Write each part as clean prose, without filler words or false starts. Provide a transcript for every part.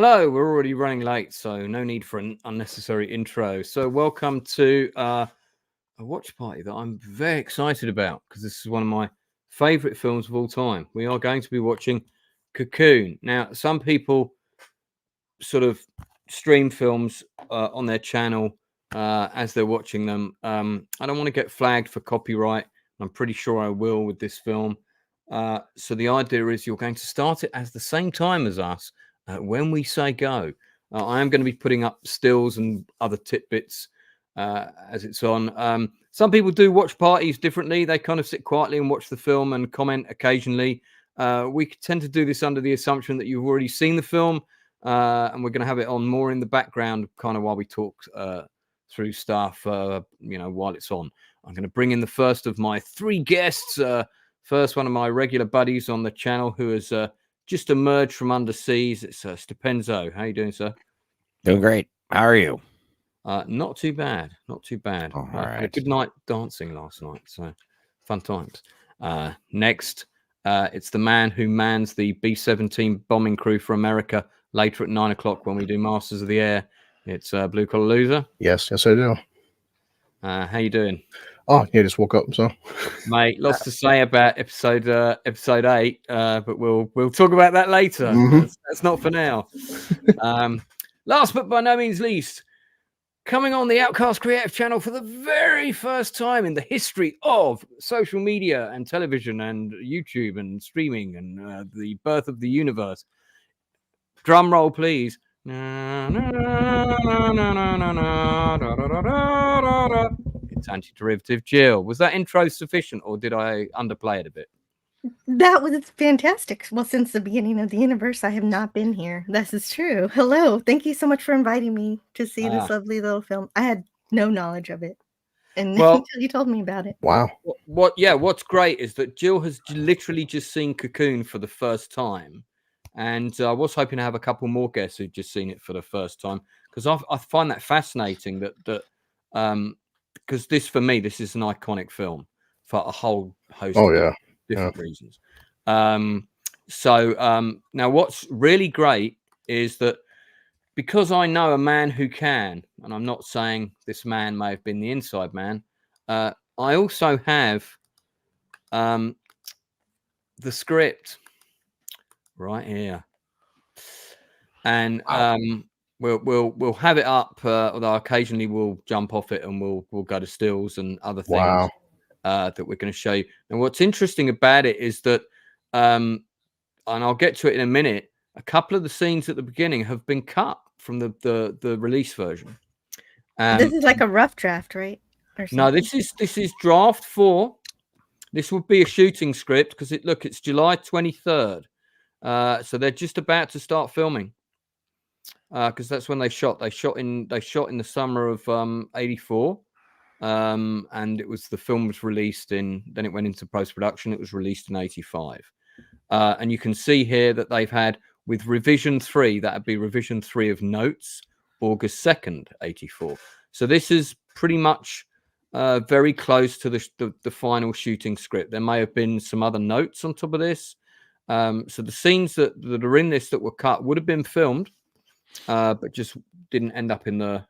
Hello, we're already running late, so no need for an unnecessary intro. So welcome to a watch party that I'm very excited about because this is one of my favourite films of all time. We are going to be watching Cocoon. Now, some people sort of stream films on their channel as they're watching them. I don't want to get flagged for copyright. I'm pretty sure I will with this film. So the idea is you're going to start it at the same time as us when we say go. I am going to be putting up stills and other tidbits as it's on. Some people do watch parties differently. They kind of sit quietly and watch the film and comment occasionally. We tend to do this under the assumption that you've already seen the film, and we're going to have it on more in the background kind of while we talk through stuff, while it's on. I'm going to bring in the first of my three guests. First, one of my regular buddies on the channel who has just emerged from underseas. It's Stepenzo. How you doing, sir? Doing great. How are you? Not too bad. Not too bad. All right. Had a good night dancing last night. So fun times. Next, it's the man who mans the B-17 bombing crew for America later at 9 o'clock when we do Masters of the Air. It's Blue Collar Loser. Yes, I do. How you doing? Oh, yeah, just woke up, so. Mate, lots to say about episode 8, but we'll talk about that later. Mm-hmm. That's not for now. Last but by no means least, coming on the Outcast Creative channel for the very first time in the history of social media and television and YouTube and streaming and the birth of the universe. Drum roll, please. It's Antiderivative Jill. Was that intro sufficient, or did I underplay it a bit? That was fantastic. Well, since the beginning of the universe, I have not been here. This is true. Hello. Thank you so much for inviting me to see this lovely little film. I had no knowledge of it until you told me about it. Wow. What's great is that Jill has literally just seen Cocoon for the first time. And I was hoping to have a couple more guests who'd just seen it for the first time, because I find that fascinating that because this, for me, this is an iconic film for a whole host of different reasons. So now what's really great is that because I know a man who can, and I'm not saying this man may have been the inside man, I also have the script right here, and we'll have it up. Although occasionally we'll jump off it and we'll go to stills and other things that we're going to show you. And what's interesting about it is that, and I'll get to it in a minute, a couple of the scenes at the beginning have been cut from the release version. This is like a rough draft, right? No, this is draft 4. This would be a shooting script because it's July 23rd. So they're just about to start filming because that's when they shot. They shot in the summer of '84, and the film was released then it went into post-production. It was released in '85, and you can see here that they've had with revision 3. That would be revision 3 of notes, August 2nd, '84. So this is pretty much very close to the final shooting script. There may have been some other notes on top of this. So the scenes that are in this that were cut would have been filmed, but just didn't end up in the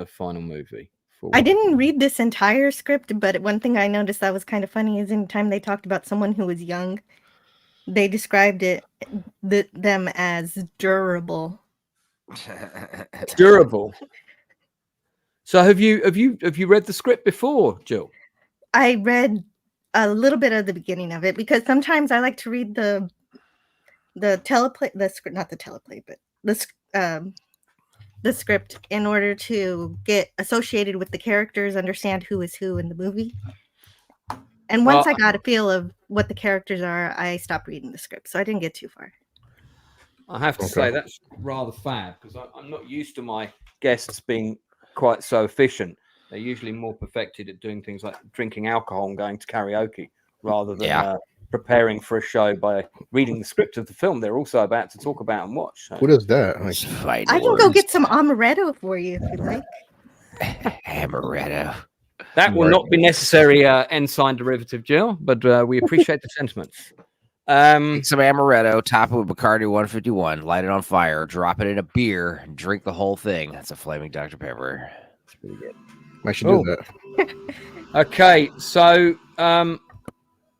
final movie. I didn't read this entire script, but one thing I noticed that was kind of funny is anytime they talked about someone who was young, they described them as durable. Durable. So have you read the script before, Jill? I read a little bit of the beginning of it because sometimes I like to read the teleplay, the script, not the teleplay, but the script in order to get associated with the characters, understand who is who in the movie. And once I got a feel of what the characters are, I stopped reading the script, so I didn't get too far. I have to say that's rather fab because I'm not used to my guests being quite so efficient. They're usually more perfected at doing things like drinking alcohol and going to karaoke rather than preparing for a show by reading the script of the film they're also about to talk about and watch. So. What is that? I can go get some amaretto for you if you like. Amaretto. That will not be necessary, ensign derivative, Jill, but we appreciate the sentiments. Take some amaretto, top it with Bacardi 151, light it on fire, drop it in a beer, and drink the whole thing. That's a Flaming Dr. Pepper. That's pretty good. I should do that. Okay, so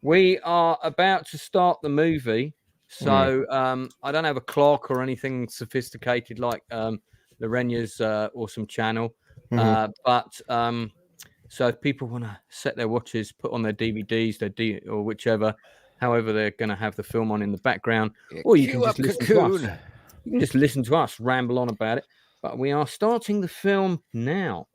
we are about to start the movie. So I don't have a clock or anything sophisticated like Lorenya's awesome channel. But so if people want to set their watches, put on their DVDs, or whichever, however they're going to have the film on in the background, or you can just listen to us. You can just listen to us ramble on about it. But we are starting the film now.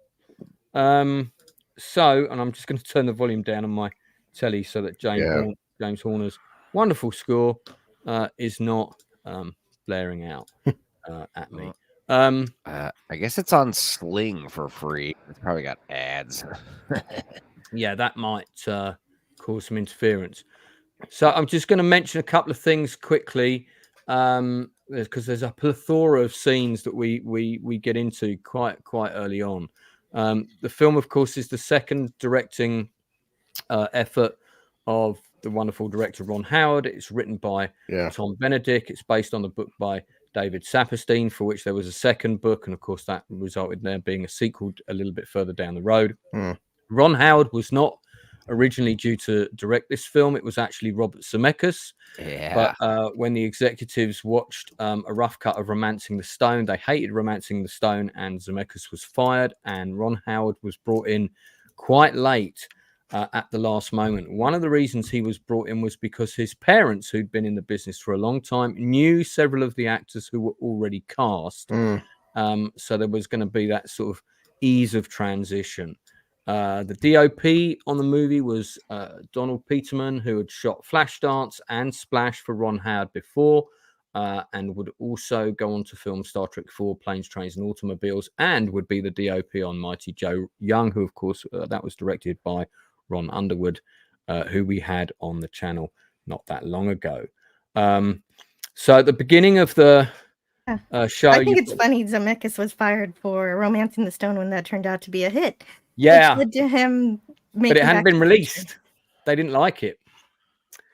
So, and I'm just going to turn the volume down on my telly so that James Horner's wonderful score is not blaring out at me. I guess it's on Sling for free. It's probably got ads. Yeah, that might cause some interference. So I'm just going to mention a couple of things quickly because there's a plethora of scenes that we get into quite early on. The film, of course, is the second directing effort of the wonderful director Ron Howard. It's written by Tom Benedict. It's based on the book by David Saperstein, for which there was a second book, and of course that resulted in there being a sequel a little bit further down the road. Ron Howard was not originally due to direct this film. It was actually Robert Zemeckis. But when the executives watched a rough cut of Romancing the Stone, they hated Romancing the Stone, and Zemeckis was fired, and Ron Howard was brought in quite late at the last moment. One of the reasons he was brought in was because his parents, who'd been in the business for a long time, knew several of the actors who were already cast. So there was going to be that sort of ease of transition. The DOP on the movie was Donald Peterman, who had shot Flashdance and Splash for Ron Howard before, and would also go on to film Star Trek IV, Planes, Trains, and Automobiles, and would be the DOP on Mighty Joe Young, who, of course, that was directed by Ron Underwood, who we had on the channel not that long ago. So at the beginning of the show... I think it's funny Zemeckis was fired for Romancing the Stone when that turned out to be a hit. Yeah. Which led to him but it hadn't been released. They didn't like it.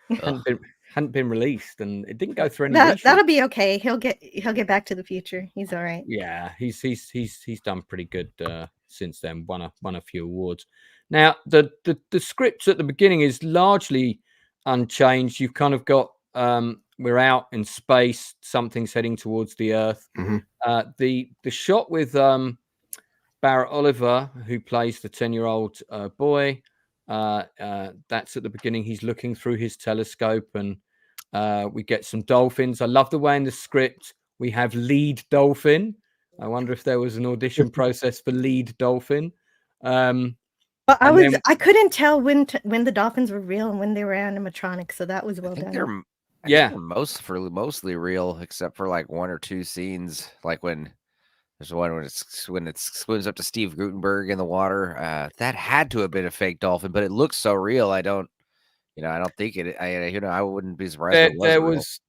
Hadn't been released, and it didn't go through any. That'll be okay. He'll get Back to the Future. He's all right. Yeah, he's done pretty good since then. Won a few awards. Now the script at the beginning is largely unchanged. You've kind of got we're out in space. Something's heading towards the Earth. The shot with Barrett Oliver, who plays the 10-year-old boy, that's at the beginning. He's looking through his telescope, and we get some dolphins. I love the way in the script we have lead dolphin. I wonder if there was an audition process for lead dolphin. But I couldn't tell when the dolphins were real and when they were animatronic, so that was well done. They're mostly real, except for like one or two scenes, like when. There's one when it swims up to Steve Gutenberg in the water. That had to have been a fake dolphin, but it looks so real. I don't think it. I wouldn't be surprised. There was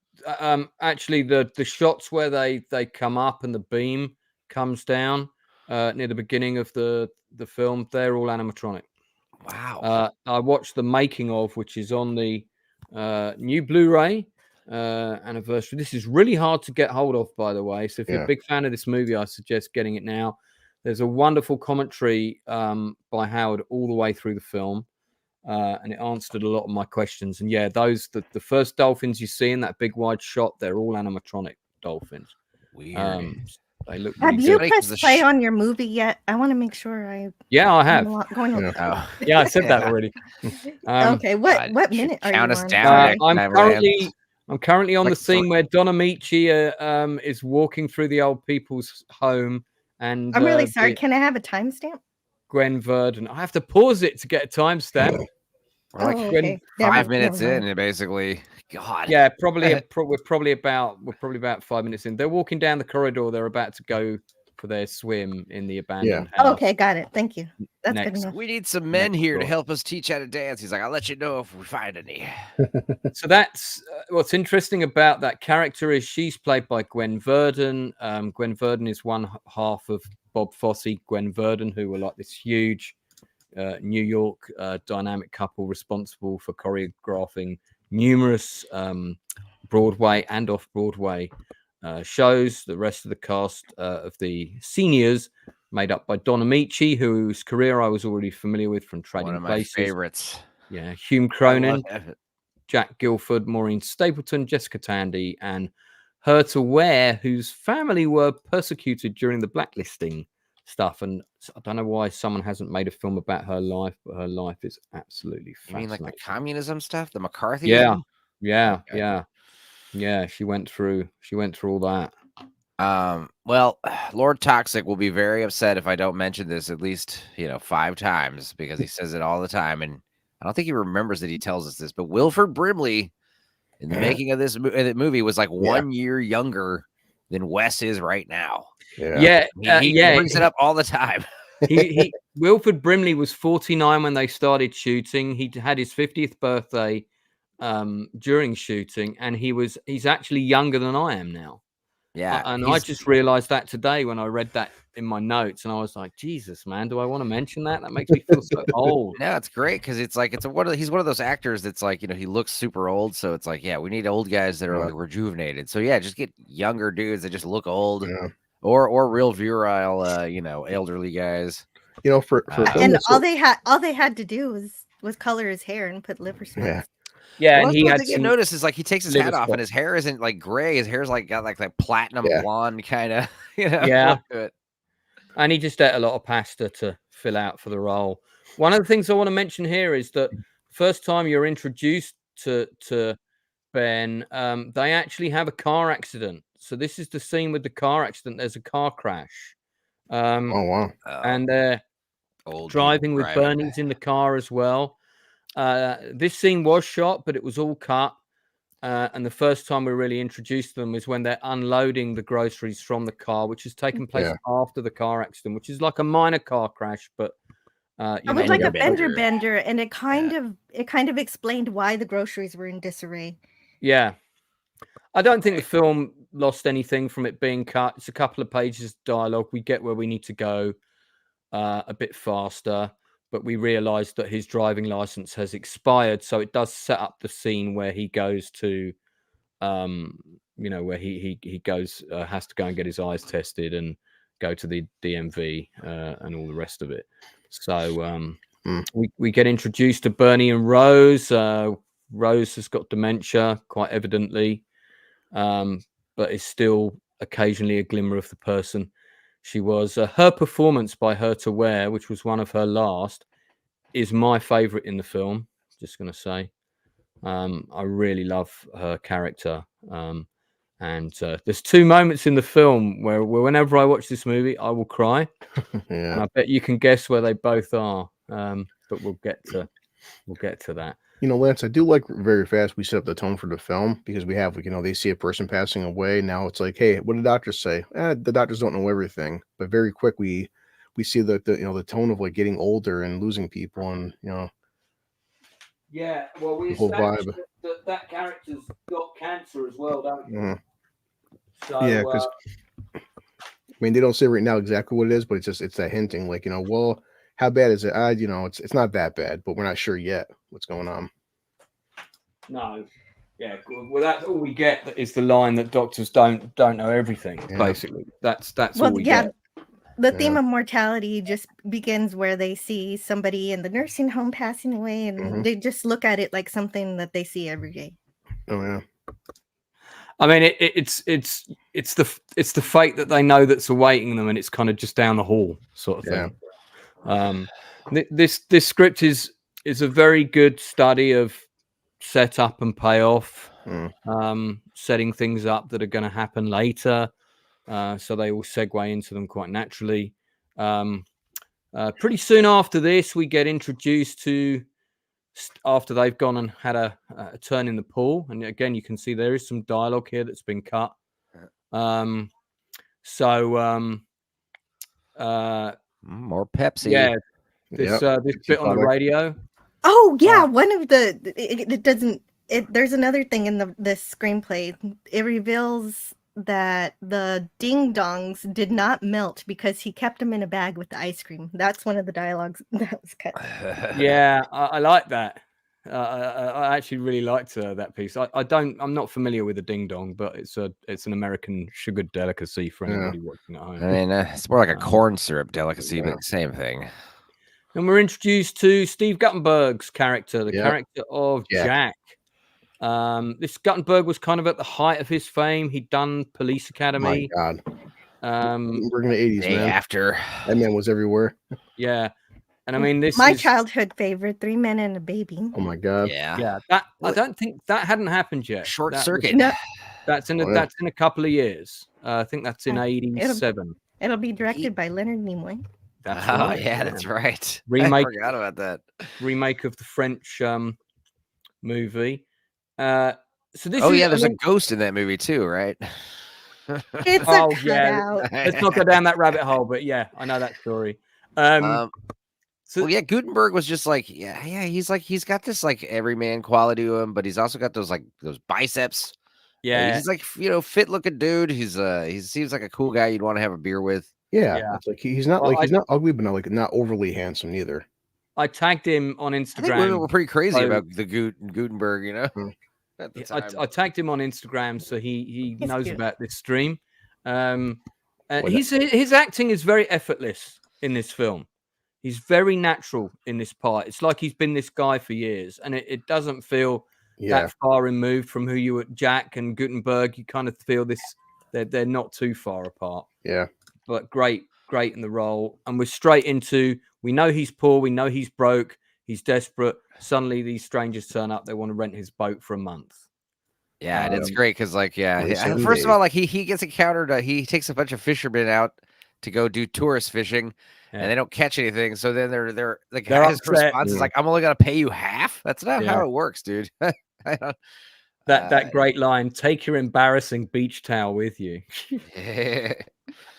actually the shots where they come up and the beam comes down near the beginning of the film. They're all animatronic. Wow. I watched the making of, which is on the new Blu-ray. Anniversary. This is really hard to get hold of, by the way. So if you're a big fan of this movie, I suggest getting it now. There's a wonderful commentary by Howard all the way through the film, and it answered a lot of my questions. And yeah, the first dolphins you see in that big wide shot, they're all animatronic dolphins. Weird. They look. Have you pressed play on your movie yet? I want to make sure I. Yeah, I have. Yeah, I said that already. Okay, what minute are you on? Count us down. I'm currently on the scene where Don Amici is walking through the old people's home, and I'm really sorry. Can I have a timestamp? Gwen Verdon. I have to pause it to get a timestamp. We're like 5 minutes in, basically. God. Yeah, we're probably about 5 minutes in. They're walking down the corridor. They're about to go for their swim in the abandoned house. Okay, got it. Thank you. That's good enough. We need some men here to help us teach how to dance. He's like, I'll let you know if we find any. So that's what's interesting about that character is she's played by Gwen Verdon. Gwen Verdon is one half of Bob Fosse, Gwen Verdon, who were like this huge New York dynamic couple responsible for choreographing numerous Broadway and off-Broadway shows. The rest of the cast of the seniors, made up by Don Amici, whose career I was already familiar with from Trading One of my Places. favorites. Yeah, Hume Cronin, Jack Guilford, Maureen Stapleton, Jessica Tandy, and Herta Ware, whose family were persecuted during the blacklisting stuff. And I don't know why someone hasn't made a film about her life, but her life is absolutely You fascinating. mean like the communism stuff, the McCarthyism? Yeah, Okay. yeah. She went through all that. Well, Lord Toxic will be very upset if I don't mention this at least 5 times, because he says it all the time, and I don't think he remembers that he tells us this. But Wilford Brimley, in the making of this movie, was like 1 year younger than Wes is right now. Yeah, he brings it up all the time. Wilford Brimley was 49 when they started shooting. He had his 50th birthday during shooting, and he's actually younger than I am now. Yeah, and I just realized that today when I read that in my notes, and I was like, Jesus, man, do I want to mention that? That makes me feel so old. No, it's great because it's like he's one of those actors that's like, he looks super old, so it's like, yeah, we need old guys that are like rejuvenated. So yeah, just get younger dudes that just look old, or real virile, elderly guys. And all they had to do was color his hair and put liver spots. Yeah, well, and he had to notice is like he takes his hat off and his hair isn't like gray. His hair's like got like that platinum blonde kind of, Yeah. look to it. And he just ate a lot of pasta to fill out for the role. One of the things I want to mention here is that first time you're introduced to Ben, they actually have a car accident. So this is the scene with the car accident. There's a car crash. Oh wow! And they're driving with Bernie's in the car as well. This scene was shot, but it was all cut. And the first time we really introduced them is when they're unloading the groceries from the car, which has taken place after the car accident, which is like a minor car crash, but it was like a fender bender, and it kind of explained why the groceries were in disarray. Yeah, I don't think the film lost anything from it being cut. It's a couple of pages of dialogue. We get where we need to go a bit faster. But we realized that his driving license has expired. So it does set up the scene where he goes to, where he goes, has to go and get his eyes tested and go to the DMV and all the rest of it. So we get introduced to Bernie and Rose. Rose has got dementia, quite evidently, but is still occasionally a glimmer of the person she was. Her performance by Herta Ware, which was one of her last, is my favorite in the film. Just going to say, I really love her character. And there's 2 moments in the film where whenever I watch this movie, I will cry. And I bet you can guess where they both are. But we'll get to that. Lance, I do like very fast we set up the tone for the film, because we have, they see a person passing away. Now it's like, hey, what did doctors say? The doctors don't know everything, but very quick we see the tone of like getting older and losing people, and Yeah, well, we established that character's got cancer as well, don't we? So, yeah, because they don't say right now exactly what it is, but it's that hinting, like, well, how bad is it? It's not that bad, but we're not sure yet what's going on. No, yeah, well, that's all we get is the line that doctors don't know everything. Basically, that's all we get. The theme of mortality just begins where they see somebody in the nursing home passing away, and they just look at it like something that they see every day. Oh yeah. I mean, it's the fate that they know that's awaiting them, and it's kind of just down the hall sort of thing. This script is a very good study of setup and payoff, setting things up that are going to happen later. So they all segue into them quite naturally. Pretty soon after this, we get introduced to, after they've gone and had a turn in the pool. And again, you can see there is some dialogue here that's been cut. More Pepsi. Yeah, this bit on the radio. Oh yeah, one of the there's another thing in this screenplay. It reveals that the ding dongs did not melt because he kept them in a bag with the ice cream. That's one of the dialogues that was cut. Yeah, I like that. I actually really liked that piece. I'm not familiar with the ding dong, but it's an American sugared delicacy for anybody watching at home. I mean, it's more like a corn syrup delicacy, but same thing. And we're introduced to Steve Guttenberg's character, the character of Jack. This Guttenberg was kind of at the height of his fame. He'd done Police Academy. My God. We're in the 80s, Day man. after. That man was everywhere. Yeah. And I mean, this my is childhood favorite, 3 Men and a Baby. Oh my God. Yeah. I don't think that hadn't happened yet. Short Circuit. No, That's in a couple of years. I think that's in 87. it'll be directed by Leonard Nimoy. That's Oh right. yeah, that's right. Remake. I forgot about that. Remake of the French movie. So this there's a ghost in that movie too, right? It's a cutout. Let's not go down that rabbit hole, but yeah, I know that story. Gutenberg was just like, he's got this like everyman quality to him, but he's also got those biceps. Yeah, he's like, fit looking dude. He seems like a cool guy you'd want to have a beer with. Yeah. It's like he's not he's not ugly, but not overly handsome either. I tagged him on Instagram. I think women were pretty crazy about the Gutenberg, At the time. I tagged him on Instagram, so he knows about this stream. His acting is very effortless in this film. He's very natural in this part. It's like he's been this guy for years, and it doesn't feel that far removed from who you were. Jack and Gutenberg, you kind of feel this. They're not too far apart. Yeah, but great in the role, and we're straight into. We know he's poor. We know he's broke. He's desperate. Suddenly, these strangers turn up. They want to rent his boat for a month. Yeah, and it's great because, first of all, he gets encountered. He takes a bunch of fishermen out to go do tourist fishing. And they don't catch anything, so then they're the guy's response is like, "I'm only gonna pay you half." That's not how it works, dude. That great line: "Take your embarrassing beach towel with you."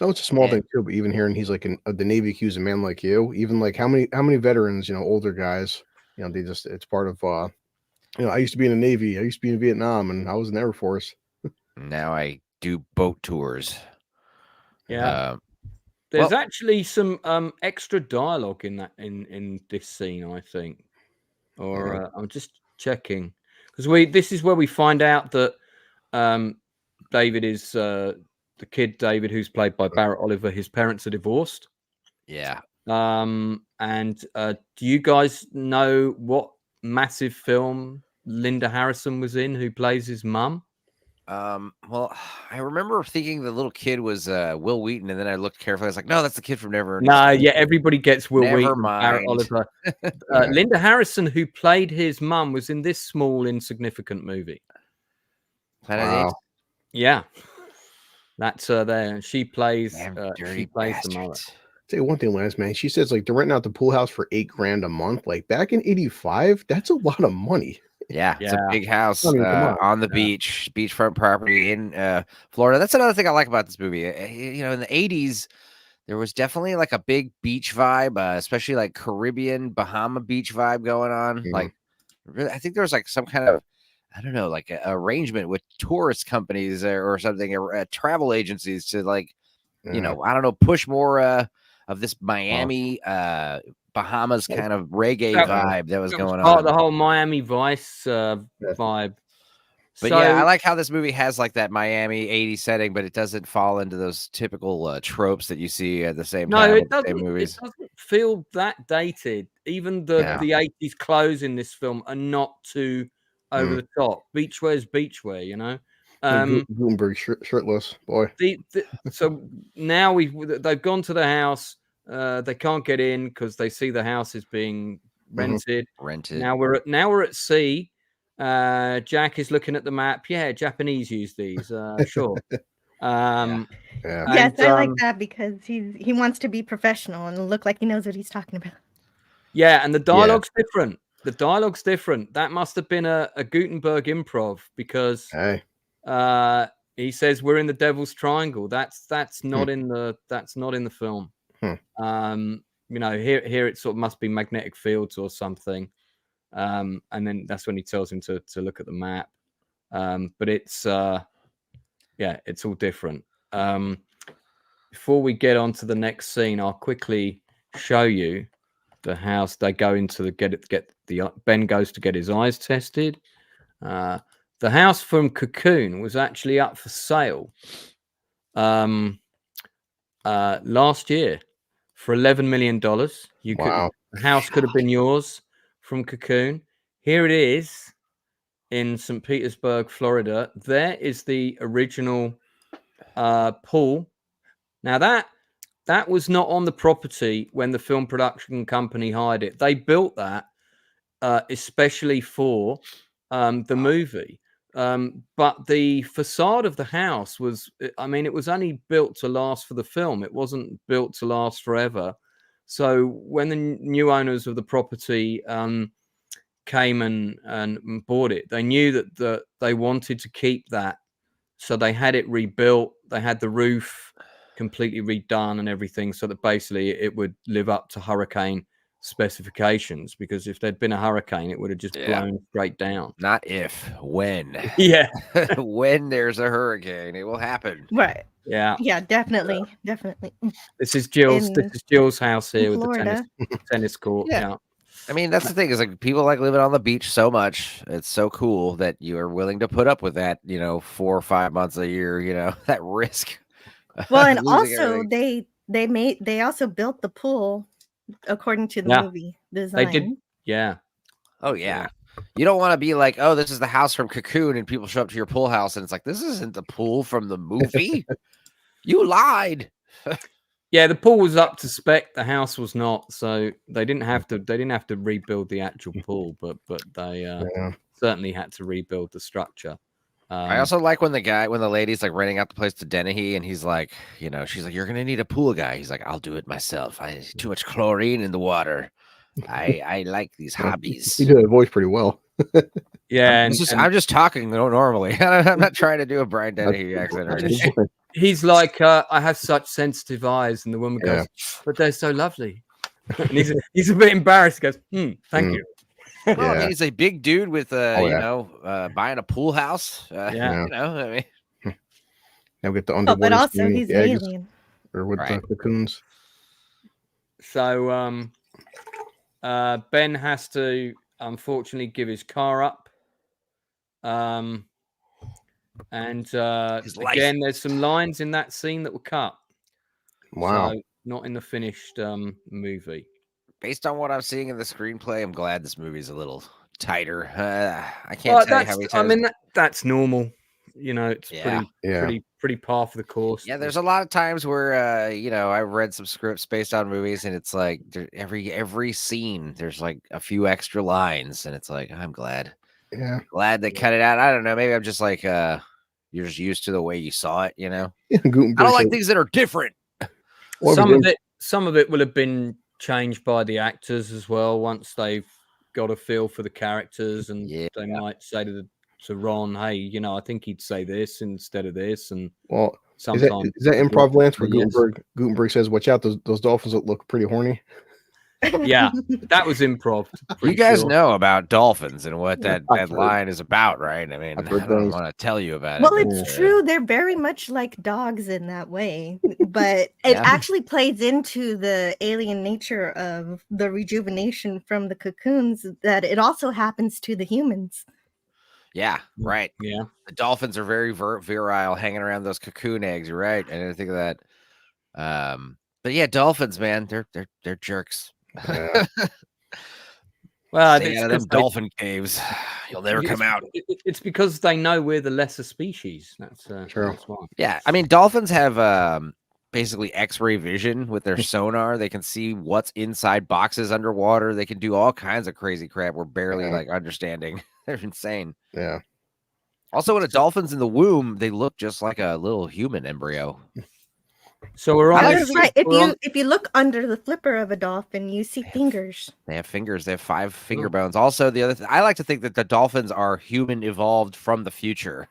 No, it's a small thing too. But even hearing he's like the Navy accused a man like you, even like how many veterans, older guys, they just it's part of. I used to be in the Navy. I used to be in Vietnam, and I was in the Air Force. Now I do boat tours. Yeah. There's actually some extra dialogue in that in this scene, I think. Or I'm just checking because this is where we find out that David is the kid David, who's played by Barrett Oliver. His parents are divorced. Yeah. And do you guys know what massive film Linda Harrison was in, who plays his mum? Well, I remember thinking the little kid was Wil Wheaton, and then I looked carefully. I was like, no, that's the kid from Never. No, everybody gets Wil Never Wheaton. mind. Barrett Oliver. Linda Harrison, who played his mum, was in this small, insignificant movie. Wow. Yeah, that's her there, and she plays the mother. Say one thing, Lance, man. She says like they're renting out the pool house for $8,000 a month. Like back in '85, that's a lot of money. Yeah, it's a big house on the beach, beachfront property in Florida. That's another thing I like about this movie. In the 80s, there was definitely like a big beach vibe, especially like Caribbean, Bahama beach vibe going on. Mm-hmm. Like, really, I think there was like some kind of, I don't know, like a arrangement with tourist companies or something, or travel agencies to like, I don't know, push more of this Miami, Bahamas kind of reggae vibe that was going on. The whole Miami Vice vibe. But I like how this movie has like that Miami 80s setting, but it doesn't fall into those typical tropes that you see at the same time. It doesn't feel that dated. Even the 80s clothes in this film are not too over the top. Beachwear is beachwear, Gutenberg shirtless, boy. So now they've gone to the house. They can't get in because they see the house is being rented. Now we're at sea. Jack is looking at the map. Yeah, Japanese use these. Sure. Yes, I like that because he wants to be professional and look like he knows what he's talking about. Yeah, and the dialogue's different. The dialogue's different. That must have been a Gutenberg improv because he says we're in the Devil's Triangle. That's not in the film. Here it sort of must be magnetic fields or something. And then that's when he tells him to look at the map. But it's it's all different. Before we get on to the next scene, I'll quickly show you house. They go into the Ben goes to get his eyes tested. The house from Cocoon was actually up for sale last year for $11 million. Wow. The house could have been yours from Cocoon. Here it is in St. Petersburg, Florida. There is the original pool. Now that was not on the property when the film production company hired it. They built that especially for the movie. But the facade of the house was, I mean, it was only built to last for the film. It wasn't built to last forever. So when the new owners of the property came and bought it, they knew that they wanted to keep that. So they had it rebuilt. They had the roof completely redone and everything, so that basically it would live up to hurricane specifications, because if there'd been a hurricane, it would have just blown straight down. Not if, when. Yeah. When there's a hurricane, it will happen. Right. Yeah. Yeah, definitely. Definitely. This is Jill's house here with Florida. the tennis court. Yeah. I mean, that's the thing, is like people like living on the beach so much. It's so cool that you are willing to put up with that, 4 or 5 months a year, that risk. Well, and also they also built the pool according to the movie design. They did. Yeah. Oh yeah. You don't want to be like, oh, this is the house from Cocoon, and people show up to your pool house and it's like, this isn't the pool from the movie. You lied. Yeah, the pool was up to spec. The house was not, so they didn't have to rebuild the actual pool, but they certainly had to rebuild the structure. I also like when the lady's like renting out the place to Dennehy, and he's like, she's like, you're gonna need a pool guy. He's like, I'll do it myself. Too much chlorine in the water. I like these hobbies. He did a voice pretty well. Yeah, I'm just talking normally. I'm not trying to do a Brian Dennehy accent or anything. He's like, I have such sensitive eyes, and the woman goes, but they're so lovely. And he's a bit embarrassed. He goes, thank you. Well, I mean, he's a big dude with buying a pool house. I mean, now we get the underwater. But also he's an alien. Or with the cocoons. So Ben has to unfortunately give his car up. And again, there's some lines in that scene that were cut. Wow. So not in the finished movie. Based on what I'm seeing in the screenplay, I'm glad this movie's a little tighter. I can't tell you how many times. I mean, that's normal. It's pretty par for the course. Yeah, there's a lot of times where I've read some scripts based on movies, and it's like every scene there's like a few extra lines, and it's like, I'm glad. Yeah. Glad they cut it out. I don't know. Maybe I'm just like you're just used to the way you saw it, Yeah, I don't like things that are different. Some of it will have been changed by the actors as well once they've got a feel for the characters, and they might say to Ron, hey, I think he'd say this instead of this. And sometimes is that improv, Lance, where Gutenberg says, watch out, those dolphins look pretty horny. Yeah, that was improv. You guys know about dolphins and what that line is about, right? I mean, I don't want to tell you about it. Well, it's true. They're very much like dogs in that way, but it actually plays into the alien nature of the rejuvenation from the cocoons, that it also happens to the humans. Yeah, right. Yeah. The dolphins are very virile, hanging around those cocoon eggs. You're right. I didn't think of that. But yeah, dolphins, man, they're jerks. Yeah. Well, stay out of them dolphin caves. You'll never come out. It's because they know we're the lesser species. That's true. That's why. Yeah, I mean, dolphins have basically X-ray vision with their sonar. They can see what's inside boxes underwater. They can do all kinds of crazy crap we're barely like understanding. They're insane. Yeah. Also, when a dolphin's in the womb, they look just like a little human embryo. So we're on. Right. If you look under the flipper of a dolphin, you see fingers. They have fingers. They have 5 finger bones. Also, the other thing, I like to think that the dolphins are human evolved from the future.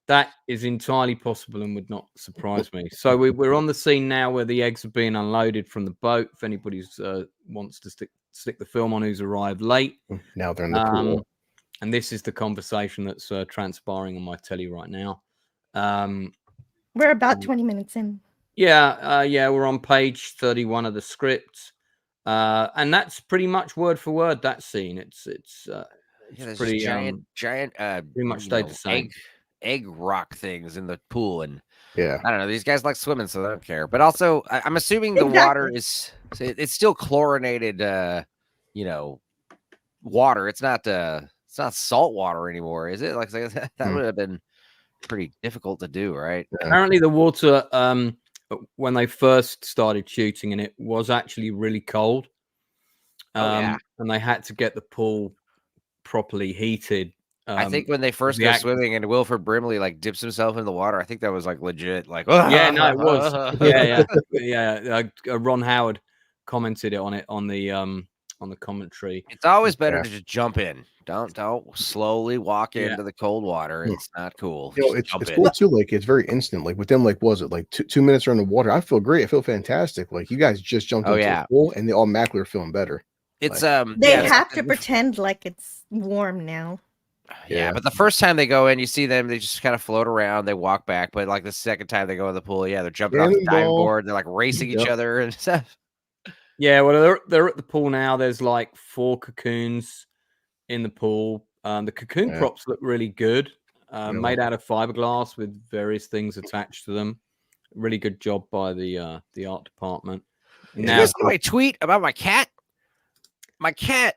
That is entirely possible and would not surprise me. So we're on the scene now where the eggs are being unloaded from the boat. If anybody wants to stick the film on who's arrived late. Now they're in the pool. And this is the conversation that's transpiring on my telly right now. We're about 20 minutes in. Yeah, we're on page 31 of the script. And that's pretty much word for word that scene. It's there's pretty just giant pretty much stayed the same. egg rock things in the pool, and Yeah. I don't know, these guys like swimming, so they don't care. But also I'm assuming the water is it's still chlorinated water. It's not salt water anymore, is it? Like that would have been pretty difficult to do, right? Apparently the water when they first started shooting in it was actually really cold. And they had to get the pool properly heated. I think when they first go swimming and Wilford Brimley like dips himself in the water, I think that was like legit. Like, yeah, no, it was. yeah. Ron Howard commented on it on the commentary. It's always better to just jump in. Don't slowly walk into the cold water. It's not cool. It's cool too. Like it's very instant. Like within like was it like 2 minutes are in the water? I feel great. I feel fantastic. Like you guys just jumped into the pool and they automatically are feeling better. It's they have to pretend like it's warm now. Yeah, but the first time they go in, you see them, they just kind of float around, they walk back. But like the second time they go in the pool, they're jumping off the diving board, they're like racing each other and stuff. Yeah, well, they're at the pool now. There's like 4 cocoons in the pool. The cocoon props look really good, made out of fiberglass with various things attached to them. Really good job by the art department. Did you guys see my tweet about my cat? My cat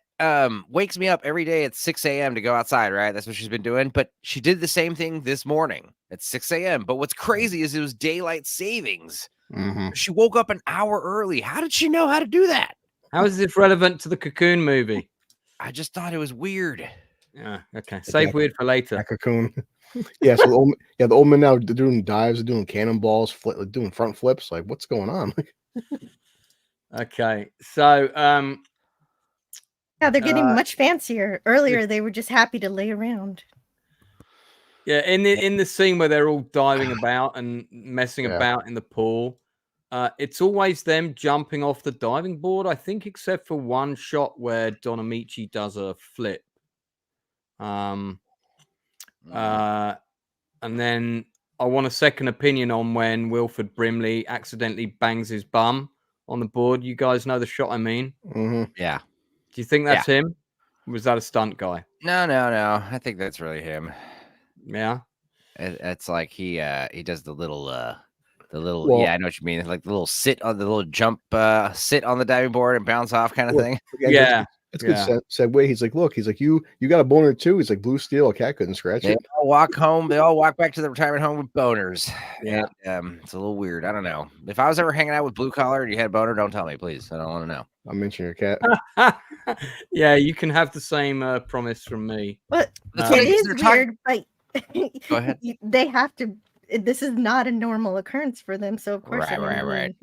wakes me up every day at 6 a.m. to go outside, right? That's what she's been doing. But she did the same thing this morning at 6 a.m. But what's crazy is it was daylight savings. Mm-hmm. She woke up an hour early. How did she know how to do that? How is this relevant to the Cocoon movie? I just thought it was weird. Yeah, okay. Save weird for later. Cocoon. Yeah, so the old men now they're doing dives, they're doing cannonballs, doing front flips. Like, what's going on? Okay, so yeah, they're getting much fancier. Earlier, they were just happy to lay around. Yeah, in the scene where they're all diving about and messing about in the pool, it's always them jumping off the diving board, I think, except for one shot where Don Amici does a flip. And then I want a second opinion on when Wilford Brimley accidentally bangs his bum on the board. You guys know the shot I mean? Mm-hmm. Yeah. Do you think that's him? Or was that a stunt guy? No. I think that's really him. Yeah. It's like he does the little I know what you mean. Like the little sit on the little jump, sit on the diving board and bounce off kind of thing. Yeah. It's good segue. He's like, look, you got a boner too. He's like, blue steel, a cat couldn't scratch it. All walk home. They all walk back to the retirement home with boners. Yeah. And, it's a little weird. I don't know. If I was ever hanging out with blue collar and you had a boner, don't tell me, please. I don't want to know. I'll mention your cat. Yeah, you can have the same promise from me. But it is weird, but go ahead. They have to. This is not a normal occurrence for them, so of course, right.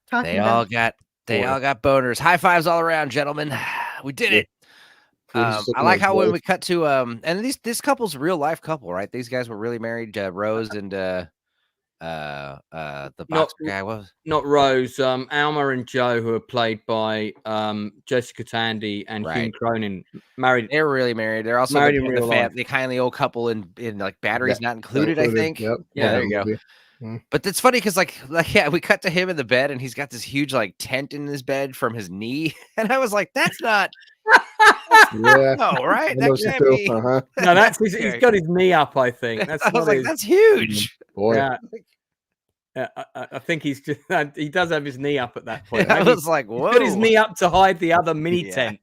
They all got boners. High fives all around, gentlemen. We did it. I like how when we cut to and this couple's a real life couple, right? These guys were really married, Rose and the boxer guy was not Rose, Alma and Joe, who are played by Jessica Tandy and Hugh Cronin, married. They're really married. They're also married in real life. The kindly old couple in like Batteries Not Included, I think. Yep. Yeah, there you go. But it's funny because like we cut to him in the bed and he's got this huge like tent in his bed from his knee, and I was like, that's not. No, right? That can't be. No, that's he's got his knee up. I think that's. I was like, that's huge. Boy. Yeah. I think he's just, he does have his knee up at that point. I was like, whoa. He's got his knee up to hide the other mini tent.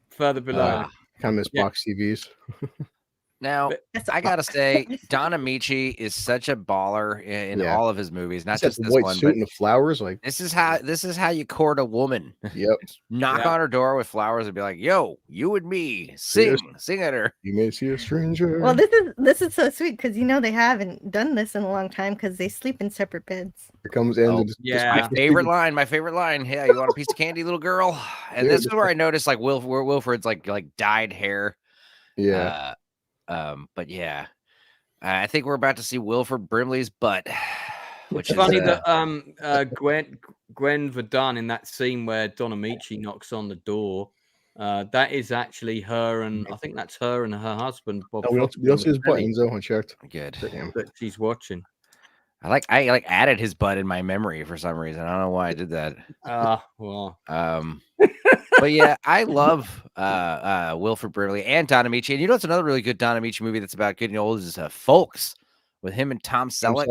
Further below. Kind of box TVs. Now, I gotta say, Don Amici is such a baller in all of his movies. Not just this white one, suit but and the flowers. Like this is how you court a woman. Yep. Knock on her door with flowers and be like, "Yo, you and me, sing at her." You may see a stranger. Well, this is so sweet because they haven't done this in a long time because they sleep in separate beds. Here comes my favorite line. My favorght line. Yeah, you want a piece of candy, little girl? And this is where I noticed like Wilford's like dyed hair. Yeah. But yeah, I think we're about to see Wilford Brimley's butt. Which is funny that Gwen Verdun in that scene where Don Amici knocks on the door. That is actually her, and I think that's her and her husband. Bob. We don't see his buttons. I checked. Good. That she's watching. I added his butt in my memory for some reason. I don't know why I did that. Well. But yeah, I love Wilford Brimley and Don Amici. And you know, it's another really good Don Amici movie that's about getting old is Folks with him and Tom Selleck.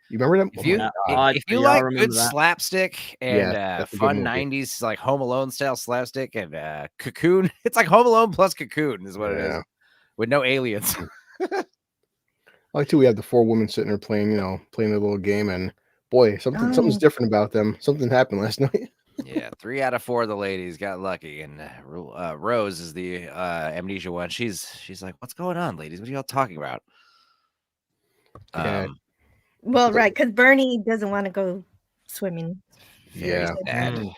You remember that? If you like good that. slapstick and that's a good fun movie. 90s like Home Alone style slapstick and Cocoon, it's like Home Alone plus Cocoon is what it is with no aliens. I like too. We have the 4 women sitting there playing a little game, and boy, something's different about them. Something happened last night. Yeah, 3 out of 4 of the ladies got lucky, and Rose is the amnesia one. She's like, "What's going on, ladies? What are y'all talking about?" Yeah. Well, right, because Bernie doesn't want to go swimming. Very sad.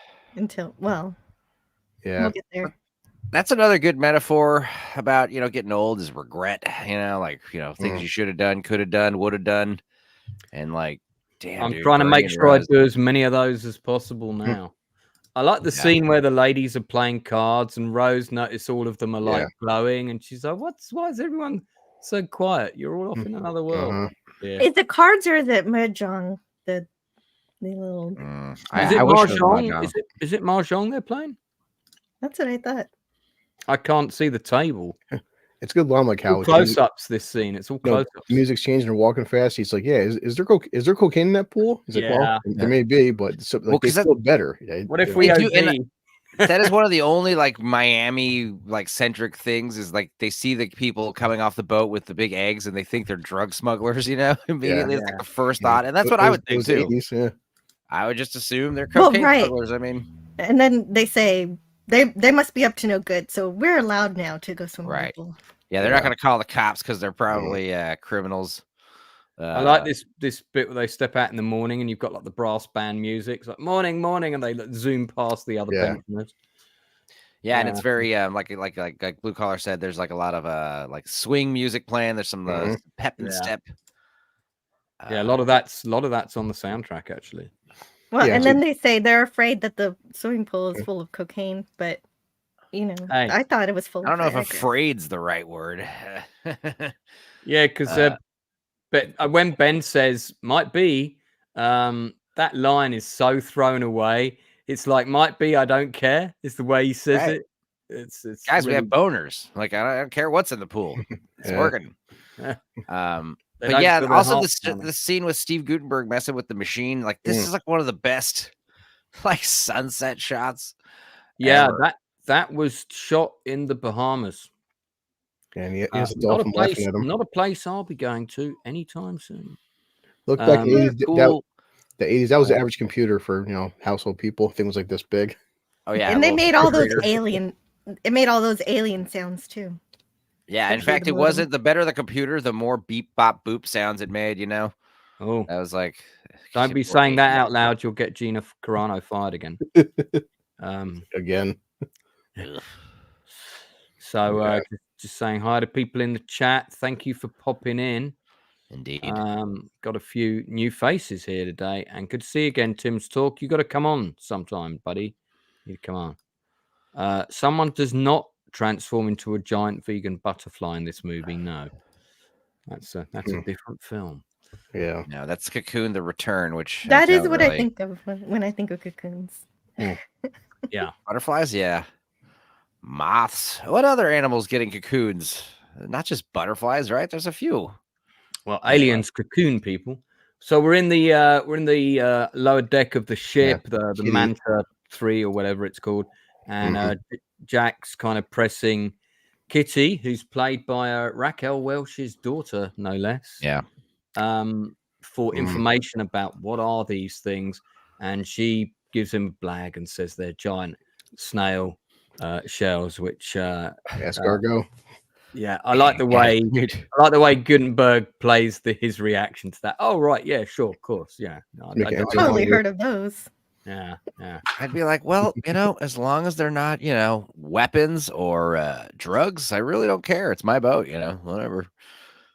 We'll get there. That's another good metaphor about getting old is regret. Things you should have done, could have done, would have done, and like, damn. I'm trying to make sure I do as many of those as possible now. I like the scene where the ladies are playing cards and Rose notice all of them are like glowing, and she's like, why is everyone so quiet? You're all off in another world. Yeah. Is it cards or is it mahjong? The little is it mahjong? Is it mahjong they're playing? That's what I thought. I can't see the table. It's good long like how close-ups this scene. It's all close-ups. Music's changing, they're walking fast. He's like, "Yeah, is there cocaine in that pool?" He's like, "Well, there may be, but they feel better." What if we OD? That is one of the only like Miami like centric things is like they see the people coming off the boat with the big eggs and they think they're drug smugglers. Immediately it's like the first thought, and that's what I would think too. 80s, I would just assume they're cocaine smugglers. I mean, and then they say. They must be up to no good, so we're allowed now to go swim. Right? Yeah, they're not going to call the cops because they're probably criminals. I like this bit where they step out in the morning and you've got like the brass band music. It's like morning, and they zoom past the other pensioners. Yeah, and it's very like Blue Collar said. There's like a lot of like swing music playing. There's some pep and step. A lot of that's on the soundtrack actually. Well, and then they say they're afraid that the swimming pool is full of cocaine, but I thought it was full. I don't know if "afraid's" the right word. Yeah, because when Ben says "might be," that line is so thrown away. It's like "might be, I don't care." It's the way he says it. It's guys, we have boners. Like I don't care what's in the pool. It's working. But yeah, also the scene with Steve Guttenberg messing with the machine, like this is like one of the best like sunset shots. Yeah, ever. That was shot in the Bahamas. And he has a dolphin laughing at him. Not a place I'll be going to anytime soon. Look back in the 80s. The 80s, that was the average computer for household people. Thing was like this big. Oh yeah, and they made all those alien. It made all those alien sounds too. Yeah, in fact, it wasn't the better the computer, the more beep bop boop sounds it made. Oh, I was like, don't be saying that out loud. You'll get Gina Carano fired again. Again. So just saying hi to people in the chat. Thank you for popping in. Indeed. Got a few new faces here today, and good to see you again, Tim's Talk. You got to come on sometime, buddy. You come on. Someone does not transform into a giant vegan butterfly in this movie. No, that's a different film. Yeah, no, that's Cocoon: The Return, which that is what I think of when I think of cocoons. Yeah, butterflies. Yeah, moths. What other animals getting cocoons? Not just butterflies, right? There's a few. Well, aliens cocoon people. So we're in the lower deck of the ship, the Manta 3 or whatever it's called, and Jack's kind of pressing Kitty, who's played by Raquel Welch's daughter, no less. Yeah. For information about what are these things, and she gives him a blag and says they're giant snail shells, which escargot. Yeah, I like the way Gutenberg plays his reaction to that. Oh right, yeah, sure, of course, yeah. I totally heard of those. Yeah. I'd be like, well, as long as they're not, weapons or drugs, I really don't care. It's my boat, whatever.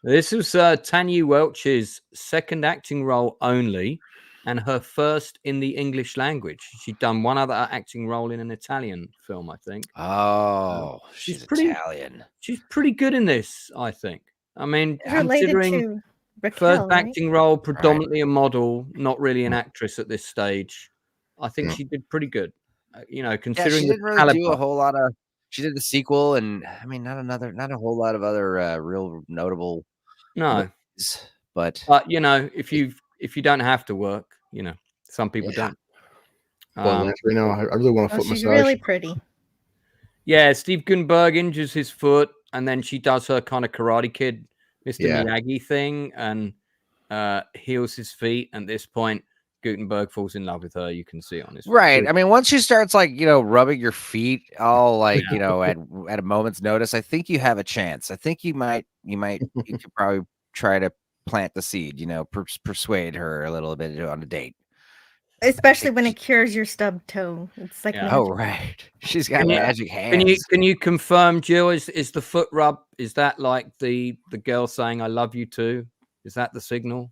This was Tanya Welch's second acting role only, and her first in the English language. She'd done one other acting role in an Italian film, I think. Oh, she's Italian. She's pretty good in this, I think. I mean, related to Raquel, right? acting role, predominantly a model, not really an actress at this stage. I think she did pretty good. Considering she the didn't really caliber. do a whole lot of. She did the sequel, and I mean, not a whole lot of other real notable. No, movies, but if you don't have to work, some people don't. Well, Lance, right now, I really want a foot she's massage. really pretty. Yeah, Steve Guttenberg injures his foot, and then she does her kind of Karate Kid, Mr. Miyagi thing, and heals his feet. At this point, Guttenberg falls in love with her. You can see it on his right. I mean, once she starts rubbing your feet all at a moment's notice, I think you have a chance. I think you could probably try to plant the seed. Persuade her a little bit on a date. Especially when it cures your stub toe. It's like Oh, right. She's got magic hands. Can you confirm, Jill, is the foot rub, is that like the girl saying I love you too? Is that the signal?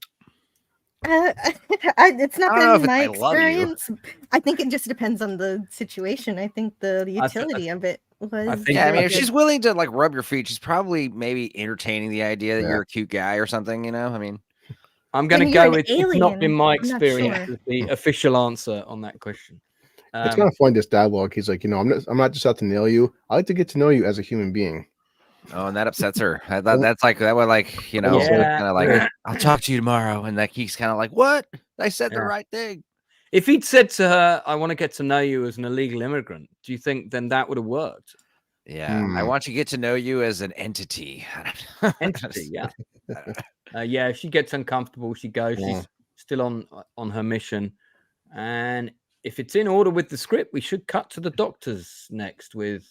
It's not been my experience. I think it just depends on the situation. I think the utility of it was. If she's willing to rub your feet, she's probably maybe entertaining the idea that you're a cute guy or something, I mean. I'm going to go with it's not been my experience as the official answer on that question. It's kind of fun, this dialogue. He's like, I'm not just out to nail you. I like to get to know you as a human being. Oh, and that upsets her. I thought that's that would kind of I'll talk to you tomorrow. And he's kind of like, what? I said the right thing. If he'd said to her, I want to get to know you as an illegal immigrant, do you think then that would have worked? Yeah. I want to get to know you as an entity. Entity, yeah. If she gets uncomfortable, she goes. She's still on her mission. And if it's in order with the script, we should cut to the doctors next with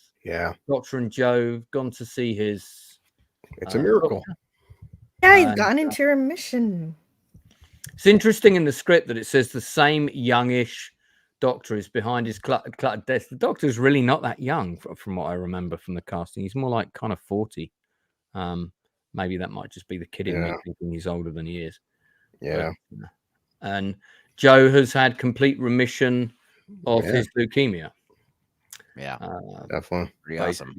Doctor and Joe gone to see his. It's a miracle. Yeah, he's gone into remission. It's interesting in the script that it says the same youngish doctor is behind his cluttered desk. The doctor's really not that young, from what I remember from the casting. He's more like kind of 40. Maybe that might just be the kid in me thinking he's older than he is. Yeah. But, and Joe has had complete remission of his leukemia. Yeah. Definitely. Pretty awesome.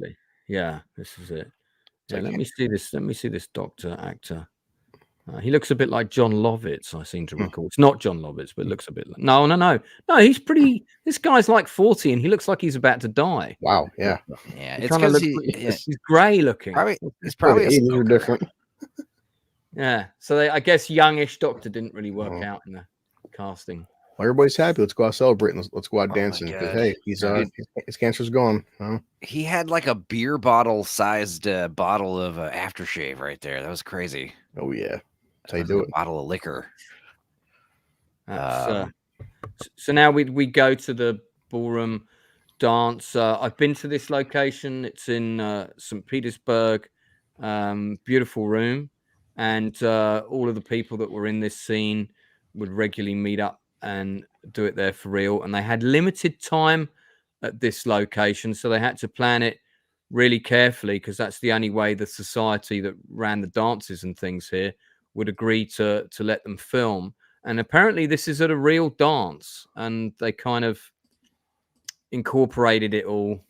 Yeah, this is it. Yeah, let me see this doctor actor. He looks a bit like John Lovitz, I seem to recall. It's not John Lovitz, but it looks a bit like... No, he's pretty... This guy's like 40 and he looks like he's about to die. Wow, yeah. Yeah, it's because he's grey looking. He's probably a different. Yeah, so I guess youngish doctor didn't really work out in the casting. Well, everybody's happy. Let's go out celebrating. Let's go out dancing. Because hey, his cancer's gone. He had like a beer bottle sized bottle of aftershave right there. That was crazy. Oh yeah, that's how you do it. A bottle of liquor. So now we go to the ballroom dance. I've been to this location. It's in St. Petersburg. Beautiful room, and all of the people that were in this scene would regularly meet up and do it there for real. And they had limited time at this location, so they had to plan it really carefully because that's the only way the society that ran the dances and things here would agree to let them film. And apparently this is at a real dance, and they kind of incorporated it all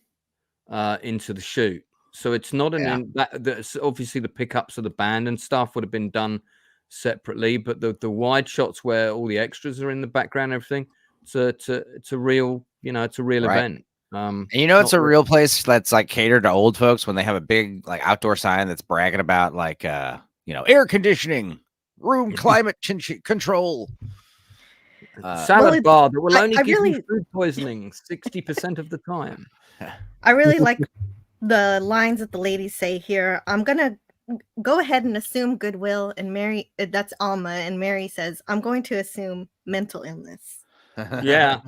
into the shoot. So it's not that's obviously the pickups of the band and stuff would have been done separately, but the wide shots where all the extras are in the background, and everything, it's a real, it's a real event. And it's a real place that's like catered to old folks when they have a big like outdoor sign that's bragging about like air conditioning, room climate control. Salad bar that will only give you food poisoning 60% of the time. I really like the lines that the ladies say here. I'm gonna go ahead and assume goodwill, and Mary, that's Alma, and Mary says, I'm going to assume mental illness. Yeah.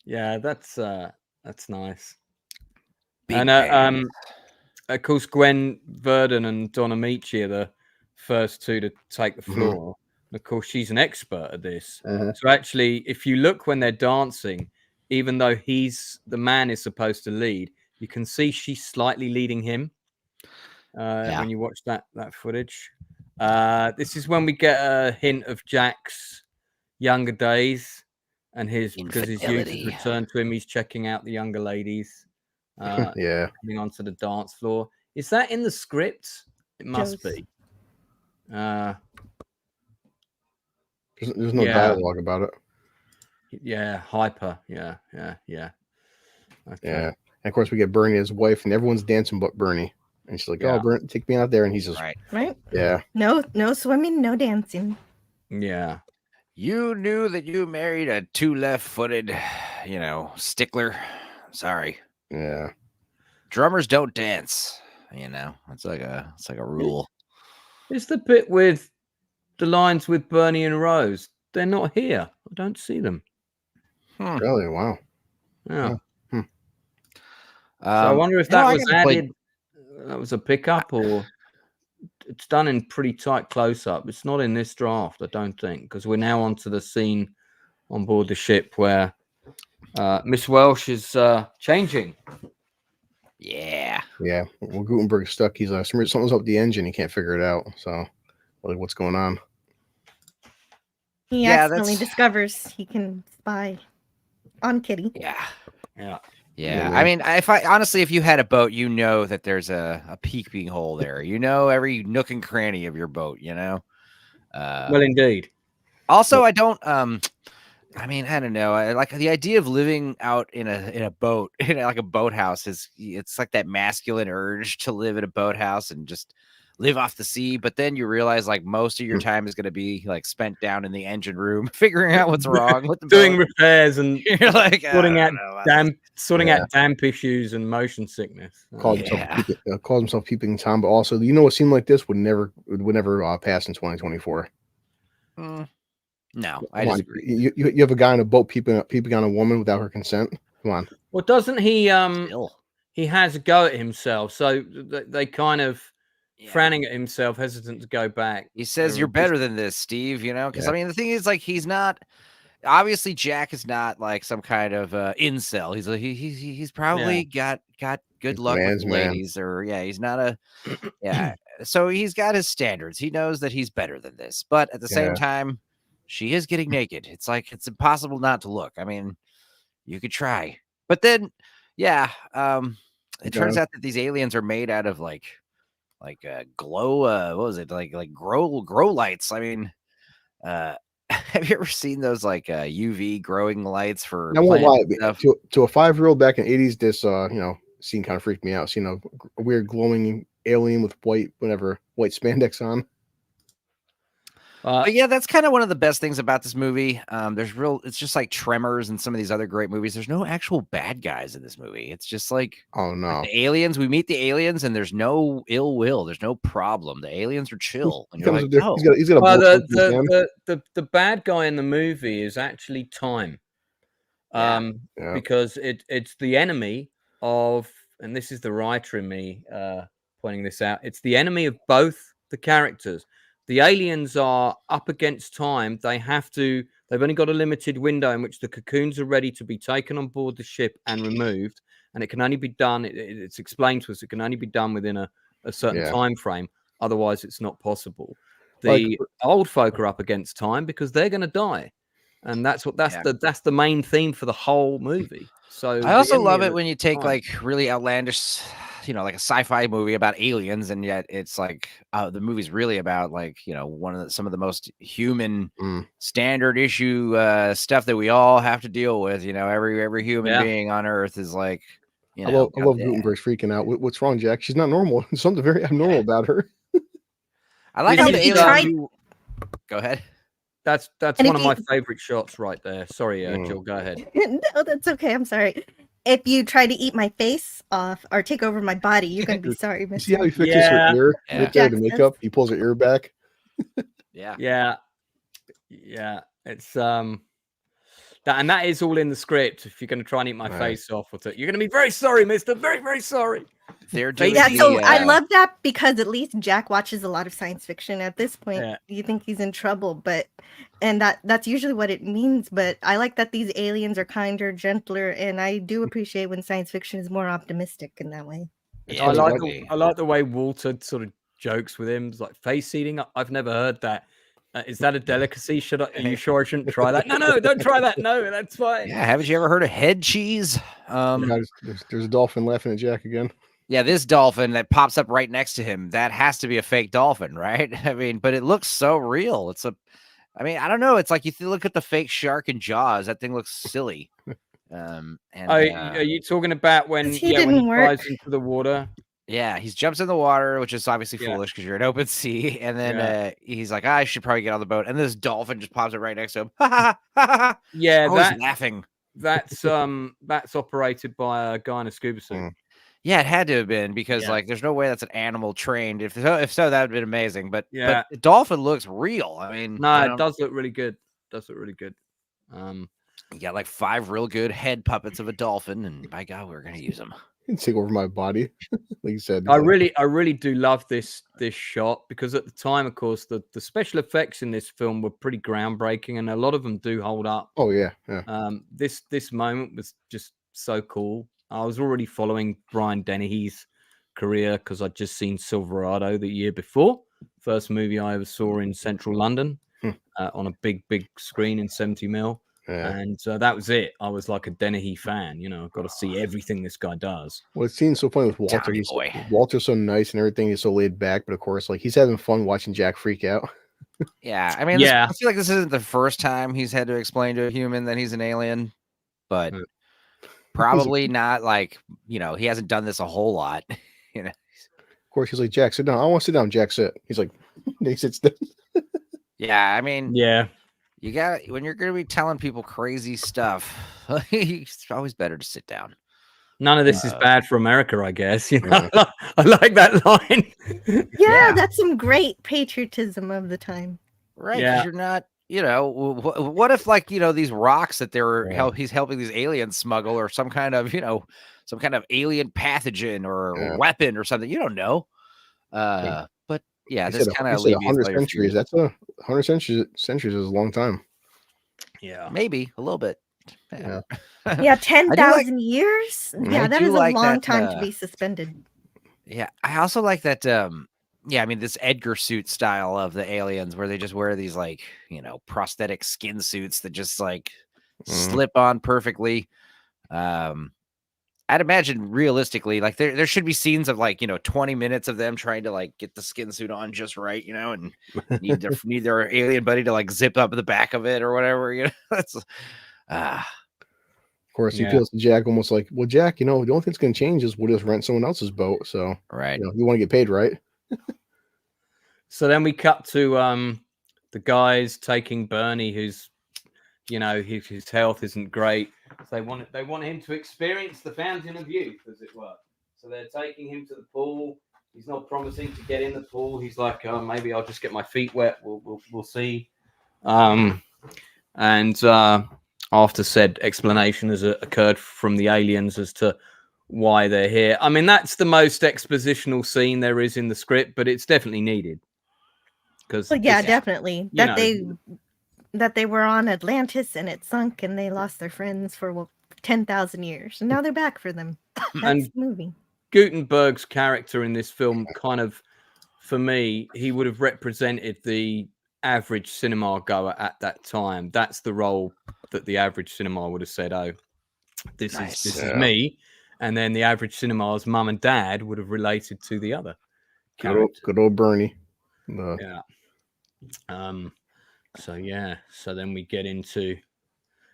Yeah, that's nice. And of course Gwen Verdon and Donna Michi are the first two to take the floor. Of course, she's an expert at this. So actually, if you look when they're dancing, even though the man is supposed to lead, you can see she's slightly leading him. When you watch that footage, this is when we get a hint of Jack's younger days and because his youth has returned to him. He's checking out the younger ladies. Coming onto the dance floor. Is that in the script? It must be. There's no Yeah. dialogue about it. Yeah, hyper. Yeah. Okay. Yeah. And of course, we get Bernie, his wife, and everyone's dancing but Bernie. And she's like, Yeah. "Oh, Bernie, take me out there." And he's just, Right? yeah. No swimming, no dancing. Yeah. You knew that you married a 2 left-footed, stickler. Sorry. Yeah. Drummers don't dance. It's like a rule. It's the bit with the lines with Bernie and Rose. They're not here. I don't see them. Really? Wow. Yeah. Hmm. So I wonder if that was play- added. That was a pickup, or it's done in pretty tight close-up. It's not in this draft, I don't think, because we're now onto the scene on board the ship where Miss Welsh is changing. Yeah. Yeah. Well, Gutenberg's stuck. He's something's up with the engine. He can't figure it out. So, like, what's going on? He accidentally discovers he can spy on Kitty. Yeah. Yeah. I mean, if you had a boat, that there's a peeping hole there. Every nook and cranny of your boat. Well, indeed. Also, I don't. I don't know. I like the idea of living out in a boat, like a boathouse. It's like that masculine urge to live in a boathouse and just live off the sea. But then you realize like most of your time is going to be like spent down in the engine room, figuring out what's wrong with the doing boat. repairs and You're like sorting out damp issues and motion sickness. Calls himself Peeping Tom, but also, a scene like this would never pass in 2024. No, I disagree. You have a guy on a boat peeping on a woman without her consent. Come on. Well, doesn't he? He has a go at himself, so they kind of frowning at himself, hesitant to go back. He says, "You're better than this, Steve." Because the thing is, like, he's not. Obviously, Jack is not like some kind of incel. He's probably got good luck with ladies, or he's not a So he's got his standards. He knows that he's better than this, but at the same time, she is getting naked. It's like it's impossible not to look. I mean, you could try, but then, it turns out that these aliens are made out of like glow. What was it like grow lights? I mean, have you ever seen those like UV growing lights for? I won't lie, to a 5-year-old back in the 80s, this scene kind of freaked me out. Seeing a weird glowing alien with white spandex on. But that's kind of one of the best things about this movie. It's just like Tremors and some of these other great movies. There's no actual bad guys in this movie. It's just like, oh no, the aliens. We meet the aliens, and there's no ill will. There's no problem. The alians are chill. And you're like, oh. He's got the bad guy in the movie is actually time, because it's the enemy of, and this is the writer in me pointing this out. It's the enemy of both the characters. The aliens are up against time. They've only got a limited window in which the cocoons are ready to be taken on board the ship and removed. And it can only be done, it's explained to us, it can only be done within a certain time frame. Otherwise, it's not possible. The old folk are up against time because they're going to die. And that's the main theme for the whole movie. So I also love it when you take like really outlandish, like a sci-fi movie about aliens, and yet it's like the movie's really about like some of the most human standard issue stuff that we all have to deal with. Every human being on Earth is like, I love Gutenberg's freaking out. What's wrong, Jack? She's not normal. There's something very abnormal about her. I like how the aliens. Go ahead. That's one of my favorite shots right there. Sorry, Jill, go ahead. No, that's okay. I'm sorry. If you try to eat my face off or take over my body, you're going to be sorry, Mr. See how he fixes her ear right there to make up? He pulls her ear back. Yeah. It's and that is all in the script. If you're going to try and eat my face off, you're going to be very sorry, mister. Very, very sorry. They're doing so I love that because at least Jack watches a lot of science fiction. At this point, you think he's in trouble, and that's usually what it means. But I like that these aliens are kinder, gentler, and I do appreciate when science fiction is more optimistic in that way. I like the way Walter sort of jokes with him. It's like face eating. I've never heard that. Is that a delicacy? Are you sure I shouldn't try that? No, don't try that. No, that's fine. Yeah, haven't you ever heard of head cheese? There's a dolphin laughing at Jack again. Yeah, this dolphin that pops up right next to him, that has to be a fake dolphin, right? I mean, but it looks so real. I mean, I don't know. It's like you look at the fake shark in Jaws. That thing looks silly. And Are you talking about when he when didn't he work. dives into the water? yeah, he jumps in the water, which is obviously Yeah. foolish because you're in open sea. And then Yeah. he's like, I should probably get on the boat. And this dolphin just pops up right next to him. Ha ha ha ha. Yeah, Always laughing. that's operated by a guy in a scuba suit. Mm. Yeah, it had to have been because Yeah. like there's no way that's an animal trained. If so, that would have been amazing. But Yeah. the dolphin looks real. I mean, No, you know, it does look really good. you got like 5 real good head puppets of a dolphin, and by God, we're gonna use them. Take over my body, like you said. I really do love this shot because at the time, of course, the special effects in this film were pretty groundbreaking, and a lot of them do hold up. Oh yeah. This moment was just so cool. I was already following Brian Dennehy's career because I'd just seen Silverado the year before, first movie I ever saw in central London on a big screen in 70mm. Yeah. And that was it. I was like a Dennehy fan, I've got to see everything this guy does. Well, it seems so funny with Walter. Tommy boy. Walter's so nice and everything. He's so laid back, but of course, like he's having fun watching Jack freak out. Yeah, I mean, I feel like this isn't the first time he's had to explain to a human that he's an alien, but probably not like, he hasn't done this a whole lot, Of course, he's like, Jack, sit down. I want to sit down. Jack, sit. He's like, he sits down. Yeah, I mean, yeah. You got when you're going to be telling people crazy stuff, it's always better to sit down. None of this is bad for America, I guess. I like that line. Yeah, that's some great patriotism of the time. Right. Yeah. You're not, what if like, these rocks that he's helping these aliens smuggle or some kind of, some kind of alien pathogen or weapon or something. You don't know. But yeah, this kind of 100 centuries. That's 100 centuries is a long time. Yeah, maybe a little bit. Yeah, yeah, 10,000 years. Yeah, that is a long time to be suspended. Yeah, I also like that. I mean, this Edgar suit style of the aliens, where they just wear these like prosthetic skin suits that just like slip on perfectly. I'd imagine realistically, like there should be scenes of like 20 minutes of them trying to like get the skin suit on just right, and need their alien buddy to like zip up the back of it or whatever. That's of course he feels Jack almost like, well, Jack, the only thing that's going to change is we'll just rent someone else's boat. So right, you want to get paid, right? So then we cut to the guys taking Bernie, who's his health isn't great. So they want him to experience the fountain of youth, as it were. So they're taking him to the pool. He's not promising to get in the pool. He's like, oh, maybe I'll just get my feet wet. We'll see. And after said explanation has occurred from the aliens as to why they're here. I mean, that's the most expositional scene there is in the script, but it's definitely needed. Because definitely that they were on Atlantis and it sunk and they lost their friends for 10,000 years. And now they're back for them. That's the movie. Gutenberg's character in this film kind of, for me, he would have represented the average cinema goer at that time. That's the role that the average cinema would have said, oh, this is me. And then the average cinema's mum and dad would have related to the other character. Good old Bernie. Yeah. So then we get into,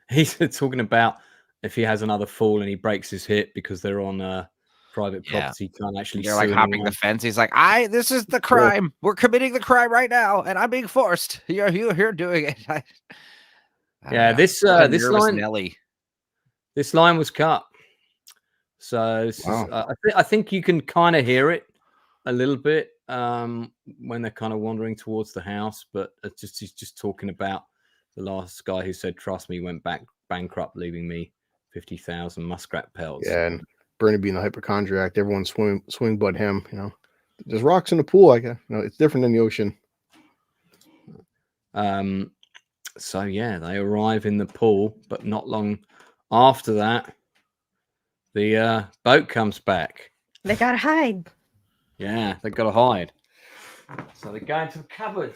he's talking about if he has another fall and he breaks his hip because they're on private property, can't actually. They're like hopping the fence. He's like, this is the crime. We're committing the crime right now, and I'm being forced. You're doing it. This line, Nelly. This line was cut. So I think you can kind of hear it a little bit when they're kind of wandering towards the house, but he's just talking about the last guy who said, "Trust me," went bankrupt, leaving me 50,000 muskrat pelts. Yeah, and Bernie being the hypochondriac, everyone's swimming but him. There's rocks in the pool. It's different than the ocean. So they arrive in the pool, but not long after that, the boat comes back. They gotta hide. Yeah, they gotta hide. So they go into the cupboard.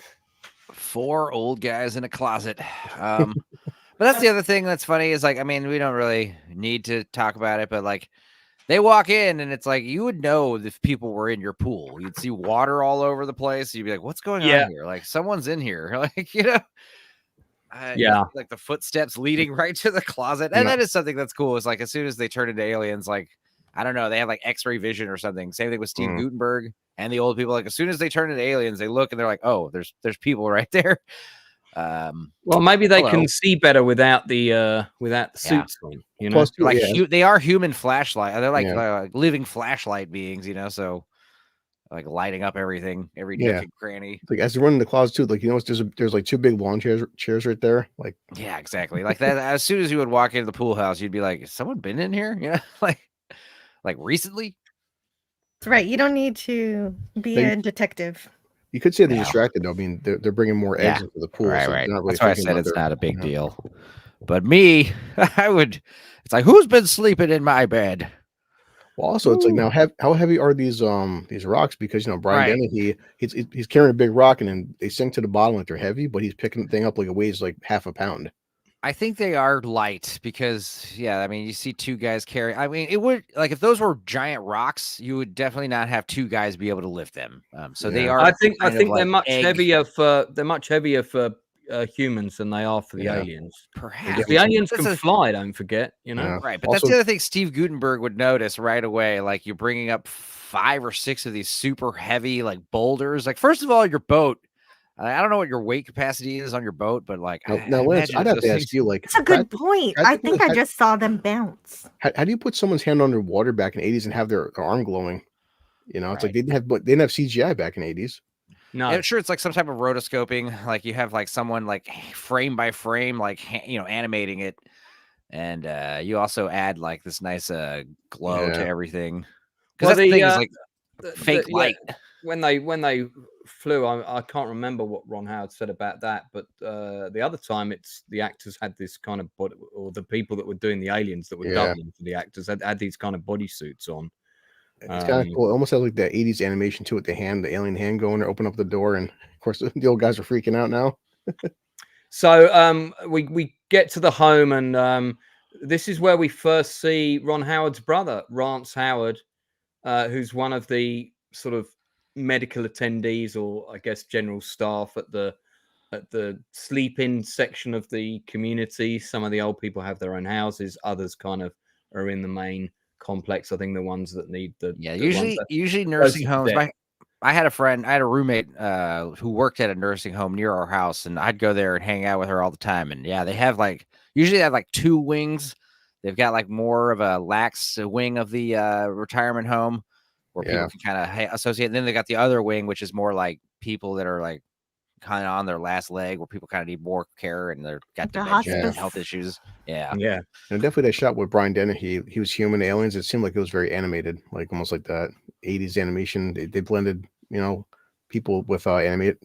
4 old guys in a closet. But that's the other thing that's funny is like, I mean, we don't really need to talk about it, but like They walk in and it's like you would know if people were in your pool. You'd see water all over the place. You'd be like, "What's going on here? Like someone's in here." Like you know, like the footsteps leading right to the closet. And that is something that's cool. Is like as soon as they turn into aliens, like I don't know, they have like X-ray vision or something. Same thing with Steve Gutenberg and the old people. Like as soon as they turn into aliens, they look and they're like, "Oh, there's people right there." Well, maybe they can see better without the suits on. You know, Plus, like they are human flashlight. They're like living flashlight beings. You know, so like lighting up everything, every nook and cranny. Like as they run in the closet too, like you know, there's like 2 big lawn chairs right there. Like yeah, exactly. Like that. As soon as you would walk into the pool house, you'd be like, "Has someone been in here?" You know, like recently. That's right. You don't need to be a detective. You could say they're distracted though. I mean, they're bringing more eggs into the pool. Right, so right. Not really That's why I said it's not a big deal. But me, I would. It's like, who's been sleeping in my bed? Well, also, it's like now, how heavy are these rocks? Because you know, Brian Dennehy, he's carrying a big rock, and then they sink to the bottom like they're heavy, but he's picking the thing up like it weighs like half a pound. I think they are light because, I mean, you see 2 guys carry. I mean, it would like if those were giant rocks, you would definitely not have 2 guys be able to lift them. So they are. I think they're much heavier for humans than they are for the aliens. Perhaps the aliens can fly. Don't forget, you know. Right, but that's the other thing Steve Gutenberg would notice right away. Like you're bringing up 5 or 6 of these super heavy like boulders. Like first of all, your boat. I don't know what your weight capacity is on your boat, but like, now Lance, I'd have to ask you, like, it's a good point. I think I just saw them bounce. How do you put someone's hand underwater back in the 80s and have their arm glowing? You know, it's like they didn't have CGI back in the 80s. No, I'm sure it's like some type of rotoscoping. Like you have like someone like frame by frame, like animating it, and you also add like this nice glow to everything. Because that's the thing is like fake light. When they flew, I can't remember what Ron Howard said about that, but the other time it's the actors had this kind of body, or the people that were doing the aliens that were dubbing for the actors had these kind of bodysuits on. It's kind of cool. It almost has like the 80s animation to it. The alien hand going to open up the door, and of course the old guys are freaking out now. So we get to the home, and this is where we first see Ron Howard's brother, Rance Howard, who's one of the sort of medical attendees, or I guess general staff at the sleep-in section of the community. Some of the old people have their own houses, others kind of are in the main complex. I think the ones that need usually nursing homes. I had a roommate who worked at a nursing home near our house, and I'd go there and hang out with her all the time. And they have usually 2 wings. They've got like more of a lax wing of the retirement home where people can kind of associate. And then they got the other wing, which is more like people that are like kind of on their last leg, where people kind of need more care and they're got dementia and health issues. Yeah. And definitely that shot with Brian Dennehy, he was human aliens. It seemed like it was very animated, like almost like that 80s animation. They blended, people with animation.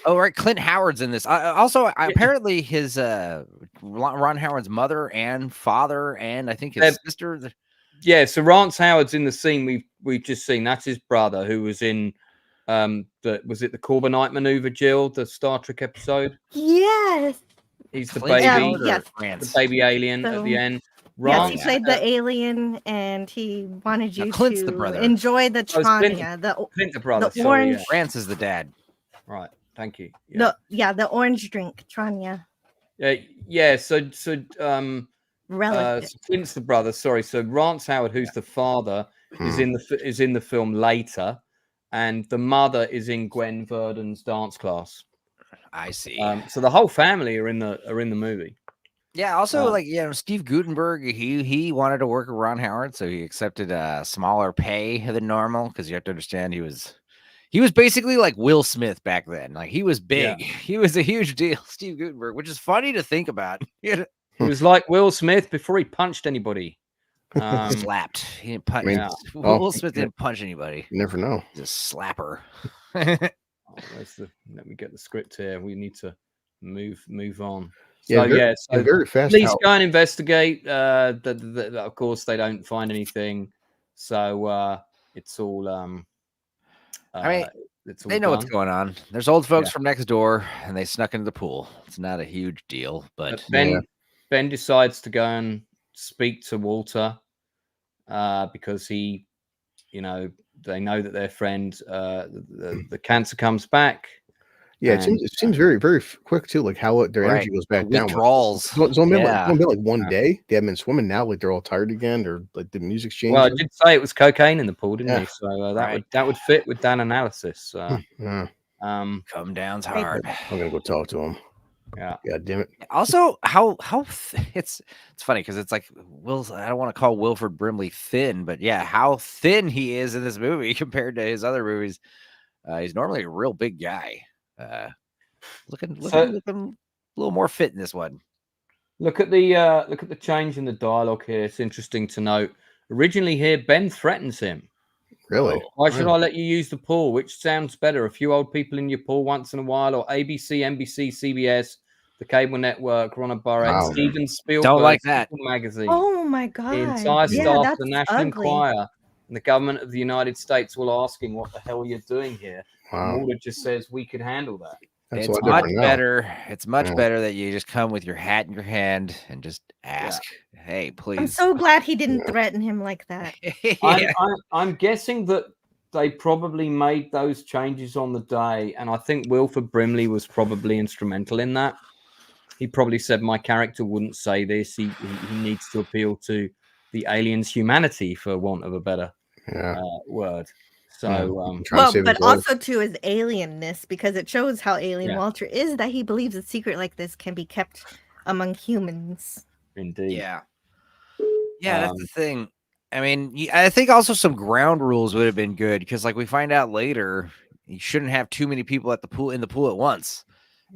Oh, right. Clint Howard's in this. Apparently his Ron Howard's mother and father, and I think his sister. Yeah, so Rance Howard's in the scene we've just seen. That's his brother, who was in was it the Corbinite Maneuver, Jill, the Star Trek episode? Yes. He's the baby, the baby alien at the end. Yes, he played the alien, and he wanted you to enjoy the Trania, the brother. The orange. Rance is the dad. Right. Thank you. The orange drink, Trania. So Clint's the brother. Sorry. So Rance Howard, who's the father, is in the film later, and the mother is in Gwen Verdon's dance class. I see. So the whole family are in the movie. Yeah. Also, Steve Gutenberg, he wanted to work with Ron Howard, so he accepted a smaller pay than normal, because you have to understand he was basically like Will Smith back then. Like he was big. He was a huge deal, Steve Gutenberg, which is funny to think about. He was like Will Smith before he punched anybody. Slapped. He didn't punch. Will Smith didn't punch anybody. You never know. He's a slapper. Let me get the script here. We need to move on. Very fast. Police go and investigate. Of course, they don't find anything. So it's all. They know what's going on. There's old folks from next door, and they snuck into the pool. It's not a huge deal, but Ben decides to go and speak to Walter, because he, you know, they know that their friend, the cancer comes back. Yeah, it seems very, very quick too, like how their energy goes back down. Withdrawals. It's only been like one day. They haven't been swimming now, like they're all tired again, or like the music's changing. Well, I did say it was cocaine in the pool, didn't Yeah. he? So that would fit with that analysis. Come down's hard. I'm gonna go talk to him. Yeah. God damn it. Also, it's funny because it's like I don't want to call Wilford Brimley thin, but yeah, how thin he is in this movie compared to his other movies. He's normally a real big guy. Looking a little more fit in this one. Look at the change in the dialogue here. It's interesting to note. Originally here, Ben threatens him. Really? Why should I let you use the pool? Which sounds better? A few old people in your pool once in a while, or ABC, NBC, CBS, the cable network, Ron Burrett, Steven Spielberg, don't like that magazine. Oh my god! The entire staff of the National ugly. Enquirer and the government of the United States all asking what the hell you're doing here. Wow. Mulder just says we could handle that. That's it's much better. It's much better that you just come with your hat in your hand and just ask, "Hey, please." I'm so glad he didn't threaten him like that. I'm guessing that they probably made those changes on the day, and I think Wilford Brimley was probably instrumental in that. He probably said, "My character wouldn't say this. He needs to appeal to the alien's humanity, for want of a better word." So, but also to his alienness, because it shows how alien Walter is, that he believes a secret like this can be kept among humans. Indeed. Yeah, that's the thing. I mean, I think also some ground rules would have been good because, like, we find out later, you shouldn't have too many people in the pool at once.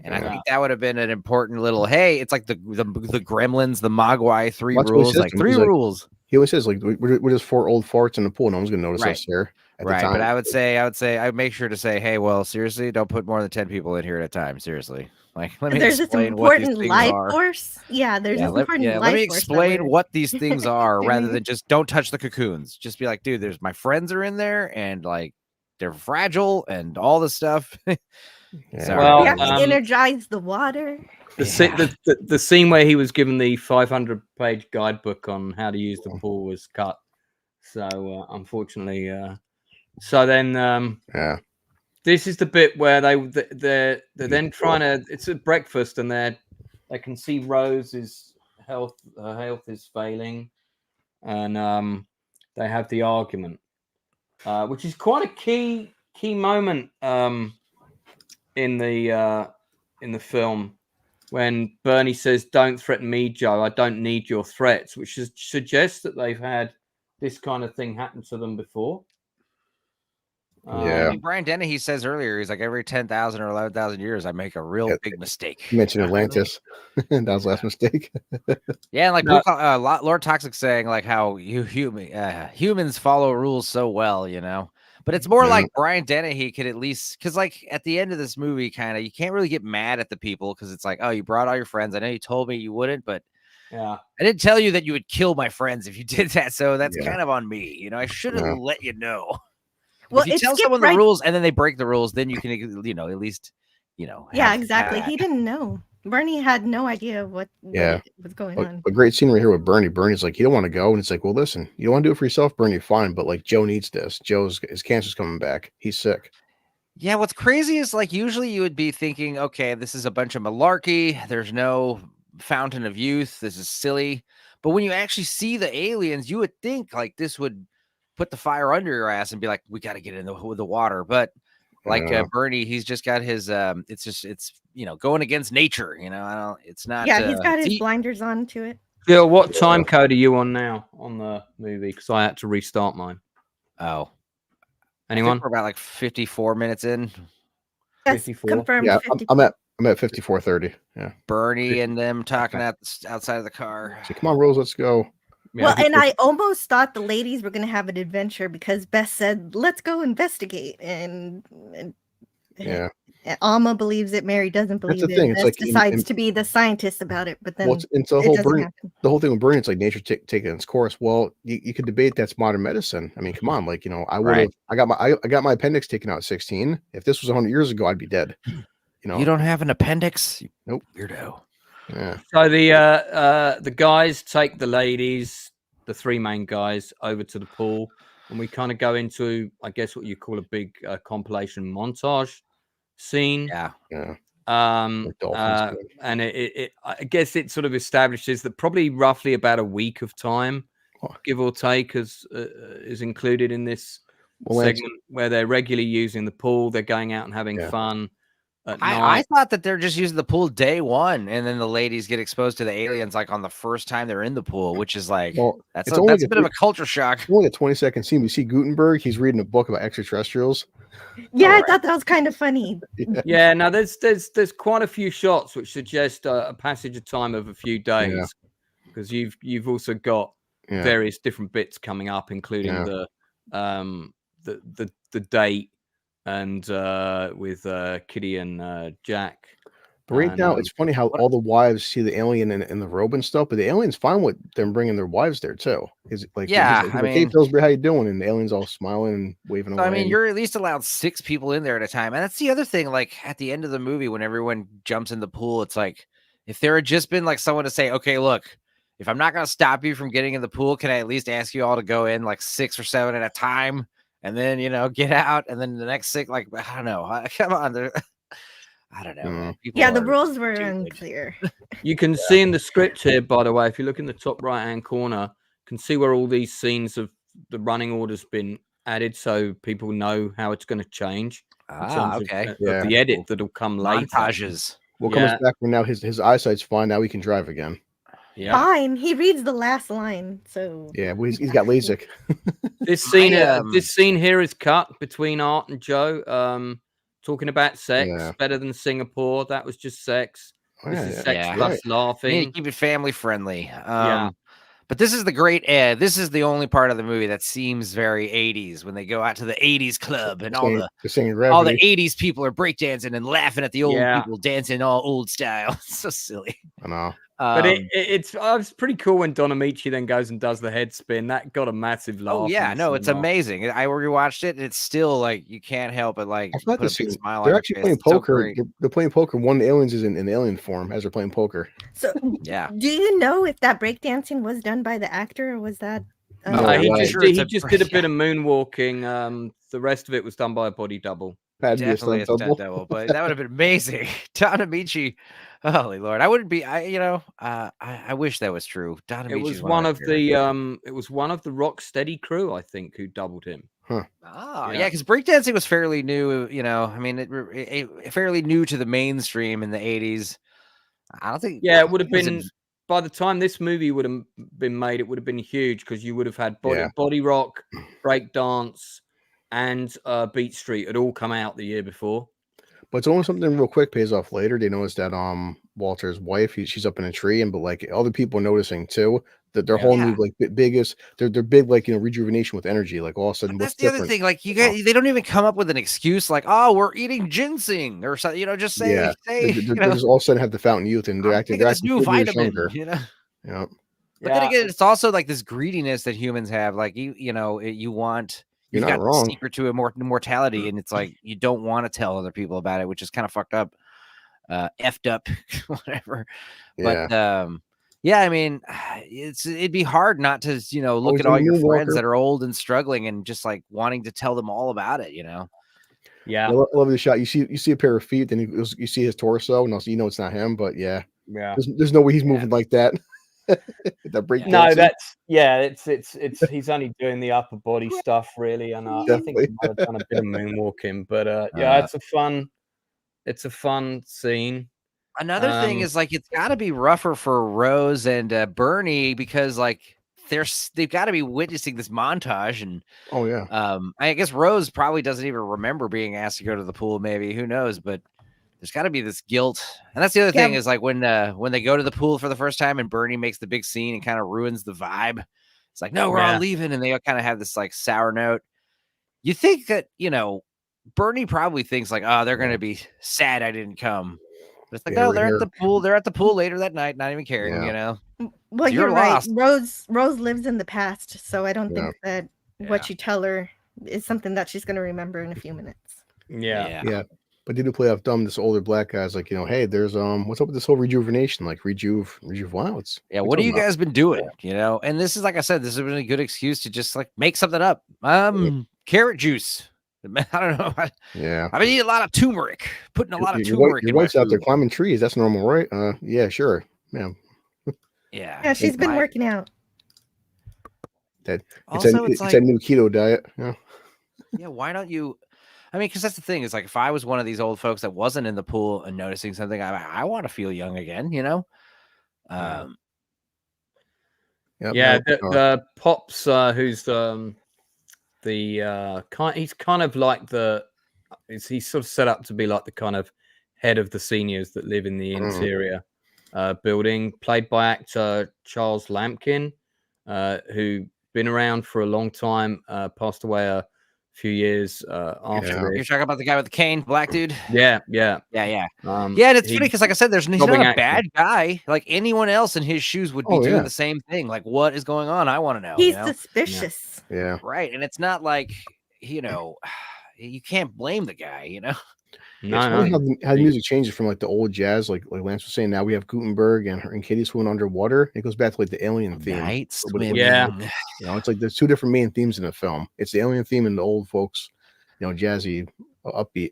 And I think that would have been an important little. Hey, it's like the Gremlins, the Mogwai rules, like three rules. He always says, like, we're just 4 old farts in the pool. No one's gonna notice us here. Right, but I would say I'd make sure to say, hey, well, seriously, don't put more than 10 people in here at a time. Seriously, like, let me explain what these things are. Force. Yeah, there's this important life force. Let me explain what these things are, rather than just don't touch the cocoons. Just be like, dude, there's my friends are in there, and like they're fragile and all this stuff. Well, we have to energize the water. The scene where he was given the 500-page guidebook on how to use the pool was cut. So unfortunately, so then this is the bit where they're then trying to. It's at breakfast, and they can see Rose's health. Her health is failing, and they have the argument, which is quite a key moment in the film, when Bernie says, "Don't threaten me, Joe. I don't need your threats," which suggests that they've had this kind of thing happen to them before. I mean, Brian Dennehy says earlier, he's like, every 10,000 or 11,000 years, I make a real big mistake. You mentioned Atlantis. That was the last mistake. Yeah, like Lord Toxic saying, like, how humans follow rules so well, you know. But it's more like Brian Dennehy could at least, because like at the end of this movie, kind of, you can't really get mad at the people because it's like, oh, you brought all your friends. I know you told me you wouldn't, but I didn't tell you that you would kill my friends if you did that. So that's kind of on me. You know, I should have let you know. Well, if you tell someone the rules and then they break the rules, then you can, you know, at least, you know. Yeah, exactly. He didn't know. Bernie had no idea what was going on. A great scene right here with Bernie. Bernie's like, you don't want to go. And it's like, well, listen, you don't want to do it for yourself, Bernie, fine. But like, Joe needs this. His cancer's coming back. He's sick. Yeah, what's crazy is like usually you would be thinking, okay, this is a bunch of malarkey. There's no fountain of youth. This is silly. But when you actually see the aliens, you would think like this would put the fire under your ass and be like, we got to get in the water. But like Bernie, he's just got his it's you know, going against nature, you know. It's not he's got his blinders on to it. Yeah, what time code are you on now on the movie? Because I had to restart mine. Oh, anyone? We're about like 54 minutes in. Yes, 54. Confirmed. Yeah, I'm at 54:30. Yeah, Bernie and them talking outside of the car. So, come on, Rose, let's go. Yeah, well, and I almost thought the ladies were going to have an adventure because Beth said, "Let's go investigate," and Alma believes it. Mary doesn't believe it. Beth like, decides to be the scientist about it, but then the whole thing with Bernie, it's like nature taking its course. Well, you could debate that's modern medicine. I mean, come on, like, you know, I got my appendix taken out at 16. If this was 100 years ago, I'd be dead. You know, you don't have an appendix? Nope. Weirdo. Yeah. So the guys take the ladies the three main guys over to the pool, and we kind of go into, I guess, what you call a big compilation montage scene. Yeah. Like dolphins. And I guess it sort of establishes that probably roughly about a week of time, give or take, is included in this segment where they're regularly using the pool. They're going out and having fun at night. I thought that they're just using the pool day one, and then the ladies get exposed to the aliens like on the first time they're in the pool, which is like, that's a bit of a culture shock. Only a 20-second scene. We see Gutenberg. He's reading a book about extraterrestrials. Yeah, I thought that was kind of funny. Yeah, now there's quite a few shots which suggest a passage of time of a few days, because you've also got various different bits coming up, including the date and with Kitty and Jack. But right now, it's funny how all the wives see the alien in the robe and stuff, but the alien's fine with them bringing their wives there too. Is like, I mean, hey Pillsbury, how you doing? And the alien's all smiling and waving away. I mean, you're at least allowed 6 people in there at a time, and that's the other thing. Like at the end of the movie, when everyone jumps in the pool, it's like, if there had just been like someone to say, okay, look, if I'm not going to stop you from getting in the pool, can I at least ask you all to go in like 6 or 7 at a time, and then get out, and then the next 6, like, I don't know, come on. I don't know. The rules were unclear. You can see in the script here, by the way, if you look in the top right-hand corner, you can see where all these scenes of the running order's been added, so people know how it's going to change. Okay. Of the edit that'll come later. Montages. Well, comes back when now his eyesight's fine. Now he can drive again. Yeah. Fine. He reads the last line, so well, he's got LASIK. This scene here is cut between Art and Joe. Talking about sex, better than Singapore. That was just sex. This is sex plus laughing. You need to keep it family friendly. But this is this is the only part of the movie that seems very 80s, when they go out to the 80s club and all the 80s people are breakdancing and laughing at the old people dancing all old style. It's so silly. I know. But it's pretty cool when Don Amici then goes and does the head spin. That got a massive laugh. Oh yeah, no, it's amazing. I rewatched it, and it's still like you can't help but like put a big smile. They're actually playing poker. They're playing poker. One of the aliens is in alien form as they're playing poker. So do you know if that breakdancing was done by the actor, or was that? He just did a bit of moonwalking. The rest of it was done by a body double. Definitely a stunt double, but that would have been amazing. Don Amici, holy Lord, I wouldn't be. I wish that was true. Don Amici was one of the Rock Steady crew, I think, who doubled him. Huh. Oh yeah, because breakdancing was fairly new. I mean, it fairly new to the mainstream in the 80s. I don't think. Yeah, it would have been. By the time this movie would have been made, it would have been huge, because you would have had body rock, break dance, and Beat Street had all come out the year before. But it's only something real quick pays off later. They notice that Walter's wife, she's up in a tree, and but like other people are noticing too that their whole new like biggest they're big like rejuvenation with energy. Like all of a sudden, that's the other thing. Like you guys, they don't even come up with an excuse like, oh, we're eating ginseng or something. Just say they just all of a sudden have the fountain youth, and they're acting new vitamin. Yeah. But then again, it's also like this greediness that humans have. Like you want. You've got the secret to mortality, and it's like you don't want to tell other people about it, which is kind of fucked up, effed up, whatever. Yeah. But I mean, it'd be hard not to look at all your friends that are old and struggling, and just like wanting to tell them all about it. Yeah, I love the shot. You see a pair of feet, then you see his torso, and also it's not him, but there's no way he's moving like that. That break it's he's only doing the upper body stuff really, and I think he might have done a bit of moonwalking, but it's a fun scene. Another thing is like it's got to be rougher for Rose and Bernie, because like they've got to be witnessing this montage, and I guess Rose probably doesn't even remember being asked to go to the pool, maybe, who knows, but there's got to be this guilt. And that's the other thing is like when they go to the pool for the first time and Bernie makes the big scene and kind of ruins the vibe. It's like, no, we're all leaving. And they kind of have this like sour note. You think that, Bernie probably thinks like, oh, they're going to be sad I didn't come. But it's like, no, they're at the pool. They're at the pool later that night, not even caring, Well, you're right. Rose lives in the past. So I don't think that what you tell her is something that she's going to remember in a few minutes. Yeah. But they do play off dumb. This older black guy's like, hey, there's what's up with this whole rejuvenation? Like rejuve. Wow, it's what have you guys been doing? And this is like I said, this has been a good excuse to just like make something up. Carrot juice. I don't know. Yeah, I've been eating a lot of turmeric. Putting a lot of turmeric. Your wife's out there climbing trees. That's normal, right? Yeah, sure. Yeah. Yeah, she's been working out. It's a new keto diet. Yeah. Yeah. Why don't you? I mean, because that's the thing is like if I was one of these old folks that wasn't in the pool and noticing something, I want to feel young again, The Pops, who's he's kind of like he's sort of set up to be like the kind of head of the seniors that live in the interior building, played by actor Charles Lampkin, who been around for a long time, passed away a few years after. You're talking about the guy with the cane, black dude. Yeah. And it's funny because, like I said, he's not a bad guy. Like anyone else in his shoes would be doing the same thing. Like, what is going on? I want to know. He's suspicious. Yeah. Right, and it's not like you can't blame the guy. No. How the music changes from like the old jazz, like Lance was saying. Now we have Gutenberg and Katie swimming underwater. It goes back to like the alien theme. Night swimming. It's like there's two different main themes in the film. It's the alien theme and the old folks, jazzy, upbeat.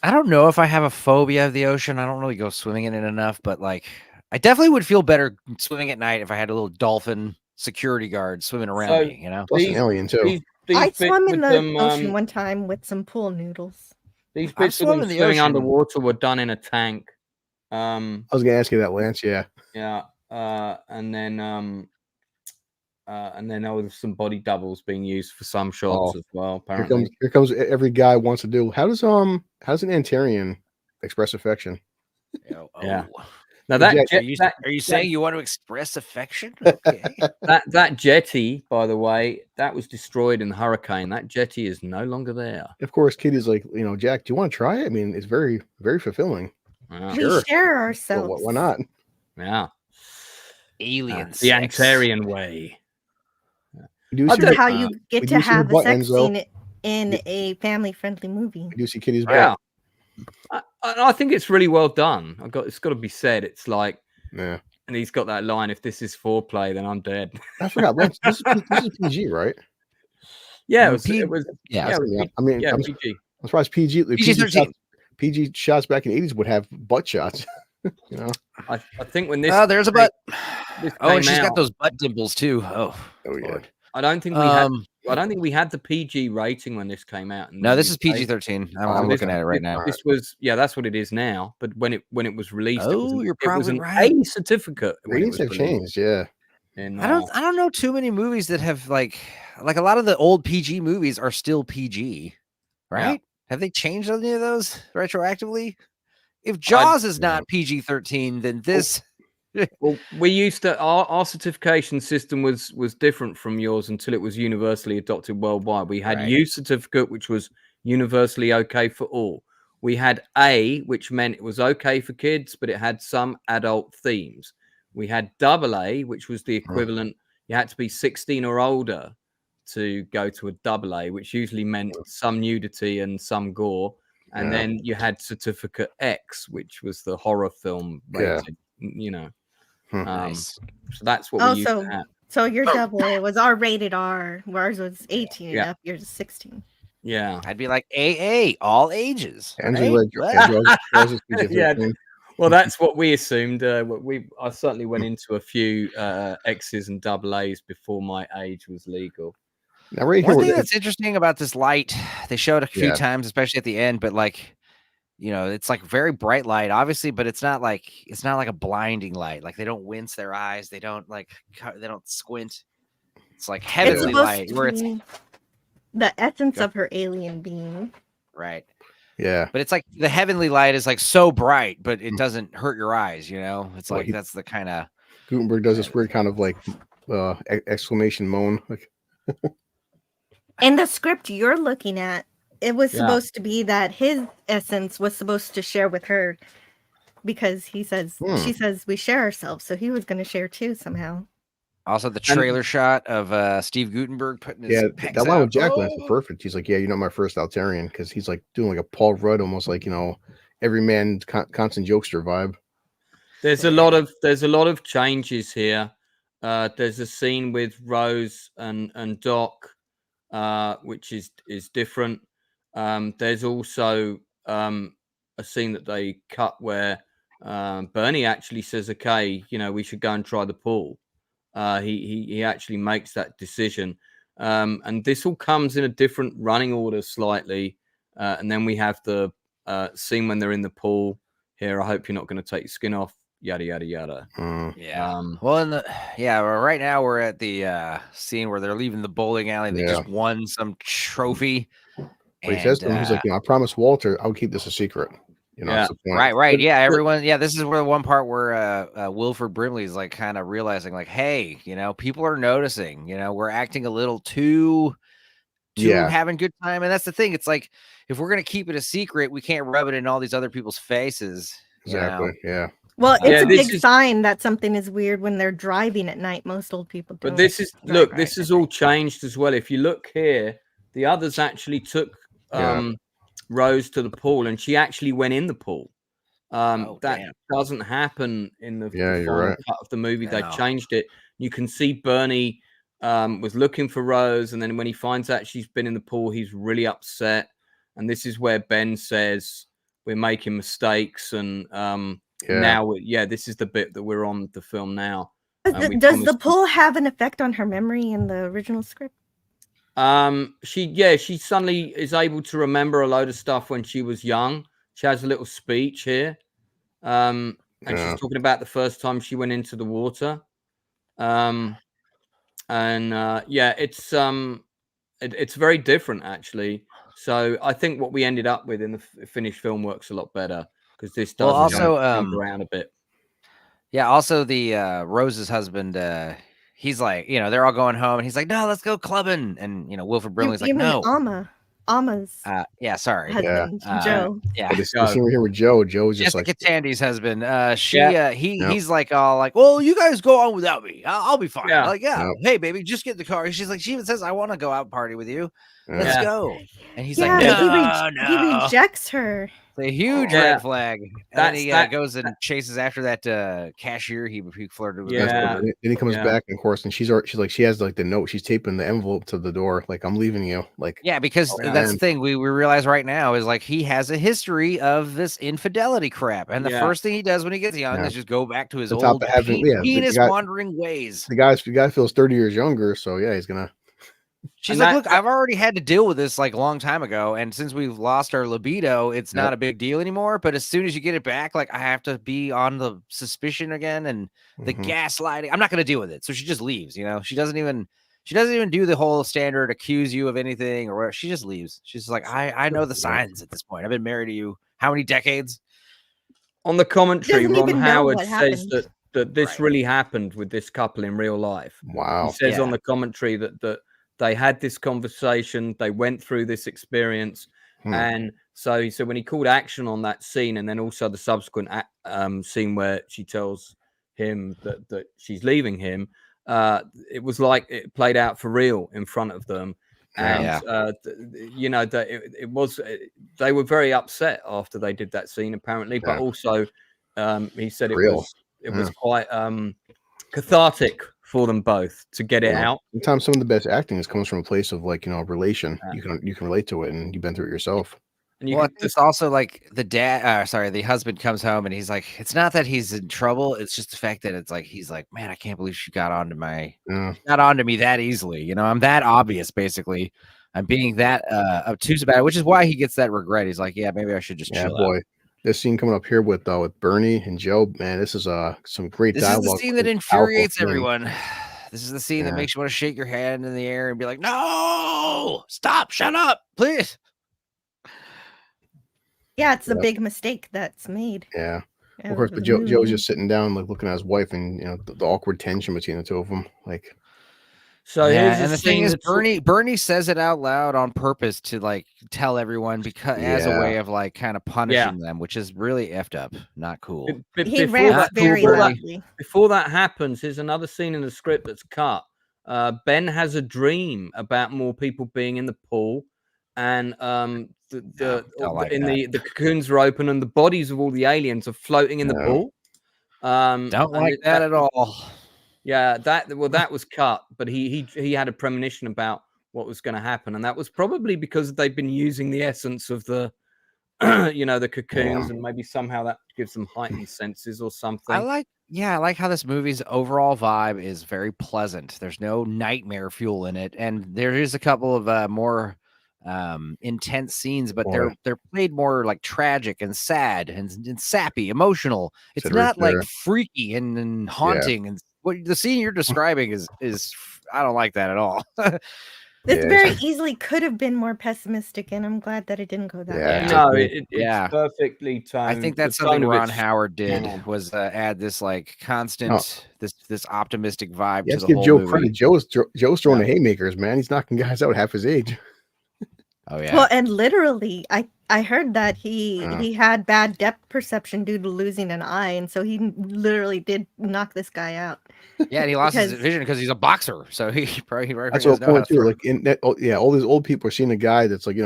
I don't know if I have a phobia of the ocean. I don't really go swimming in it enough, but like I definitely would feel better swimming at night if I had a little dolphin security guard swimming around me. Plus an alien too. I swam in the ocean one time with some pool noodles. These bits of them swimming underwater were done in a tank. I was gonna ask you that, Lance. Yeah. And then there was some body doubles being used for some shots as well. Apparently, here comes every guy wants to do. How does an Antarian express affection? Yeah. Now that are you saying you want to express affection? Okay. that jetty, by the way, that was destroyed in the hurricane. That jetty is no longer there. Of course, Kitty's like, Jack, do you want to try it? I mean, it's very, very fulfilling. We share ourselves. Well, why not? Yeah. Aliens. The Antarian way. How you get to have a sex scene in a family-friendly movie. You do see Kitty's butt. I think it's really well done. It's got to be said. It's like, and he's got that line: "If this is foreplay, then I'm dead." I forgot. This is PG, right? Yeah, it was. PG. I'm surprised PG shots back in the 80s would have butt shots. I think when this. Oh, there's a butt. And she's got those butt dimples too. Oh yeah. I don't think we had. I don't think we had the PG rating when this came out. No, this is PG-13. I'm looking at it right now. This was that's what it is now. But when it was released, you're probably right. A certificate. Ratings have changed, yeah. And, I don't know too many movies that have like a lot of the old PG movies are still PG, right? Yeah. Have they changed any of those retroactively? If Jaws is not PG-13, then this. Well, we used to our certification system was different from yours until it was universally adopted worldwide. We had U certificate, which was universally okay for all. We had A, which meant it was okay for kids, but it had some adult themes. We had AA, which was the equivalent. You had to be 16 or older to go to a AA, which usually meant some nudity and some gore. And then you had certificate X, which was the horror film rated. Nice. So that's what we used to have. So your AA was rated R, ours was 18. Yeah. Up yours is 16. Yeah, I'd be like AA, all ages. Right? Yeah. Well, that's what we assumed. I certainly went into a few X's and AA's before my age was legal. Now, one thing that's interesting about this light, they showed a few times, especially at the end, but like. It's like very bright light, obviously, but it's not like a blinding light. Like they don't wince their eyes, they don't squint. It's like heavenly light, where it's the essence of her alien being. Right. Yeah. But it's like the heavenly light is like so bright, but it doesn't hurt your eyes. It's like that's the kind of Gutenberg does this weird kind of like exclamation moan. Like in the script you're looking at. It was supposed to be that his essence was supposed to share with her because she says we share ourselves. So he was going to share too somehow. Also, the trailer shot of Steve Guttenberg putting his pecs that line out. with Jacqueline is perfect. He's like, yeah, you're not my first Altarian, because he's like doing like a Paul Rudd, almost like, you know, every man constant jokester vibe. There's a lot of changes here. There's a scene with Rose and Doc, which is different. There's also a scene that they cut where Bernie actually says, "Okay, you know, we should go and try the pool." He actually makes that decision, and this all comes in a different running order slightly. And then we have the scene when they're in the pool. Here, I hope you're not going to take your skin off. Yada yada yada. Yeah. Well, right now we're at the scene where they're leaving the bowling alley. They just won some trophy. But he says to him, he's like, you know, I promised Walter I'll keep this a secret. You know, that's the point. Right. Yeah, everyone. Yeah, this is where the one part where Wilford Brimley is like kind of realizing, like, hey, you know, people are noticing. You know, we're acting a little too having good time, and that's the thing. It's like if we're gonna keep it a secret, we can't rub it in all these other people's faces. Exactly. Yeah. Well, it's a big sign that something is weird when they're driving at night. Most old people do. But this is all changed as well. If you look here, the others actually took Rose to the pool, and she actually went in the pool. That doesn't happen in the final cut of the movie. They changed it. You can see Bernie was looking for Rose, and then when he finds out she's been in the pool, he's really upset. And this is where Ben says we're making mistakes, and now this is the bit that we're on the film now. Does the pool have an effect on her memory in the original script? She suddenly is able to remember a load of stuff when she was young. She has a little speech here, and she's talking about the first time she went into the water. It's very different actually. So I think what we ended up with in the finished film works a lot better, because this does also jump around a bit. Yeah. Also, the Rose's husband, he's like, you know, they're all going home, and he's like, no, let's go clubbing. And, you know, Wilford Brimley's like, no. Amma's sorry. husband, Joe. This scene here with Joe's just Jessica Tandy's husband. He's like, all like, well, you guys go on without me. I'll be fine. Like, hey, baby, just get in the car. She's like, she even says, I want to go out and party with you. Let's go. And he's like, no, he rejects her. A huge red flag. And then he goes and chases after that cashier he flirted with. Then he comes back, and of course, and she's like, she has like the note. She's taping the envelope to the door, like, I'm leaving you. Like, because that's the thing we realize right now is like he has a history of this infidelity crap, and the first thing he does when he gets young is just go back to his old penis wandering ways. The guy feels 30 years younger, so he's gonna. She's like, look, I've already had to deal with this like a long time ago, and since we've lost our libido, it's not a big deal anymore. But as soon as you get it back, like, I have to be on the suspicion again, and the gaslighting. I'm not going to deal with it, so she just leaves. You know, she doesn't even do the whole standard accuse you of anything or whatever. She just leaves. She's like, I know the signs at this point. I've been married to you how many decades? On the commentary, Ron Howard says that this really happened with this couple in real life. Wow. He says on the commentary that they had this conversation, they went through this experience. And so he said when he called action on that scene, and then also the subsequent scene where she tells him that she's leaving him, it was like it played out for real in front of them. And, you know, they were very upset after they did that scene, apparently. But also, he said it was quite cathartic for them both to get it out. Sometimes some of the best acting comes from a place of, like, you know, relation. You can relate to it, and you've been through it yourself. And it's also like the husband comes home, and he's like, it's not that he's in trouble, it's just the fact that it's like he's like, man, I can't believe she got onto me that easily. You know, I'm that obvious, basically. I'm being that obtuse about it, which is why he gets that regret. He's like, yeah, maybe I should just chill out. This scene coming up here with Bernie and Joe, man, this is some great dialogue. This is the scene that infuriates everyone. This is the scene that makes you want to shake your hand in the air and be like, no, stop, shut up, please. Yeah, it's a big mistake that's made. Yeah. Of course, but Joe's just sitting down, like, looking at his wife, and, you know, the awkward tension between the two of them. Like, So Yeah, here's and a the thing scene is, that's Bernie says it out loud on purpose to like tell everyone because as a way of like kind of punishing them, which is really effed up, not cool. He before raps that, very Bernie. loudly. before that happens, here's another scene in the script that's cut. Ben has a dream about more people being in the pool, and the cocoons are open, and the bodies of all the aliens are floating in the pool. Don't like that at all. Yeah, that was cut, but he had a premonition about what was going to happen, and that was probably because they've been using the essence of the the cocoons, and maybe somehow that gives them heightened senses or something. I like how this movie's overall vibe is very pleasant. There's no nightmare fuel in it, and there is a couple of more intense scenes, but they're played more like tragic and sad and sappy, emotional. It's not like freaky and haunting. And what the scene you're describing is I don't like that at all. This very easily could have been more pessimistic, and I'm glad that it didn't go that way. No, it's perfectly timed. I think that's something Ron Howard did was add this like constant this optimistic vibe to the whole Joe movie. Credit. Joe's throwing the haymakers, man. He's knocking guys out half his age. Oh yeah. Well, and literally, I heard that he had bad depth perception due to losing an eye, and so he literally did knock this guy out. Yeah, and he lost his vision because he's a boxer, so he probably that's what point too. Like in that, all these old people are seeing a guy that's like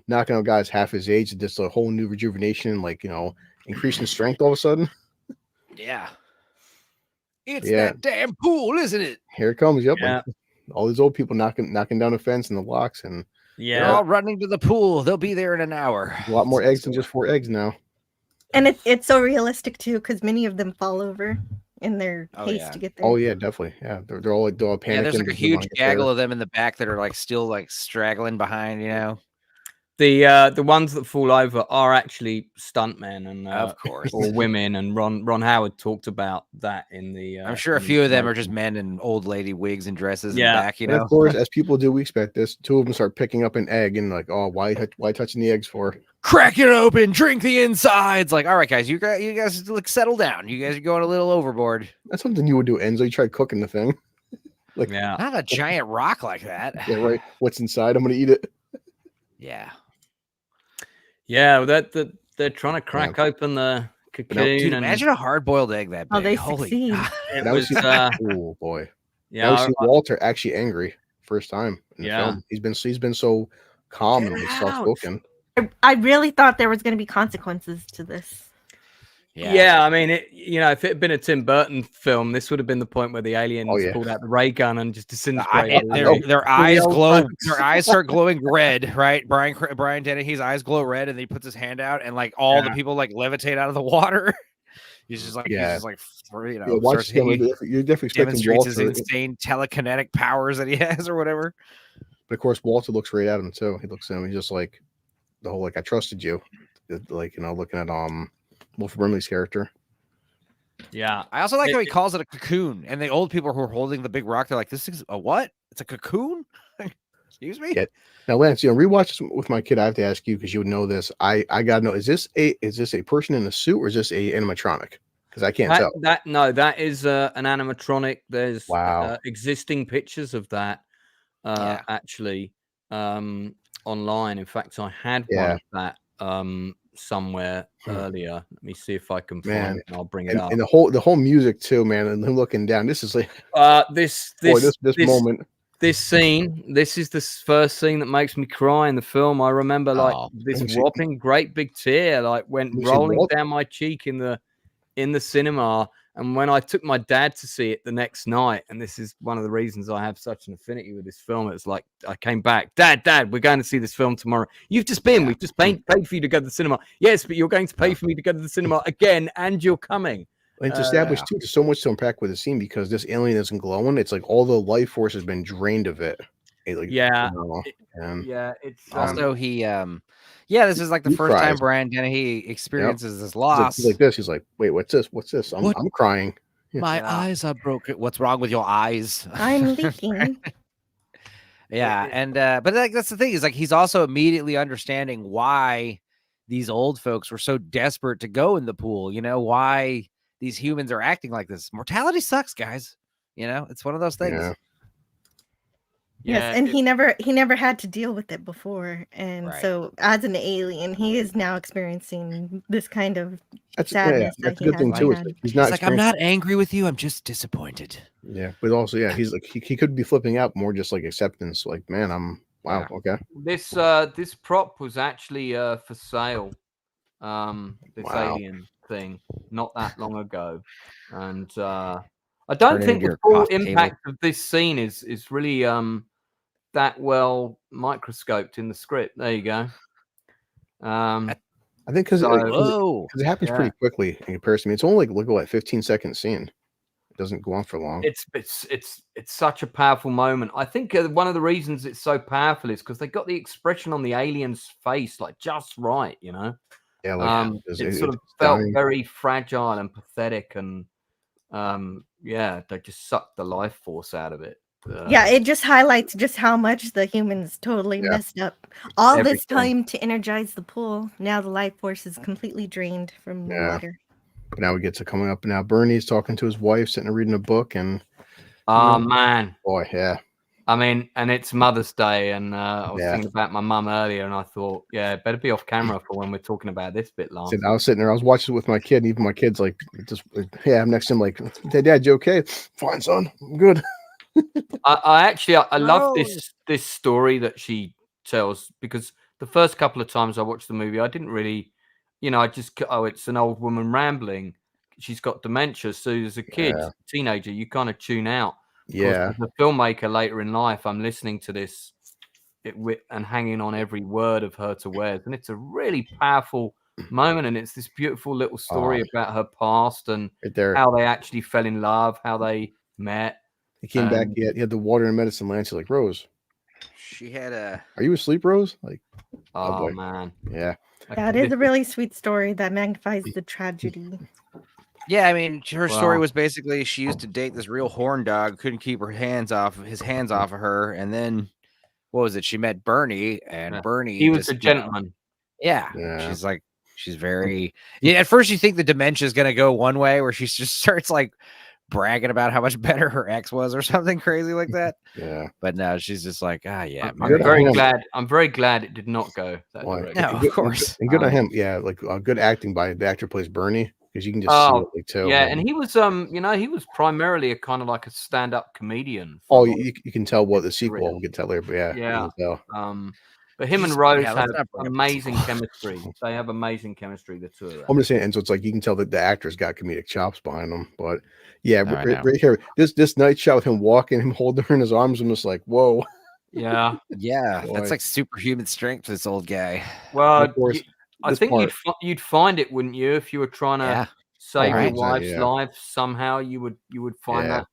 knocking out guys half his age, just a whole new rejuvenation, like increasing strength all of a sudden. Yeah, it's that damn pool, isn't it? Here it comes. Yep. Yeah. Like, all these old people knocking down the fence and the locks and. Yeah, they're all running to the pool. They'll be there in an hour. A lot more eggs than just 4 eggs now. And it's so realistic too, because many of them fall over in their haste to get there. Oh yeah, definitely. Yeah, they're all panicking. Yeah, there's like a huge gaggle of them in the back that are like still like straggling behind. The ones that fall over are actually stuntmen and of course or women, and Ron Howard talked about that in the. I'm sure a few of them are just men in old lady wigs and dresses in the back. And of course, as people do, we expect this. 2 of them start picking up an egg and like, oh, why touching the eggs for? Crack it open, drink the insides. Like, all right, guys, you guys look settle down. You guys are going a little overboard. That's something you would do, Enzo. You tried cooking the thing. Like, not a giant rock like that. Yeah, right. What's inside? I'm gonna eat it. Yeah. Yeah, they're trying to crack open the cocoon. Dude, imagine a hard-boiled egg that big. Oh, they succeed. It was, oh boy. Yeah, I see Walter actually angry first time in the film. He's been so calm and soft-spoken. I really thought there was going to be consequences to this. Yeah, I mean, if it had been a Tim Burton film, this would have been the point where the aliens pulled out the ray gun and just disintegrated. Their eyes glow. Their eyes start glowing red, right? Brian Dennehy's eyes glow red, and he puts his hand out, and like all the people like levitate out of the water. He's just like, you're definitely expecting Walter his Walter insane telekinetic powers that he has or whatever. But of course, Walter looks right at him too. He looks at him. He's just like the whole like I trusted you, like looking at Wolf Brimley's character. Yeah, I also like how he calls it a cocoon, and the old people who are holding the big rock, they're like, "This is a what? It's a cocoon." Excuse me. Yeah. Now, Lance, rewatch this with my kid. I have to ask you because you would know this. I gotta know: is this a person in a suit or is this a animatronic? Because I can't tell. That is an animatronic. There's existing pictures of that actually online. In fact, I had one of that somewhere earlier. Let me see if I can find it and I'll bring it up. And the whole music too, man, and him looking down. This is like this moment. This scene, this is the first scene that makes me cry in the film. I remember this whopping great big tear went rolling down my cheek in the cinema. And when I took my dad to see it the next night, and this is one of the reasons I have such an affinity with this film, it's like I came back, Dad, we're going to see this film tomorrow. You've just been, we've just paid for you to go to the cinema. Yes, but you're going to pay for me to go to the cinema again, and you're coming. And to establish too, there's so much to unpack with the scene because this alien isn't glowing. It's like all the life force has been drained of it. It's also this is like the first time Brian Dennehy experiences this loss. He's like this. He's like, wait, what's this? I'm crying. My eyes are broken. What's wrong with your eyes? I'm leaking. And but like that's the thing is like he's also immediately understanding why these old folks were so desperate to go in the pool. Why these humans are acting like this. Mortality sucks, guys. It's one of those things. Yes, and he never had to deal with it before, and Right. so as an alien, he is now experiencing this kind of That's sadness that's that a he good thing hasn't too. Is had. like he's He's not like, I'm experiencing. not angry with you. I'm just disappointed. Yeah, but also he's like he could be flipping out more, just like acceptance. Like, man, wow, Yeah. okay, This prop was actually for sale. This wow. alien thing not that long ago, and I Turn don't it think into the your full coffee table. impact of this scene is really that well microscoped in the script. There you go. I think because Whoa. it happens Yeah. pretty quickly in comparison. I mean, it's only like look at 15-second scene. It doesn't go on for long. It's such a powerful moment. I think one of the reasons it's so powerful is because they got the expression on the alien's face like just right, you know. Yeah, like It sort of it's felt dying. very fragile and pathetic, and yeah, they just sucked the life force out of it. Yeah, it just highlights just how much the humans totally messed up. All this Everything. time to energize the pool. Now the life force is completely drained from the water. But now we get to coming up. Now Bernie's talking to his wife, sitting there reading a book, and Oh man, boy, yeah. I mean, and it's Mother's Day, and I was thinking about my mum earlier, and I thought, yeah, better be off camera for when we're talking about this bit, Lance. I was sitting there, I was watching it with my kid, and even my kid's like, just I'm next to him, like, hey, Dad, you okay? Fine, son, I'm good. I love this story that she tells, because the first couple of times I watched the movie, I didn't really, it's an old woman rambling. She's got dementia, so as a kid, teenager, you kind of tune out. Yeah. As a filmmaker later in life, I'm listening to this and hanging on every word of her to Webb, and it's a really powerful moment, and it's this beautiful little story about her past and how they actually fell in love, how they met. He came back. He had the water and medicine lamp. She's like, Rose, she had a. Are you asleep, Rose? Like, oh boy. Man, yeah. That is a really sweet story that magnifies the tragedy. Yeah, I mean, her story was basically she used to date this real horn dog, couldn't keep his hands off of her, and then what was it? She met Bernie, and Bernie, he was a gentleman. She's like, she's very. Yeah, at first you think the dementia is gonna go one way, where she just starts like bragging about how much better her ex was, or something crazy like that. Yeah, but now she's just like, yeah. I'm very glad it did not go that direction. No, of course, and good on him. Yeah, like good acting by the actor who plays Bernie. Because you can just see it like too. Yeah, and he was he was primarily a kind of like a stand-up comedian. Oh, you can tell what the sequel we can tell later, but yeah. But him and Rose have amazing chemistry. They have amazing chemistry, the two of them. I'm just saying, and so it's like you can tell that the actor's got comedic chops behind them. But yeah, right here, this night shot with him walking, him holding her in his arms, I'm just like, whoa. Yeah, that's like superhuman strength for this old guy. Well, I think you'd find it, wouldn't you, if you were trying to save your wife's life somehow? You would find that.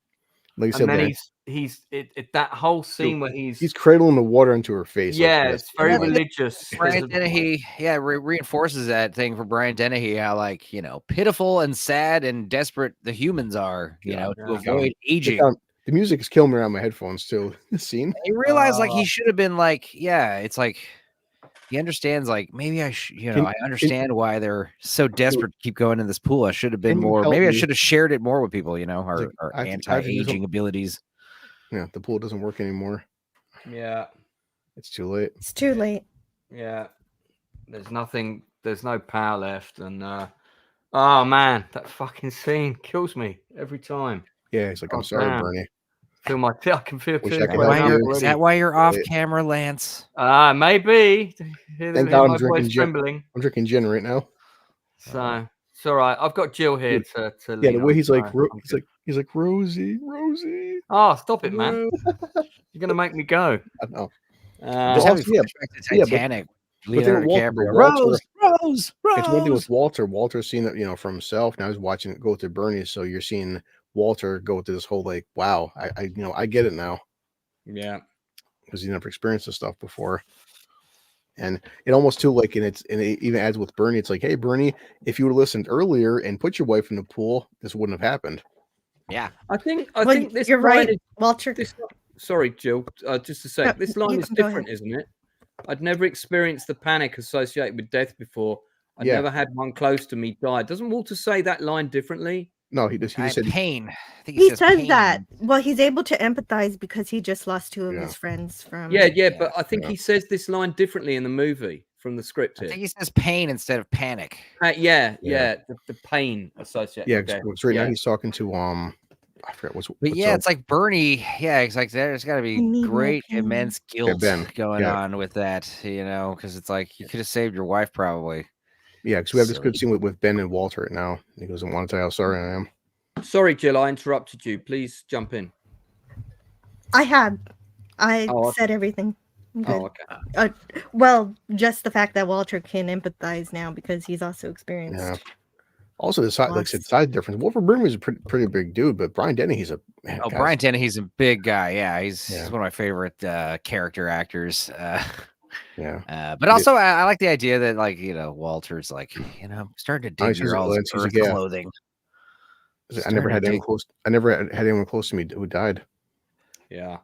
Like I said, and then he's that whole scene where he's cradling the water into her face. Yeah, like it's very religious. Brian Dennehy, reinforces that thing for Brian Dennehy, how pitiful and sad and desperate the humans are, to avoid aging. The music is killing me around my headphones too. The scene. You realize he should have been like, it's like he understands, like, maybe I understand why they're so desperate to keep going in this pool. I should have been more. Maybe I should have shared it more with people. Our anti-aging abilities. Yeah, the pool doesn't work anymore. Yeah, it's too late. It's too late. Yeah, there's no power left, and oh man, that fucking scene kills me every time. Yeah, he's like, I'm sorry, Bernie. I can feel Is that why you're off camera, Lance? Maybe. Thank God I'm drinking gin right now. So it's all right. I've got Jill here to the way he's like, he's like, Rosie. Oh, stop it, man! You're gonna make me go. I know. Titanic. Rose. It's one thing with Walter. Walter's seen it, for himself. Now he's watching it go to Bernie. So you're seeing Walter go through this whole like, wow, I get it now. Yeah, because he never experienced this stuff before. And it almost too like, and it even adds with Bernie. It's like, hey, Bernie, if you would have listened earlier and put your wife in the pool, this wouldn't have happened. Yeah, I think this. You're right, Walter. Sorry, Jill. Just a sec. This line is different, isn't it? I'd never experienced the panic associated with death before. I'd never had one close to me die. Doesn't Walter say that line differently? No, he just said pain. I think He says says pain. that. Well, he's able to empathize because he just lost 2 of Yeah. his friends from. Yeah, but I think he says this line differently in the movie from the script I here. think he says pain instead of panic. The pain associated. Yeah, with death. so right now he's talking to I forget what's it's like Bernie. Yeah, it's like there's got to be great, immense guilt going on with that, because it's like you could have saved your wife probably. Yeah, because we have this good scene with Ben and Walter right now. He goes, "I want to tell you how sorry I am." Sorry, Jill, I interrupted you. Please jump in. I said everything. I'm good. Oh, okay. Well, just the fact that Walter can empathize now because he's also experienced. Yeah. Also, the side, like I said, size difference. Wolford Brimley's a pretty big dude, but Brian Dennehy's Brian Dennehy's a big guy. Yeah, he's one of my favorite character actors. But also I like the idea that Walter's like, starting to dig your all's clothing. I never had anyone close. I never had anyone close to me who died. Yeah.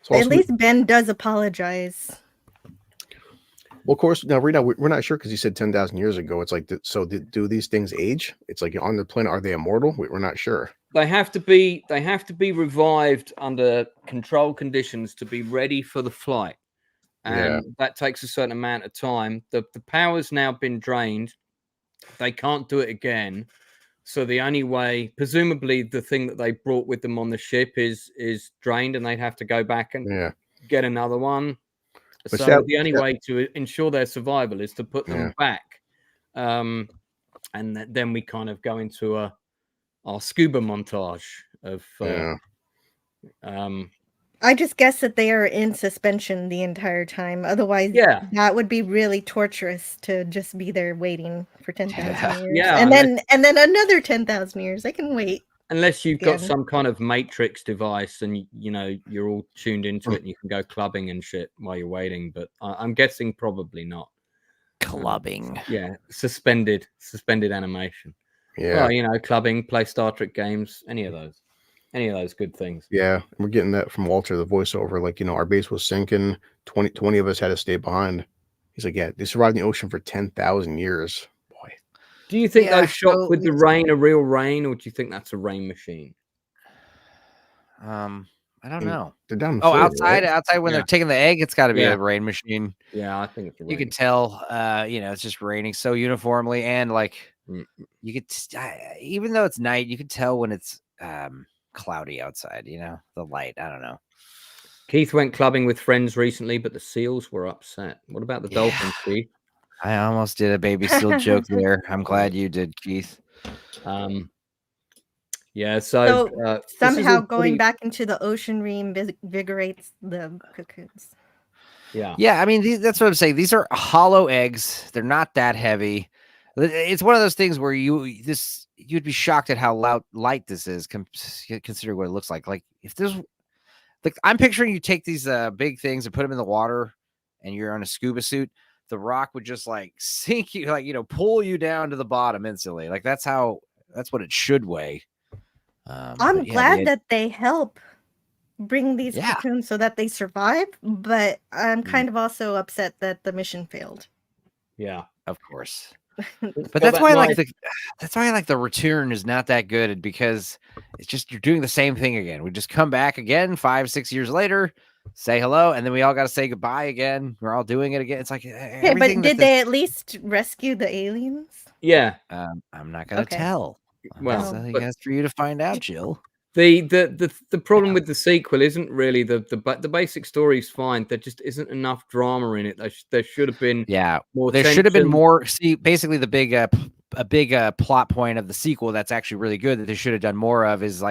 So at least Ben does apologize. Well, of course, now we're not sure because he said 10,000 years ago. It's like, so do these things age? It's like on the planet, are they immortal? We're not sure. They have to be revived under controlled conditions to be ready for the flight, and that takes a certain amount of time. The power's now been drained. They can't do it again. So the only way, presumably, the thing that they brought with them on the ship is drained, and they'd have to go back and get another one. But so the only way to ensure their survival is to put them back, and then we kind of go into our scuba montage of. I just guess that they are in suspension the entire time. Otherwise, that would be really torturous to just be there waiting for 10,000 years. Yeah, and then another 10,000 years. They can wait. Unless you've got some kind of matrix device and you're all tuned into it and you can go clubbing and shit while you're waiting, but I'm guessing probably not. Clubbing. Suspended animation. Well, clubbing, play Star Trek games, any of those good things. Yeah, we're getting that from Walter, the voiceover. Like, our base was sinking. 20 of us had to stay behind. He's like, they survived in the ocean for 10,000 years. Boy. Do you think those shots with the rain are real rain, or do you think that's a rain machine? I don't know. They're down. Outside when they're taking the egg, it's got to be a rain machine. Yeah, I think it's a rain. You can tell, it's just raining so uniformly, and you could, even though it's night, you can tell when it's cloudy outside. The light. I don't know. Keith went clubbing with friends recently, but the seals were upset. What about the dolphins, Keith? I almost did a baby seal joke there. I'm glad you did, Keith. So somehow going back into the ocean reinvigorates the cocoons. Yeah. I mean, that's what I'm saying. These are hollow eggs. They're not that heavy. It's one of those things where you'd be shocked at how light this is, considering what it looks like. Like if this, I'm picturing you take these big things and put them in the water, and you're on a scuba suit. The rock would just sink you, pull you down to the bottom instantly. Like that's what it should weigh. I'm glad that they help bring these cocoons so that they survive, but I'm kind of also upset that the mission failed. Yeah, of course. But that's why I like the return is not that good, because it's just you're doing the same thing again. We just come back again 5-6 years later, say hello, and then we all got to say goodbye again. We're all doing it again. It's like, hey, but did they at least rescue the aliens? Yeah. I'm not gonna tell. Well, I think that's for you to find out, Jill. The problem with the sequel isn't really the basic story's fine. There just isn't enough drama in it. There should have been more. There should have been more. See, basically the big plot point of the sequel that's actually really good that they should have done more of is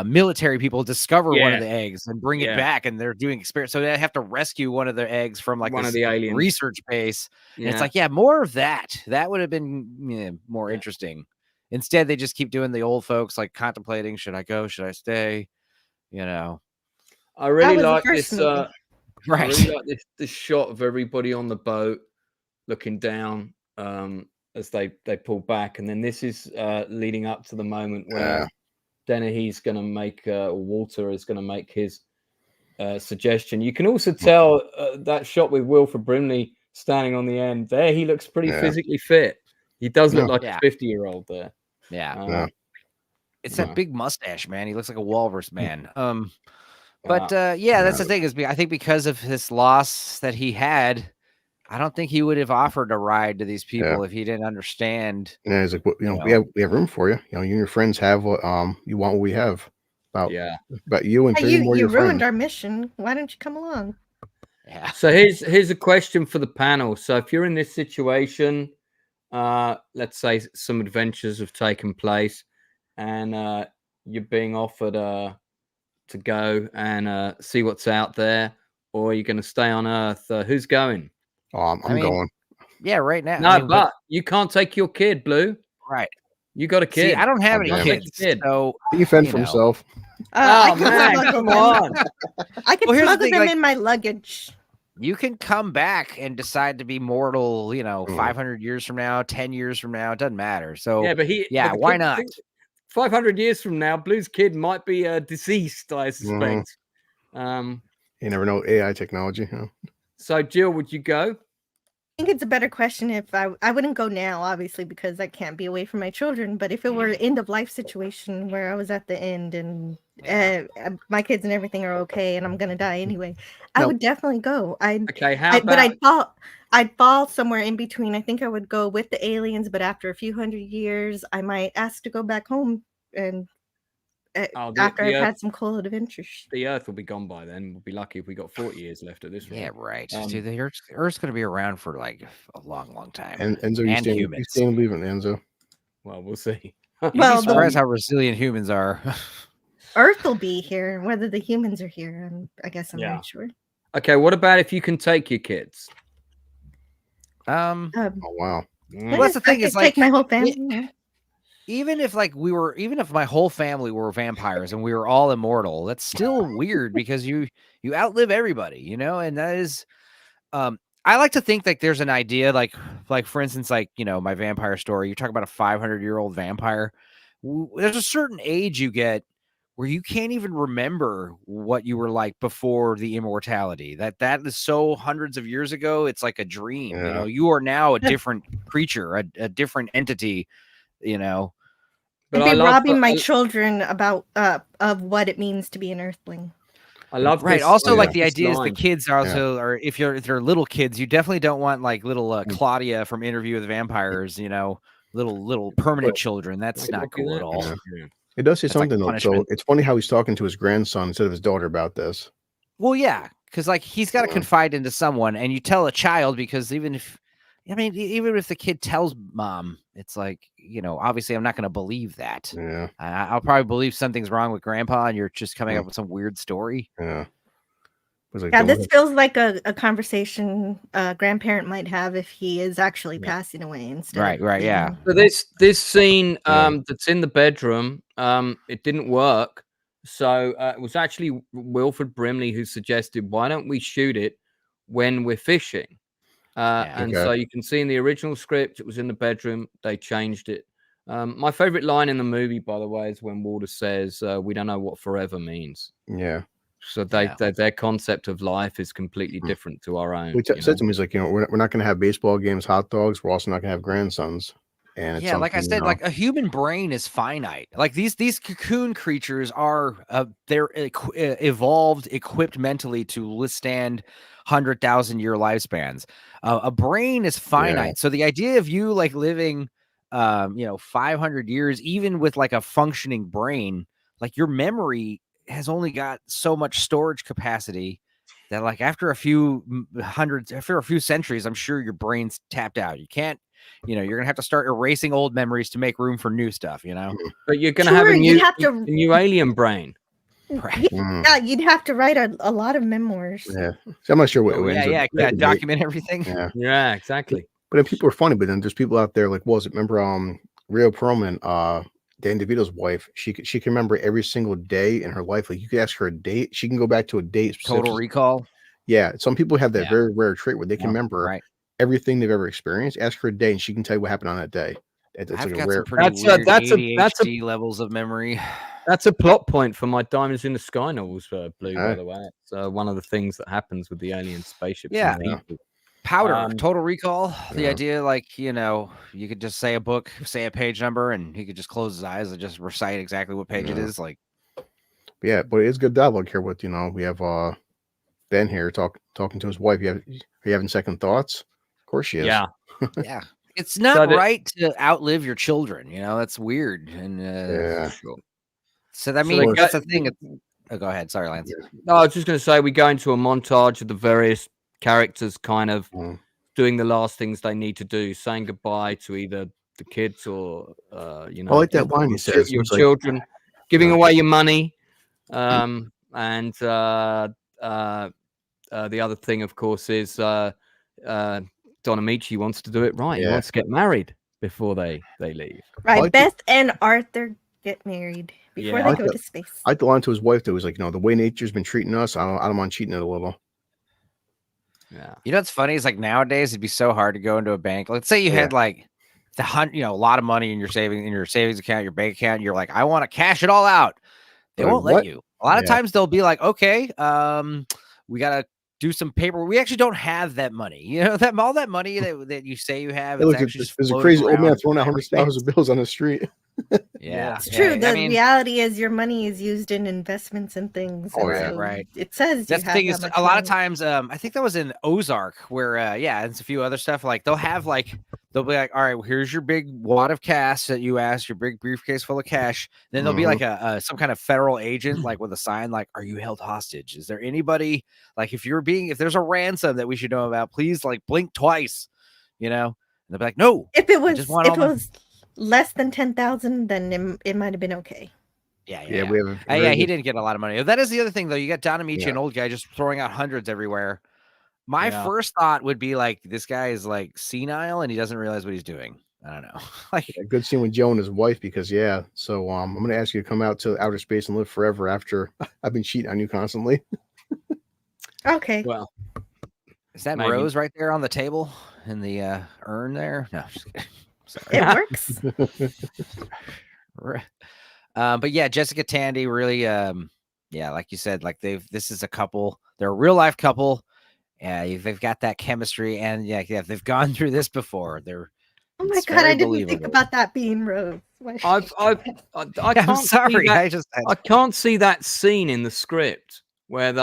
military people discover one of the eggs and bring it back, and they're doing experiments. So they have to rescue one of the eggs from one of the aliens research base. And it's like, more of that. That would have been more interesting. Instead, they just keep doing the old folks contemplating, should I go? Should I stay? I really like this. Right. I really like this shot of everybody on the boat looking down as they pull back. And then this is leading up to the moment where Dennehy's going to make, Walter is going to make his suggestion. You can also tell that shot with Wilford Brimley standing on the end there. He looks pretty physically fit. He does look like a 50-year-old there. Yeah. It's No. that big mustache, man. He looks like a walrus man. But Ah. yeah, that's the thing is, I think because of this loss that he had, I don't think he would have offered a ride to these people if he didn't understand. Yeah, he's like, well, we have room for you. You know, you and your friends have what you want what we have. About you and 30 more you your ruined friends. our mission. Why don't you come along? Yeah. So here's a question for the panel. So if you're in this situation, let's say some adventures have taken place, and you're being offered to go and see what's out there, or you're going to stay on Earth. Who's going? Oh, I'm going. Yeah, right now. No, but you can't take your kid, Blue. Right. You got a kid. See, I don't have any damn. kids, so He fend for himself. I Oh can man, smuggle come them. on. I can Well, here's the smuggle thing, them like- in my luggage. you can come back and decide to be mortal, 500 years from now, 10 years from now. It doesn't matter. So Yeah, but the why kid- not? 500 years from now, Blue's kid might be deceased, I Mm-hmm. suspect. You never know AI technology. Huh? So Jill, would you go? I think it's a better question if I wouldn't go now, obviously, because I can't be away from my children. But if it were an end of life situation where I was at the end and my kids and everything are okay and I'm gonna die anyway, I would definitely go. Okay, how but about I'd fall somewhere in between. I think I would go with the aliens, but after a few hundred years, I might ask to go back home and after I've had some cool adventures. the Earth will be gone by then. We'll be lucky if we got 40 years left at this rate. Yeah, right. Dude, the Earth's going to be around for like a long, long time. And Enzo, you stand leaving, Enzo. Well, we'll see. You'd be surprised how resilient humans are. Earth will be here, whether the humans are here. I guess I'm not sure. Okay, what about if you can take your kids? Oh wow. Well, that's the thing is, like, take my whole family. Even if my whole family were vampires and we were all immortal, that's still weird because you outlive everybody, and that is, I like to think like there's an idea, like for instance, like, my vampire story, you talk about a 500-year-old vampire. There's a certain age you get where you can't even remember what you were like before the immortality. That is so hundreds of years ago. It's like a dream. Yeah. You are now a different creature, a different entity. But I'd be robbing my children about of what it means to be an Earthling. I love right. This, also, like the idea is the kids are also, Yeah. or if they're little kids, you definitely don't want like little Claudia from Interview with the Vampires. Little permanent children. That's not cool at all. Yeah. It does say That's like something though. So punishment. it's funny how he's talking to his grandson instead of his daughter about this. Well, yeah, because like he's got to confide into someone, and you tell a child because even if the kid tells mom, it's like, obviously I'm not going to believe that. Yeah. I'll probably believe something's wrong with grandpa and you're just coming up with some weird story. Yeah. Like, this feels like a conversation a grandparent might have if he is actually passing away instead. Right. Yeah. So this scene that's in the bedroom, it didn't work. So it was actually Wilford Brimley who suggested, why don't we shoot it when we're fishing? So you can see in the original script, it was in the bedroom. They changed it. My favorite line in the movie, by the way, is when Walter says, we don't know what forever means. Yeah. So their concept of life is completely different to our own. We said to him, he's like, we're not going to have baseball games, hot dogs. We're also not going to have grandsons. And it's like I said, like a human brain is finite. Like these cocoon creatures are they're evolved, equipped mentally to withstand 100,000-year lifespans. A brain is finite. Yeah. So the idea of you like living 500 years, even with like a functioning brain, like your memory has only got so much storage capacity that like after a few centuries, I'm sure your brain's tapped out. You can't, you're gonna have to start erasing old memories to make room for new stuff, But you're gonna have a new alien brain. Right. Yeah, you'd have to write a lot of memoirs. Yeah. So I'm not sure what document everything. Yeah, exactly. But then people are funny, but then there's people out there like, remember Rio Perlman, Dan DeVito's wife, she can remember every single day in her life. Like you could ask her a date, she can go back to a date. Total recall. Yeah, some people have that very rare trait where they can remember everything they've ever experienced. Ask her a day, and she can tell you what happened on that day. It's I've like got a rare. Some pretty weird ADHD levels of memory. That's a plot point for my Diamonds in the Sky novels, Blue. By the way, it's one of the things that happens with the alien spaceships. Yeah. Powder, Total Recall. The Yeah. idea, like, you could just say a book, say a page number, and he could just close his eyes and just recite exactly what page it is. Like, yeah, but it's good dialogue here. With we have Ben here talking to his wife. Are you having second thoughts? Of course she is. Yeah. Yeah, it's not right to outlive your children. That's weird. And Yeah. Sure. So that means that's the thing. Oh, go ahead. Sorry, Lance. No, I was just going to say we go into a montage of the various characters kind of doing the last things they need to do, saying goodbye to either the kids or I like that line he says. Your children, giving away your money, and the other thing, of course, is Don Amici wants to do it right. He wants to get married before they leave. Right, Beth and Arthur get married before they go to space. I like the line to his wife that was like, the way nature's been treating us, I don't mind cheating it a little. Yeah. What's funny is, like, nowadays it'd be so hard to go into a bank. Let's say you had like a lot of money in your savings account, your bank account. And you're like, I want to cash it all out. They won't let you. A lot of times they'll be like, okay, we gotta do some paper. We actually don't have that money. All that money that you say you have. There's a crazy old man throwing out $100,000 of bills on the street. Yeah, it's true. The reality is your money is used in investments and things. Oh, yeah, right. It says that's the thing is a lot of times. I think that was in Ozark where and a few other stuff. Like they'll be like, all right, well, here's your big wad of cash that you asked, your big briefcase full of cash. Then there'll be like some kind of federal agent, like with a sign, like, are you held hostage? Is there anybody, like, if there's a ransom that we should know about, please, like, blink twice, and they'll be like, no. If it was less than 10,000, then it might have been okay. Yeah. He didn't get a lot of money. That is the other thing, though. You got Don Amici, an old guy, just throwing out hundreds everywhere. My first thought would be like, this guy is like senile and he doesn't realize what he's doing. I don't know. Like a good scene with Joe and his wife, because so I'm gonna ask you to come out to outer space and live forever after I've been cheating on you constantly. Okay. Well, is that Rose right there on the table in the urn there? No, just kidding. Sorry. It works. But yeah, Jessica Tandy really like you said, like this is a couple, they're a real life couple. Yeah, they've got that chemistry, and they've gone through this before. Oh my god, I didn't think about that being Rose. I I'm sorry. I can't see that scene in the script where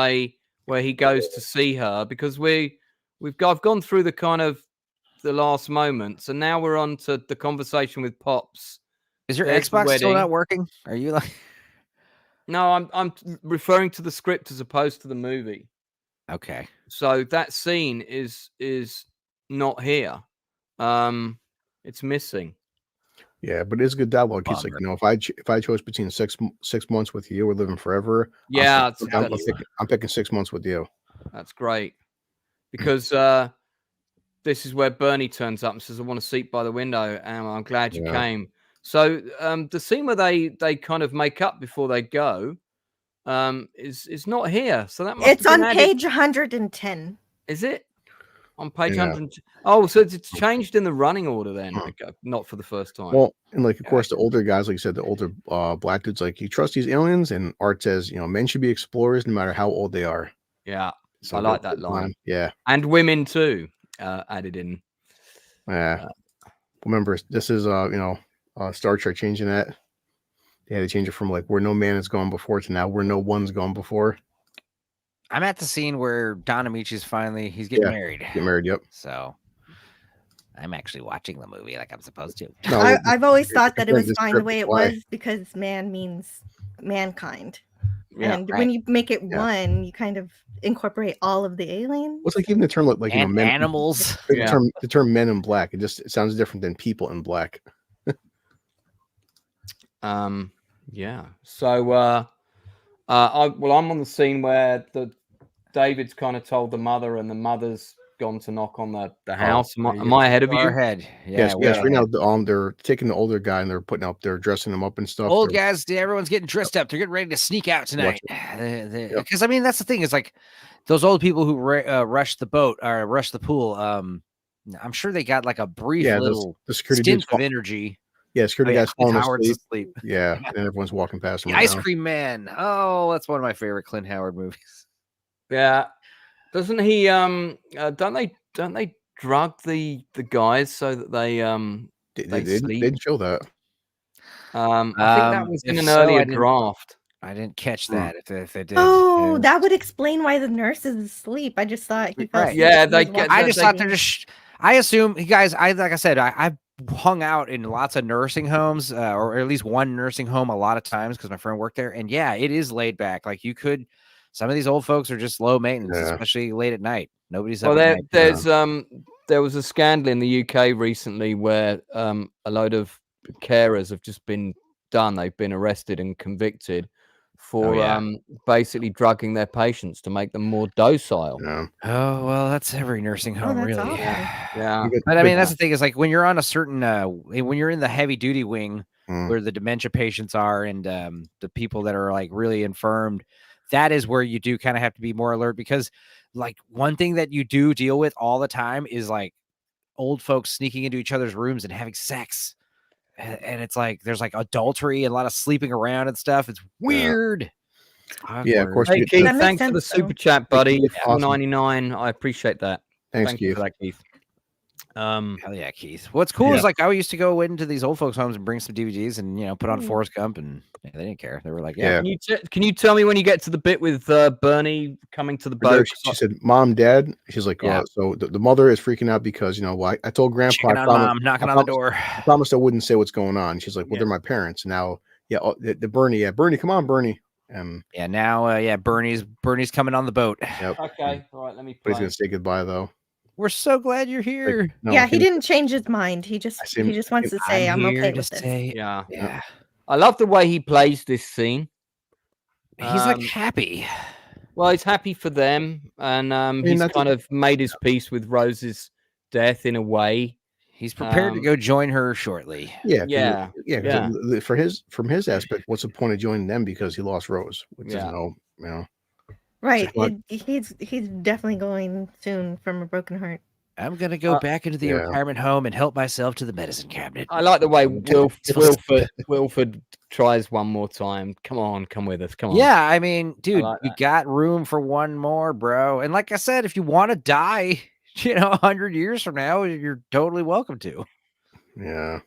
he goes to see her, because I've gone through the kind of the last moments, and now we're on to the conversation with Pops. Is your Xbox still not working? Are you like? No, I'm referring to the script as opposed to the movie. Okay. So that scene is not here. It's missing. Yeah, but it's good dialogue. He's like, if I chose between 6 months with you or living forever, I'm picking 6 months with you. That's great, because this is where Bernie turns up and says, I want a seat by the window, and I'm glad you came. So the scene where they kind of make up before they go is not here. So that must it's on page 110. Is it? On page 100. Oh, so it's changed in the running order then. Not for the first time. Well, and like, of course, the older guys, like you said, the older black dudes, like, you trust these aliens, and Art says, men should be explorers no matter how old they are. Yeah. So I like that line. Yeah. And women too, added in. Yeah. Remember, this is Star Trek changing that. They had to change it from like where no man has gone before to now where no one's gone before. I'm at the scene where Don Amici's he's getting married. Get married, yep. So I'm actually watching the movie like I'm supposed to. No, I've always thought that it was fine the way it was, because man means mankind. Yeah, and when you make it one, you kind of incorporate all of the aliens. What's like even the term like men, animals? The term men in black. It sounds different than people in black. Yeah. So I'm on the scene where David's kind of told the mother, and the mother's gone to knock on the house. Am I ahead of you? Ahead. Yeah, yes. Right now, they're taking the older guy and they're dressing him up and stuff. Old guys, everyone's getting dressed up. They're getting ready to sneak out tonight. Because I mean, that's the thing. It's like those old people who rush the boat or rush the pool. I'm sure they got like a brief little stint of energy. Yeah, security guy's falling asleep. Yeah, and everyone's walking past him. The Ice Cream Man. Oh, that's one of my favorite Clint Howard movies. Yeah. Doesn't he? Don't don't they drug the guys so that they They sleep? didn't show that. I think that was in if an so, earlier draft. I didn't catch that. If they did, Oh, that would explain why the nurse is asleep. I just thought he fell Right. asleep. Yeah, when he they was get- watching I that just they- thought they're just. I assume, guys. Like I said, I've hung out in lots of nursing homes, or at least one nursing home a lot of times because my friend worked there. And yeah, it is laid back. Like you could. Some of these old folks are just low maintenance, Yeah. especially late at night. Nobody's Well, up at night. there was a scandal in the UK recently where a load of carers have just been done. They've been arrested and convicted for yeah. basically drugging their patients to make them more docile. Yeah. Oh well, that's every nursing home, that's really. awful. Yeah. You get- But I mean, that's the thing is like when you're on a certain, when you're in the heavy duty wing Mm. where the dementia patients are and the people that are like really infirmed, that is where you do kind of have to be more alert because like one thing that you do deal with all the time is like old folks sneaking into each other's rooms and having sex. And it's like there's like adultery and a lot of sleeping around and stuff. It's weird. It's Yeah, of awkward. course. Hey you- Keith, That makes thanks for the sense, though. super chat, buddy. Awesome. $4.99. I appreciate that. Thanks, Thank you Keith. for that, Keith. Hell yeah, Keith. What's cool Yeah. is like I used to go into these old folks' homes and bring some DVDs and put on Mm. Forrest Gump and they didn't care. They were like, Yeah. Can you tell me when you get to the bit with Bernie coming to the There, boat? she said, "Mom, Dad." She's like, Yeah. so the mother is freaking out because I told Grandpa checking I on promised, mom, knocking I on the promised- door. I promised I wouldn't say what's going on. She's like, well, Yeah. they're my parents now. Yeah, the Bernie. Yeah, Bernie, come on, Bernie. Yeah, now Bernie's coming on the boat. Yep. Okay, all right, let me But he's play. gonna say goodbye though. We're so glad you're here. No, Yeah, he didn't change his mind. He just I see him- wants to say, "I'm here okay to with this." say, Yeah, yeah. I love the way he plays this scene. He's like Um, happy. Well, he's happy for them, and mean, he's that's- kind of made his peace with Rose's death in a way. He's prepared to um, go join her shortly. Yeah, 'cause Yeah, yeah. 'Cause from his aspect, what's the point of joining them because he lost Rose? Which Yeah. is Right. what- He's definitely going soon from a broken heart. I'm gonna go Uh, back into the yeah. retirement home and help myself to the medicine cabinet. I like the way Just- Wilford tries one more time. Come on, come with us. Come on. Yeah, I mean, dude, like you that. got room for one more, bro. And like I said, if you want to die, 100 years from now, you're totally welcome to. Yeah.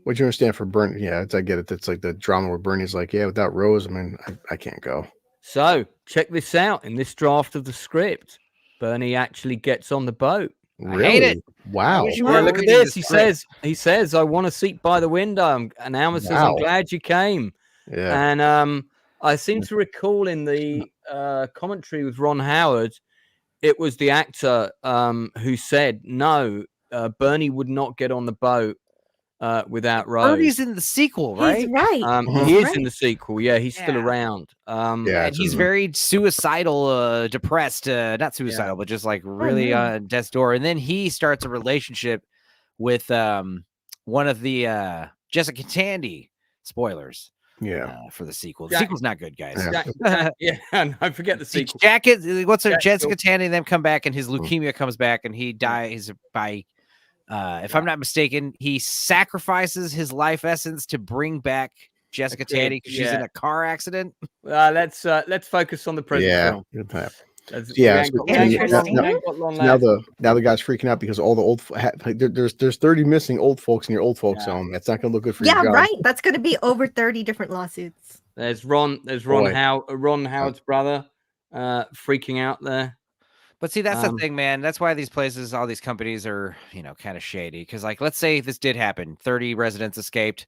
What you understand for Bernie? Yeah, I get it. It's like the drama where Bernie's like, yeah, without Rose, I mean, I can't go. So check this out. In this draft of the script, Bernie actually gets on the boat. Really? I hate it. Wow. wish you Yeah, weren't look at reading this. the He says, I want a seat by the window. And Alma says, I'm Wow. glad you came. Yeah. And I seem to recall in the commentary with Ron Howard, it was the actor who said, no, Bernie would not get on the boat without Rose. Bernie's in the sequel, right? He's right. Mhm. He is right. in the sequel. Yeah, he's still Yeah. around. Yeah. And it's he's in- very suicidal, depressed, not suicidal, but just like really no. on death's door. And then he starts a relationship with one of the Jessica Tandy spoilers Yeah. for the sequel. The Jack- sequel's not good, guys. Yeah. Yeah, I forget the sequel. What's her Jack- Jessica Tandy? Then come back and his leukemia comes back and he dies by. If I'm not mistaken, he sacrifices his life essence to bring back Jessica kid, Tandy because she's in yeah. a car accident. Let's focus on the present Yeah. film. Good time. As Yeah, we ain't so- got- so we you- ain't got long- now- we ain't got long Now left. the guy's freaking out because all the old there's 30 missing old folks in your old folks Yeah. home. That's not gonna look good for Yeah, your job. right. That's going to be over 30 different lawsuits. There's Ron Boy. Ron Howard's brother freaking out there. But see, that's the Um, thing, man. That's why these places, all these companies are, kind of shady. Because, like, let's say this did happen, 30 residents escaped.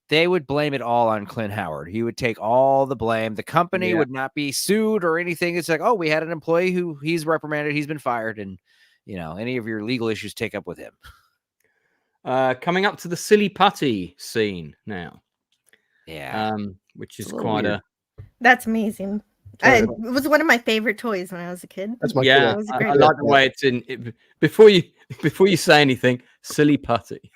They would blame it all on Clint Howard. He would take all the blame. The company Yeah. would not be sued or anything. It's like, oh, we had an employee who he's reprimanded, he's been fired, and any of your legal issues take up with him. Coming up to the silly putty scene now, Yeah. which is a little quite weird. That's amazing. Sorry. It was one of my favorite toys when I was a kid. That's my yeah. It was a I great like the way it's in. Before you say anything, silly putty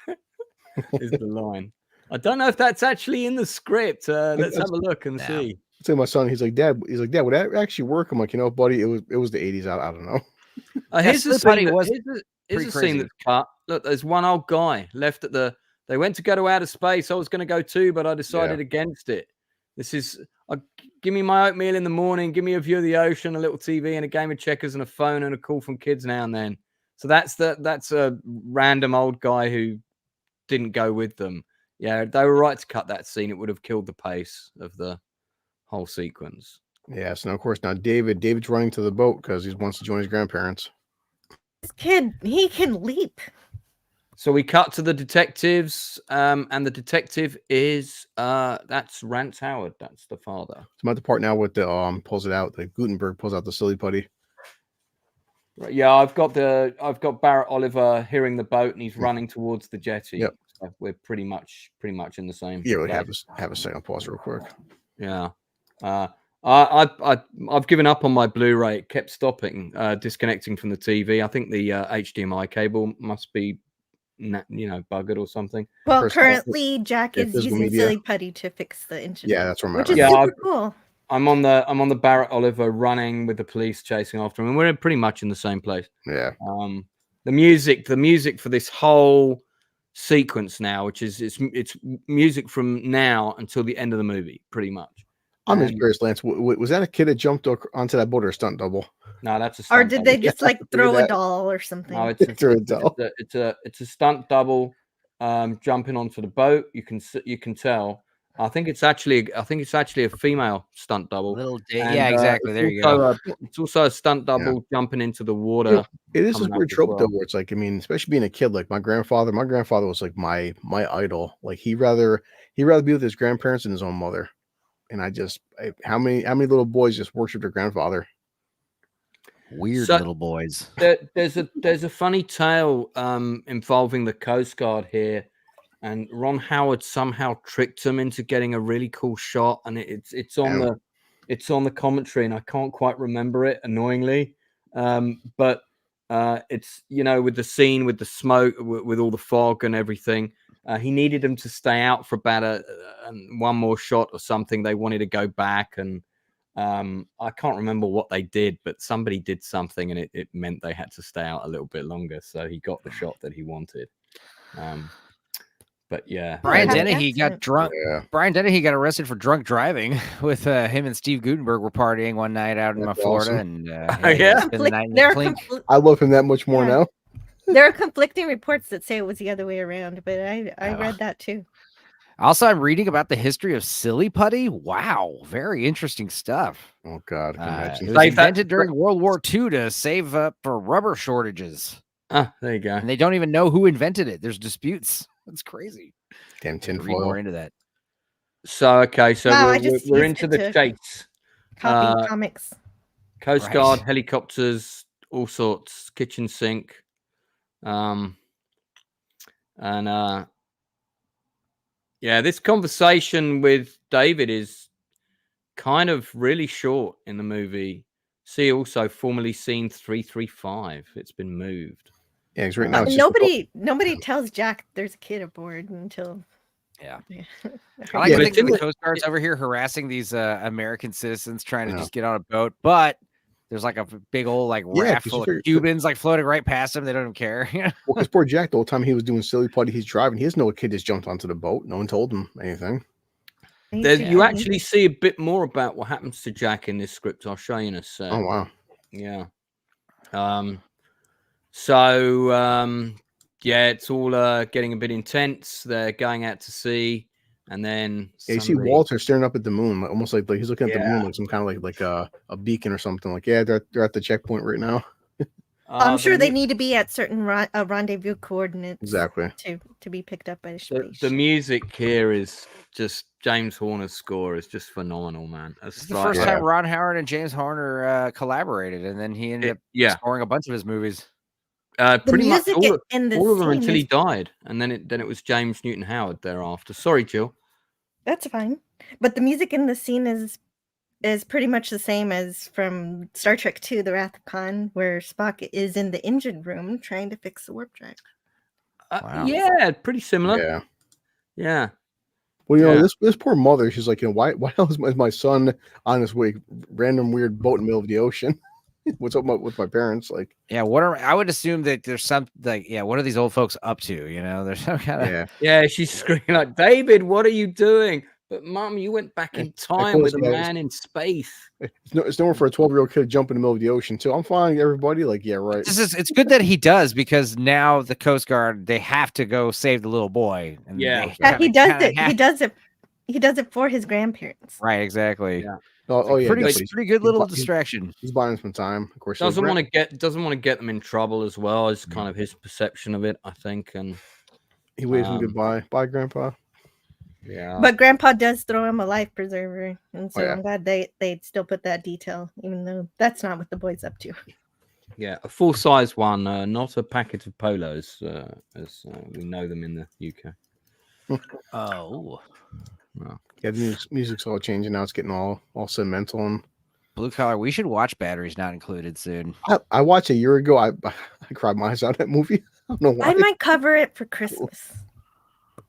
is the line. I don't know if that's actually in the script. Let's have a look and No. see. So my son, he's like, Dad, would that actually work? I'm like, buddy, it was the 80s. I don't know. Here's the Silly Putty scene. was Here's the pretty scene crazy. that's cut. Look, there's one old guy left at the. They went to go to outer space. I was going to go too, but I decided against it. This is give me my oatmeal in the morning, give me a view of the ocean, a little TV, and a game of checkers, and a phone, and a call from kids now and then. So that's a random old guy who didn't go with them. Yeah, they were right to cut that scene. It would have killed the pace of the whole sequence. Yes, and of course now David's running to the boat because he wants to join his grandparents. This kid, he can leap. So we cut to the detectives, and the detective is that's Rance Howard. That's the father. It's about the part now with the pulls it out. The Gutenberg pulls out the silly putty. Right, yeah, I've got Barrett Oliver hearing the boat, and he's running towards the jetty. Yep. So we're pretty much in the same. Yeah, we place. have a second pause real quick. Yeah. I've given up on my Blu-ray. It kept stopping, disconnecting from the TV. I think the HDMI cable must be, buggered or something. Well, First currently Jack is physical using media. silly putty to fix the internet. Yeah, that's where I'm which at. is Yeah, super cool. I'm on the Barrett Oliver running with the police chasing after him, and we're pretty much in the same place. Yeah. The music for this whole sequence now, which is it's music from now until the end of the movie, pretty much. I'm just curious, Lance. Was that a kid that jumped onto that boat or a stunt double? No, that's a stunt Or did double. they just like throw a that. doll or something? No, it's a stunt double jumping onto the boat. You can tell. I think it's actually a female stunt double. Yeah, exactly. There you go. It's also a stunt double jumping into the water. It is this coming up weird as trope well. though, where it's like, I mean, especially being a kid, like my grandfather was like my idol. Like he'd rather be with his grandparents than his own mother. And how many little boys just worship their grandfather? Weird little boys. There's a funny tale involving the Coast Guard here, and Ron Howard somehow tricked them into getting a really cool shot, and it's on the commentary, and I can't quite remember it, annoyingly. But it's with the scene with the smoke, with all the fog and everything. He needed them to stay out for about one more shot or something. They wanted to go back, and I can't remember what they did, but somebody did something, and it meant they had to stay out a little bit longer. So he got the shot that he wanted. But yeah, Brian Dennehy got drunk. Yeah. Brian Dennehy got arrested for drunk driving with him and Steve Gutenberg were partying one night out in Florida, awesome. and yeah. spend the night in the clink. I love him that much more now. There are conflicting reports that say it was the other way around, but I read that too. Also, I'm reading about the history of silly putty. Wow, very interesting stuff. Oh God, I can imagine. It was invented during World War II to save up for rubber shortages. There you go. And they don't even know who invented it. There's disputes. That's crazy. Damn Read tinfoil. more into that. So okay, so Wow, we're into the chase. Copy comics. Coast Guard, helicopters, all sorts, kitchen sink. This conversation with David is kind of really short in the movie. See also formerly scene 335. It's been moved. Yeah, because right now it's nobody tells Jack there's a kid aboard until. Yeah. I like to think that the Coast Guard's over here harassing these American citizens trying to just get on a boat, but there's like a big old raft full of Cubans floating right past them. They don't even care. Well, because poor Jack, the whole time he was doing silly putty, he's driving. He doesn't know a kid just jumped onto the boat. No one told him anything. You actually see a bit more about what happens to Jack in this script. I'll show you in a sec. Oh wow. Yeah. It's all getting a bit intense. They're going out to sea, and then you see Walter staring up at the moon, almost like he's looking at the moon like some kind of like a beacon or something. Like, yeah, they're at the checkpoint right now. I'm sure they need to be at certain rendezvous coordinates exactly to be picked up by the space. The music here is just James Horner's score is just phenomenal, man. It's the first time Ron Howard and James Horner collaborated, and then he ended up scoring a bunch of his movies. Pretty much all of them until he died, and then it was James Newton Howard thereafter. Sorry, Jill. That's fine, but the music in the scene is pretty much the same as from Star Trek II: The Wrath of Khan, where Spock is in the engine room trying to fix the warp drive. Wow. Yeah, pretty similar. Yeah. Well, this poor mother, she's like, why is my son on this random weird boat in the middle of the ocean? What's up with my parents? Like, yeah, I would assume that there's some what are these old folks up to? There's some kind of she's screaming like, David, what are you doing? But Mum, you went back Yeah, in of time course, with a yeah, man in space. It's nowhere for a 12-year-old kid to jump in the middle of the ocean too. I'm fine, everybody. Like, yeah, right. It's good that he does, because now the Coast Guard, they have to go save the little boy. And Yeah. they He does kinda it. have- He does it for his grandparents. Right, exactly. Yeah. Oh, yeah, Pretty definitely. good little He's- distraction. He's buying some time. Of course, Doesn't want to get them in trouble as well. Is kind Mm. of his perception of it, I think. And he waves him goodbye. Bye, Grandpa. yeah, But Grandpa does throw him a life preserver, and so yeah. I'm glad they still put that detail, even though that's not what the boy's up to. yeah, a full size one, not a packet of polos, as we know them in the UK. Oh, Well, Yeah, the music's all changing now. It's getting all sentimental. And Blue Collar. We should watch Batteries Not Included soon. I watched a year ago. I cried my eyes out that movie. I don't know why. I might cover it for Christmas.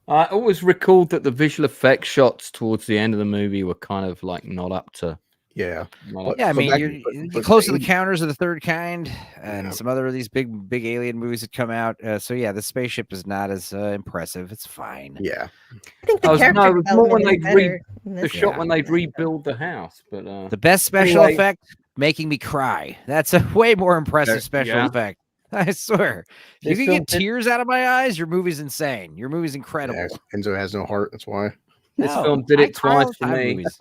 I always recalled that the visual effects shots towards the end of the movie were kind of like not up to. Yeah. Not up Yeah, I But mean, back- you're but close to the the- counters of the Third Kind, and Yeah. some other of these big alien movies that come out. So yeah, the spaceship is not as impressive. It's fine. Yeah. I think the Oh, no, character it was more when development is they'd better in the this shot one when than they'd that. rebuild the house, but The best special Anyway. effect, making me cry. That's a way more impressive Yeah. special effect. I swear. If you This can film get did- tears out of my eyes, your movie's insane. Your movie's incredible. Yeah, Enzo has no heart. That's why. This No, film did I it cry all twice the for time me. movies.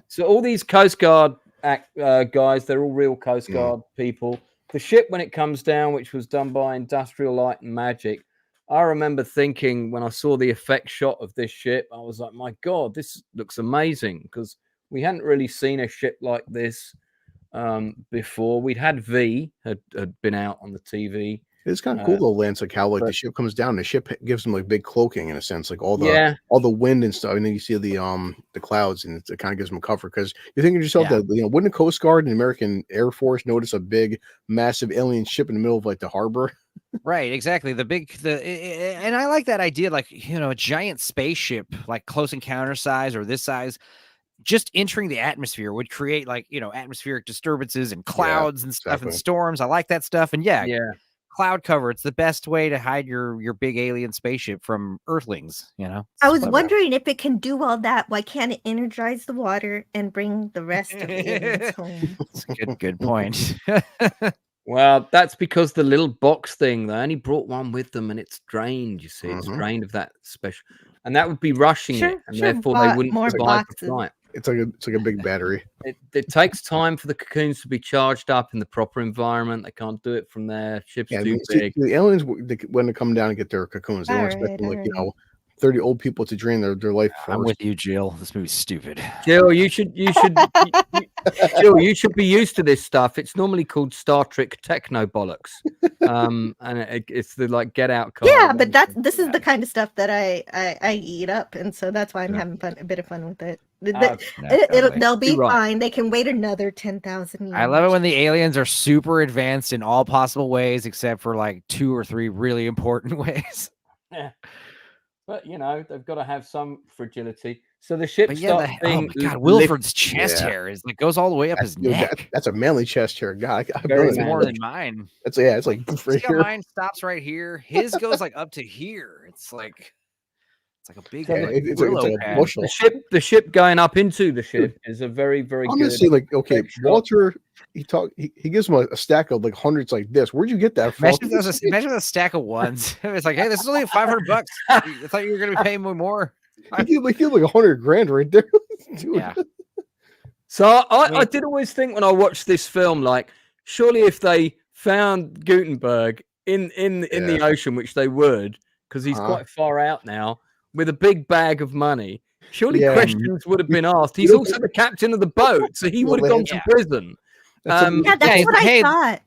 So all these Coast Guard guys, they're all real Coast Mm. Guard people. The ship, when it comes down, which was done by Industrial Light and Magic, I remember thinking when I saw the effect shot of this ship, I was like, my God, this looks amazing, because we hadn't really seen a ship like this before. We'd had V had been out on the TV. It's kind of cool though, Lance. Like how the but- ship comes down, the ship gives them like big cloaking in a sense, like all the Yeah, all the wind and stuff, and then you see the clouds, and it kind of gives them cover. Because you think to yourself Yeah. that wouldn't the Coast Guard and the American Air Force notice a big, massive alien ship in the middle of like the harbor? Right, exactly. And I like that idea, like, a giant spaceship, like Close Encounter size or this size, just entering the atmosphere would create like, atmospheric disturbances and clouds and stuff and exactly. storms. I like that stuff. And yeah, yeah. cloud cover. It's the best way to hide your big alien spaceship from Earthlings, It's I was clever. wondering if it can do all that. Why can't it energize the water and bring the rest of the aliens home? It's a good point. Well, that's because the little box thing, they only brought one with them, and it's drained. You see, it's Mhm. drained of that special, and that would be rushing Sure, it, and sure, therefore they bought wouldn't more survive boxes. the flight. It's like a big battery. It takes time for the cocoons to be charged up in the proper environment. They can't do it from there. Ship's Yeah, too see, big. the aliens when they come down and get their cocoons, they don't expect Alright, like 30 old people to drain their life I'm force. with you, Jill. This movie's stupid. Jill, you should Jill, you should be used to this stuff. It's normally called Star Trek techno bollocks, and it's the like Get Out card. Yeah, but this is the kind of stuff that I eat up, and so that's why I'm Yeah. having a bit of fun with it. They'll be You're right. fine. They can wait another 10,000 years. I love it when the aliens are super advanced in all possible ways, except for like 2 or 3 really important ways. Yeah. But they've got to have some fragility. So the ship But yeah, starts oh being my God, lift- Wilford's chest Yeah. hair goes all the way up his Dude, neck. that's a manly chest hair. God, I've Very done It's it. more manly. than mine. It's it's like See right how here. mine stops right here? His goes like up to here. It's like a big Yeah, it's like Brillo a pad. bushel. the ship going up into the ship is a very, very Honestly, good. like okay, effect shot. Walter, he gives him a stack of like hundreds like this. Where'd you get that from? Imagine a stack of ones. It's like, hey, this is only $500. I thought you were gonna be paying me more. He gave like $100,000 right there. Dude. Yeah. So I mean- did always think when I watched this film, like, surely if they found Gutenberg in the ocean, which they would, because he's Uh-huh. quite far out now, with a big bag of money, surely Yeah. questions would have been asked. He's You know- also the captain of the boat, so he Well, would have gone to yeah. prison. That's a- Yeah, that's Yeah, what hey, I thought.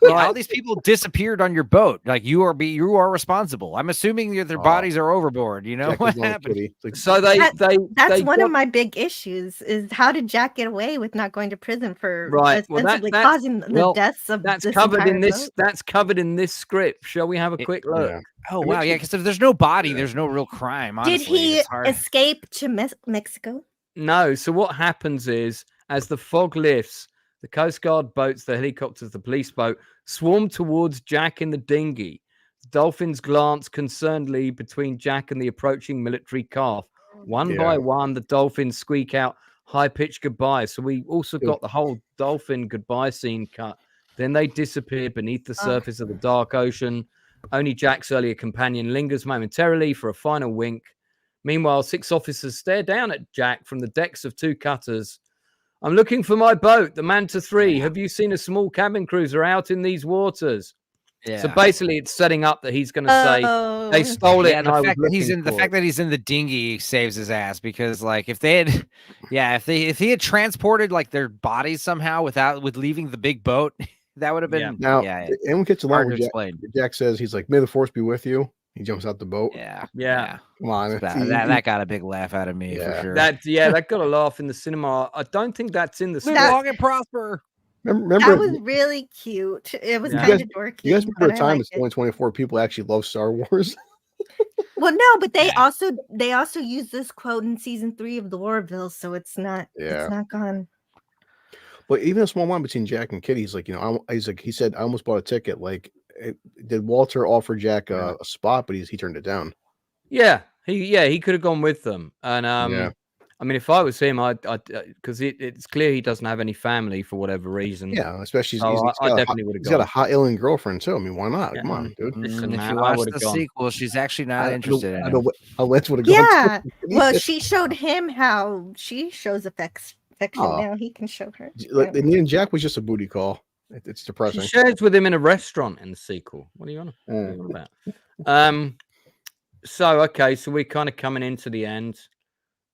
Yeah, all these people disappeared on your boat. Like you are responsible. I'm assuming that their Oh. bodies are overboard. You know Jack what was not a happened? kitty. It's like, So they That's one got- of my big issues is how did Jack get away with not going to prison for Right, well, ostensibly that- causing the well, deaths of that's this covered in entire this. boat? That's covered in this script. Shall we have a It- quick look? yeah. Oh I wow, mentioned- yeah, because if there's no body, Yeah. there's no real crime. Honestly, Did he it's hard. escape to Mexico? No. So what happens is, as the fog lifts, the Coast Guard boats, the helicopters, the police boat swarm towards Jack in the dinghy. The dolphins glance concernedly between Jack and the approaching military craft, One by one, the dolphins squeak out high-pitched goodbyes. So we also got the whole dolphin goodbye scene cut. Then they disappear beneath the surface of the dark ocean. Only Jack's earlier companion lingers momentarily for a final wink. Meanwhile, 6 officers stare down at Jack from the decks of 2 cutters. I'm looking for my boat, the Manta 3. Have you seen a small cabin cruiser out in these waters? Yeah. So basically, it's setting up that he's going to say they stole it. Yeah, And the I fact was that he's looking in the for fact it. that he's in the dinghy saves his ass, because like if they had, if he had transported like their bodies somehow with leaving the big boat, that would have been Now, anyone gets a line hard to where explain. Jack says he's like, "May the force be with you." He jumps out the boat. Yeah. Come on, That got a big laugh out of me for sure. That got a laugh in the cinema. I don't think that's in the Live long and prosper. Remember that was really cute. It was kind of dorky. You guys remember a time in it. 2024 people actually love Star Wars? Well, no, but they also use this quote in season 3 of the Warville, so it's not gone. But even a small one between Jack and Kitty, he's like, he said, I almost bought a ticket. Like, did Walter offer Jack a spot, but he turned it down? Yeah, he could have gone with them. And I mean, if I was him, I'd because it's clear he doesn't have any family for whatever reason. Yeah, especially I definitely would have gone. He's got a hot alien girlfriend too. I mean, why not? Come on, dude. Listen, if man, you watch the sequel, she's actually not interested in him. Lance would have gone. Yeah, well, she showed him how she shows affection. Now he can show her. And Jack was just a booty call. It's depressing. She shares with him in a restaurant in the sequel. What are you on about? So we're kind of coming into the end.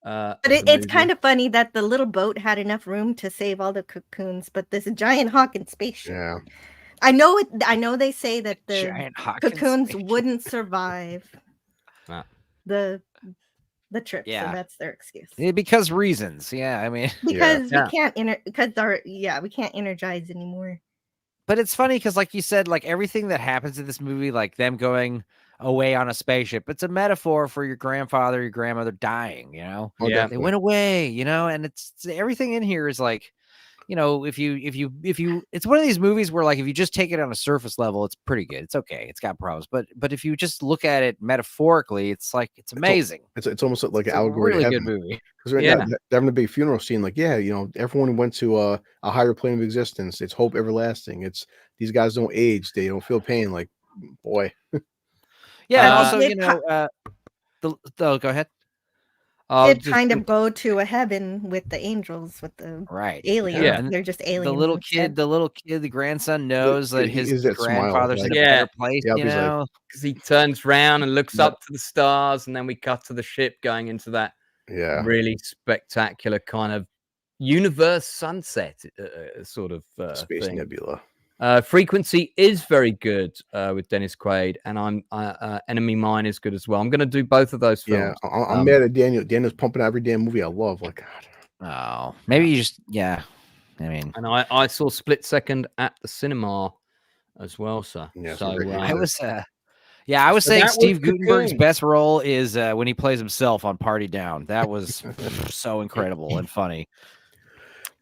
But it's kind of funny that the little boat had enough room to save all the cocoons, but there's a giant Hawken spaceship. Yeah, I know they say that the cocoons wouldn't survive the trip, so that's their excuse. Because reasons, I mean, because we can't energize anymore. But it's funny because, like you said, like everything that happens in this movie, like them going away on a spaceship, it's a metaphor for your grandfather, your grandmother dying, they went away, and it's everything in here is like, if you it's one of these movies where like if you just take it on a surface level, it's pretty good, it's okay, it's got problems, but if you just look at it metaphorically, it's like it's amazing. It's almost like an allegory. Really good movie. Because they're having a big funeral scene, like everyone went to a higher plane of existence. It's hope everlasting. It's these guys don't age, they don't feel pain. Like, boy. And also, go ahead. It kind of go to a heaven with the angels, with the aliens. Yeah. They're just aliens. The little kid, the grandson knows that his grandfather's in a better place, because he turns around and looks up to the stars, and then we cut to the ship going into that really spectacular kind of universe sunset sort of space thing. nebula. Frequency is very good with Dennis Quaid, and Enemy Mine is good as well. I'm going to do both of those films. Yeah, I'm mad at Daniel. Daniel's pumping out every damn movie I love. Like, God. Oh, maybe you just I mean, and I saw Split Second at the cinema as well, sir. Yeah, so I was saying Steve Guttenberg's best role is when he plays himself on Party Down. That was so incredible and funny.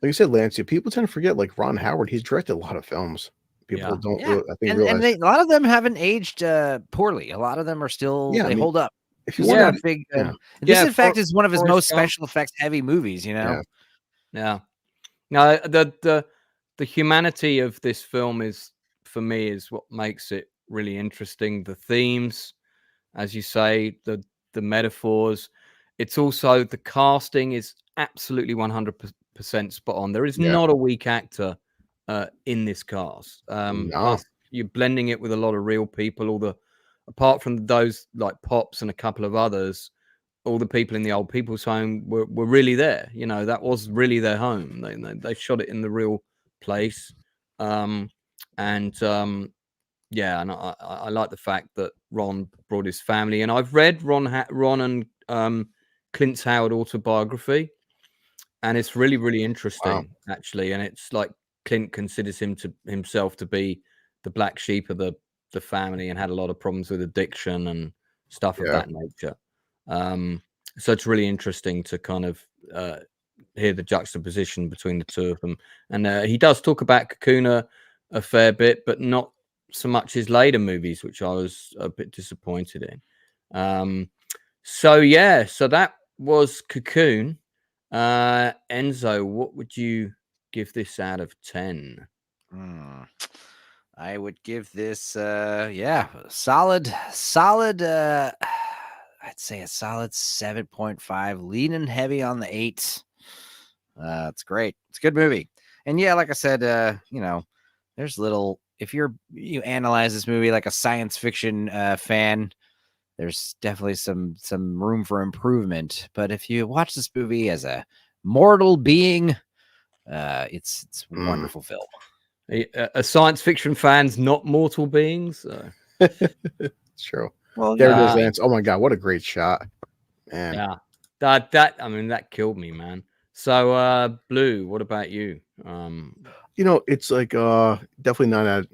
Like you said, Lance, people tend to forget, like Ron Howard, he's directed a lot of films. People don't realize. And a lot of them haven't aged poorly. A lot of them are still, they hold up. If you want big, this in fact is one of his most special effects heavy movies, Yeah. No, the humanity of this film is, for me, is what makes it really interesting. The themes, as you say, the metaphors. It's also the casting is absolutely 100% spot on. There is not a weak actor in this cast. You're blending it with a lot of real people. Apart from those like Pops and a couple of others, all the people in the old people's home were really there. That was really their home. They shot it in the real place. And I like the fact that Ron brought his family. And I've read Ron and Clint's Howard autobiography, and it's really, really interesting, actually. And it's like Clint considers himself to be the black sheep of the family, and had a lot of problems with addiction and stuff of that nature. So it's really interesting to kind of hear the juxtaposition between the two of them. And he does talk about Cocoon a fair bit, but not so much his later movies, which I was a bit disappointed in. So that was Cocoon. Enzo, what would you give this out of 10? I would give this solid I'd say a solid 7.5, leaning heavy on the 8. It's great. It's a good movie. And yeah, like I said, there's little, if you analyze this movie like a science fiction fan, there's definitely some room for improvement. But if you watch this movie as a mortal being, it's a wonderful film. A science fiction fans, not mortal beings. It's true. Well, there it is, Lance. Oh my god, what a great shot, man. Yeah, that killed me, man. So, Blue, what about you? It's like definitely 9 out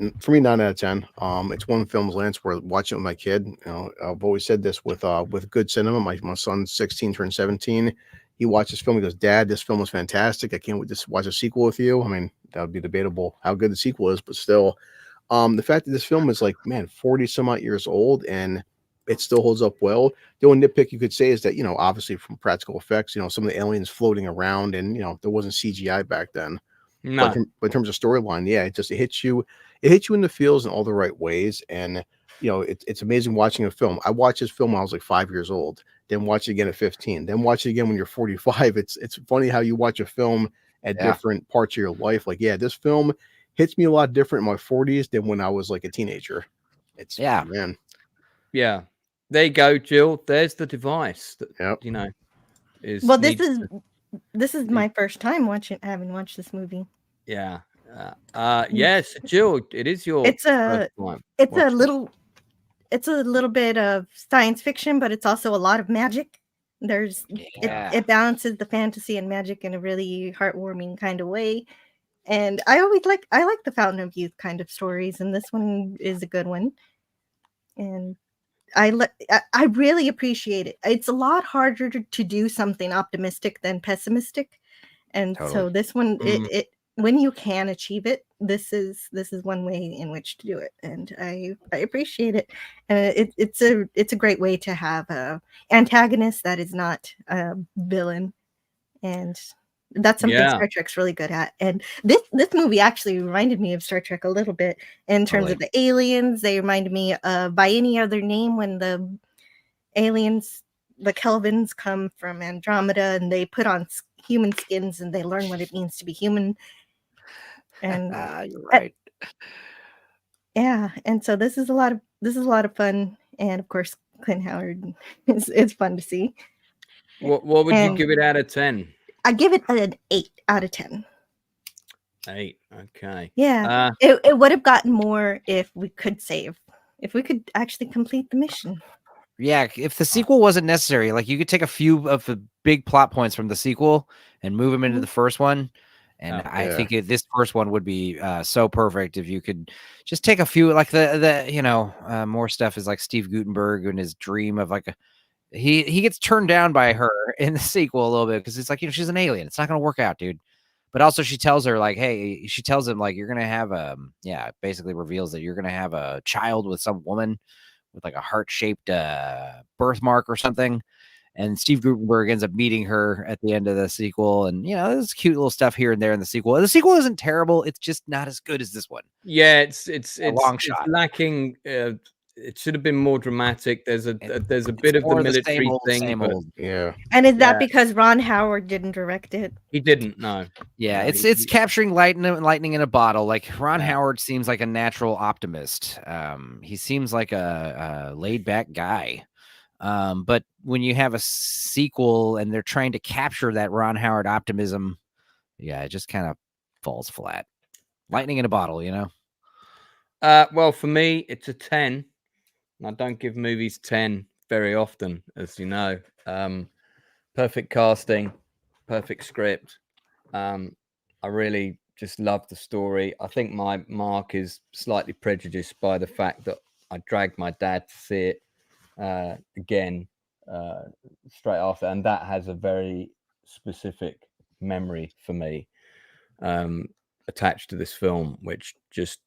of 10. It's one of the films, Lance, where watching it with my kid. I've always said this with good cinema. My son's 16, turned 17. He watched this film. He goes, "Dad, this film was fantastic. I can't wait to watch a sequel with you." I mean, that would be debatable how good the sequel is, but still, the fact that this film is 40 some odd years old and it still holds up well. The only nitpick you could say is that, obviously from practical effects, some of the aliens floating around and, there wasn't CGI back then. No. But in terms of storyline, yeah, it hits you in the feels in all the right ways. And, it's amazing watching a film. I watched this film when I was 5 years old, then watch it again at 15, then watch it again when you're 45. It's funny how you watch a film at different parts of your life. This film hits me a lot different in my 40s than when I was a teenager. Man. Yeah. There you go, Jill. There's the device that is. Well, this is my first time having watched this movie. Yeah. Yes, Jill, it is your. It's a little bit of science fiction, but it's also a lot of magic. It balances the fantasy and magic in a really heartwarming kind of way. And I like the Fountain of Youth kind of stories, and this one is a good one. And I really appreciate it. It's a lot harder to do something optimistic than pessimistic, and so this one, it when you can achieve it, this is one way in which to do it, and I appreciate it. It's a great way to have a antagonist that is not a villain, and that's something Star Trek's really good at. And this movie actually reminded me of Star Trek a little bit in terms of the aliens. They reminded me of By Any Other Name, when the aliens, the Kelvins, come from Andromeda and they put on human skins and they learn what it means to be human. And you're right. Yeah, and so this is a lot of fun, and of course Clint Howard it's fun to see. What would you give it out of 10? I give it an 8 out of 10. 8, okay. Yeah, it would have gotten more if we could actually complete the mission. Yeah, if the sequel wasn't necessary, you could take a few of the big plot points from the sequel and move them into the first one. And I think this first one would be so perfect if you could just take a few, more stuff is Steve Guttenberg and his dream of he gets turned down by her in the sequel a little bit because it's she's an alien. It's not going to work out, dude. But also she tells her she tells him you're going to have basically reveals that you're going to have a child with some woman with a heart-shaped birthmark or something. And Steve Guttenberg ends up meeting her at the end of the sequel. And, there's cute little stuff here and there in the sequel. The sequel isn't terrible. It's just not as good as this one. Yeah, it's a long shot. It's lacking. It should have been more dramatic. There's a bit of the military thing. Yeah. And is that because Ron Howard didn't direct it? He didn't, no. Yeah, it's capturing lightning in a bottle. Ron Howard seems like a natural optimist. He seems like a laid-back guy. But when you have a sequel and they're trying to capture that Ron Howard optimism, it just kind of falls flat. Lightning in a bottle, Well, for me, it's a 10. I don't give movies 10 very often, as you know. Perfect casting, perfect script. I really just love the story. I think my mark is slightly prejudiced by the fact that I dragged my dad to see it again straight after, and that has a very specific memory for me attached to this film, which just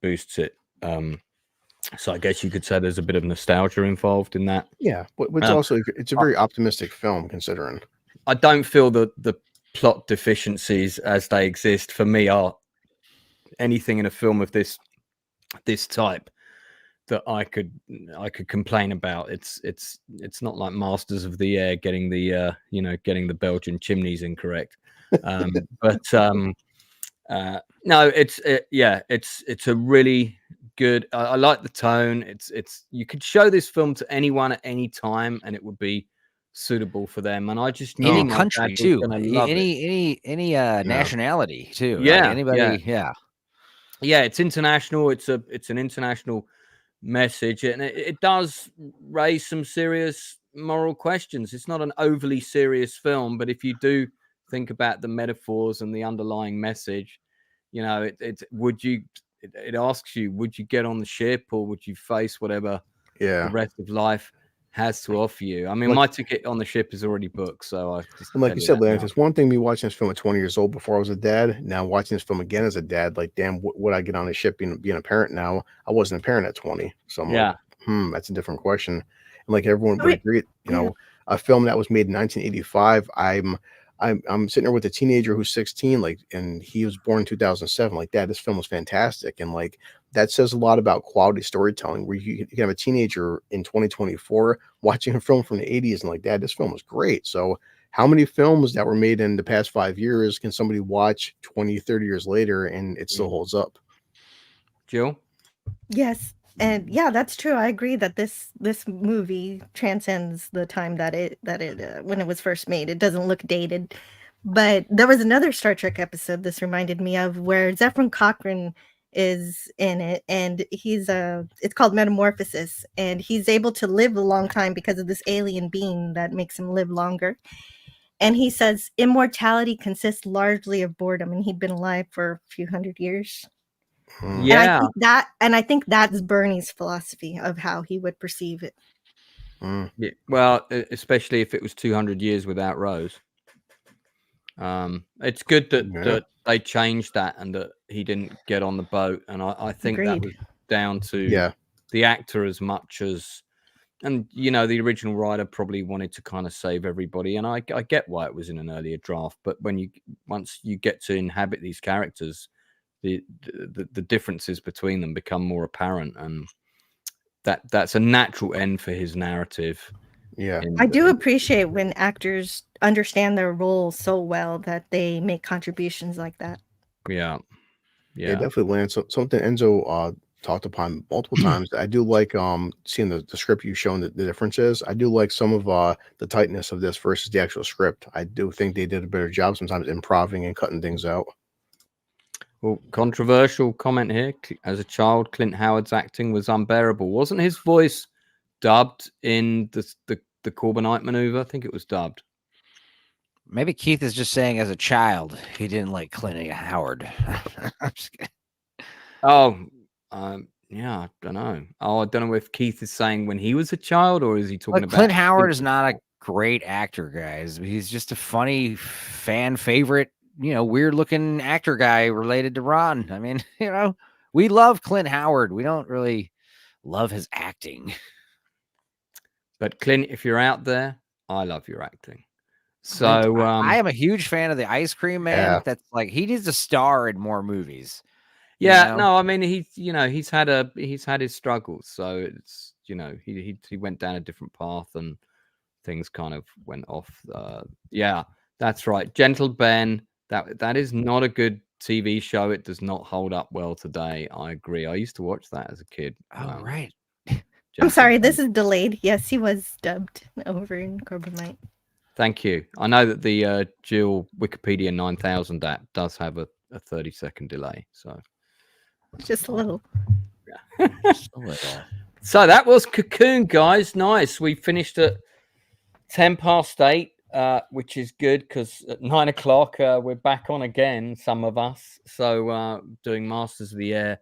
boosts it So I guess you could say there's a bit of nostalgia involved in that. Yeah, but it's also it's a very optimistic film considering. I don't feel that the plot deficiencies as they exist for me are anything in a film of this type that I could complain about. It's not like Masters of the Air getting the getting the Belgian chimneys incorrect. No, it's a really good. I like the tone. It's you could show this film to anyone at any time and it would be suitable for them. And I just knew any my country dad was too, gonna love any nationality too. Yeah, like anybody. Yeah, it's international. It's an international message, and it does raise some serious moral questions. It's not an overly serious film, but if you do think about the metaphors and the underlying message, it asks you, would you get on the ship or would you face whatever the rest of life has to offer you? I mean, my ticket on the ship is already booked, so I just like you said, Lance, it's one thing me watching this film at 20 years old before I was a dad. Now watching this film again as a dad, like, damn, would I get on a ship being a parent now? I wasn't a parent at 20, so I'm like, that's a different question. And like everyone would agree, a film that was made in 1985, I'm sitting there with a teenager who's 16, like, and he was born in 2007. Like, Dad, this film was fantastic, and like that says a lot about quality storytelling. Where you can have a teenager in 2024 watching a film from the 80s and like, Dad, this film was great. So, how many films that were made in the past 5 years can somebody watch 20, 30 years later and it still holds up? Jill? Yes. And yeah, that's true. I agree that this movie transcends the time that it when it was first made. It doesn't look dated. But there was another Star Trek episode this reminded me of where Zefram Cochrane is in it, and it's called Metamorphosis, and he's able to live a long time because of this alien being that makes him live longer. And he says immortality consists largely of boredom, and he'd been alive for a few hundred years. Yeah. And I think that's Bernie's philosophy of how he would perceive it. Yeah, well, especially if it was 200 years without Rose. It's good that they changed that and that he didn't get on the boat. And I think that was down to the actor as much as, and the original writer probably wanted to kind of save everybody. And I get why it was in an earlier draft, but once you get to inhabit these characters, the differences between them become more apparent, and that's a natural end for his narrative. Yeah, I do appreciate when actors understand their role so well that they make contributions like that. Yeah, definitely, Lance. Something Enzo talked upon multiple times. I do like seeing the script you've shown the differences. I do like some of the tightness of this versus the actual script. I do think they did a better job sometimes improving and cutting things out. Well, controversial comment here. As a child, Clint Howard's acting was unbearable. Wasn't his voice dubbed in the Corbinite maneuver? I think it was dubbed. Maybe Keith is just saying as a child he didn't like Clint Howard. I'm just kidding. Yeah, I don't know. I don't know if Keith is saying when he was a child or is he talking about Clint Howard is not a great actor, guys. He's just a funny fan favorite, weird looking actor guy related to Ron. I mean, we love Clint Howard. We don't really love his acting. But Clint, if you're out there, I love your acting. So I am a huge fan of the Ice Cream Man. Yeah. That's like he needs a star in more movies. Yeah, no, I mean he's had his struggles. So it's he went down a different path and things kind of went off. Yeah, that's right. Gentle Ben. That is not a good TV show. It does not hold up well today. I agree. I used to watch that as a kid. Oh, right. I'm sorry, this is delayed. Yes, he was dubbed over in Corbinite. Thank you. I know that the Jill Wikipedia 9000 app does have a 30-second delay. So just a little. Yeah. Just a little. So that was Cocoon, guys. Nice. We finished at 8:10, which is good because at 9 o'clock we're back on again, some of us. So doing Masters of the Air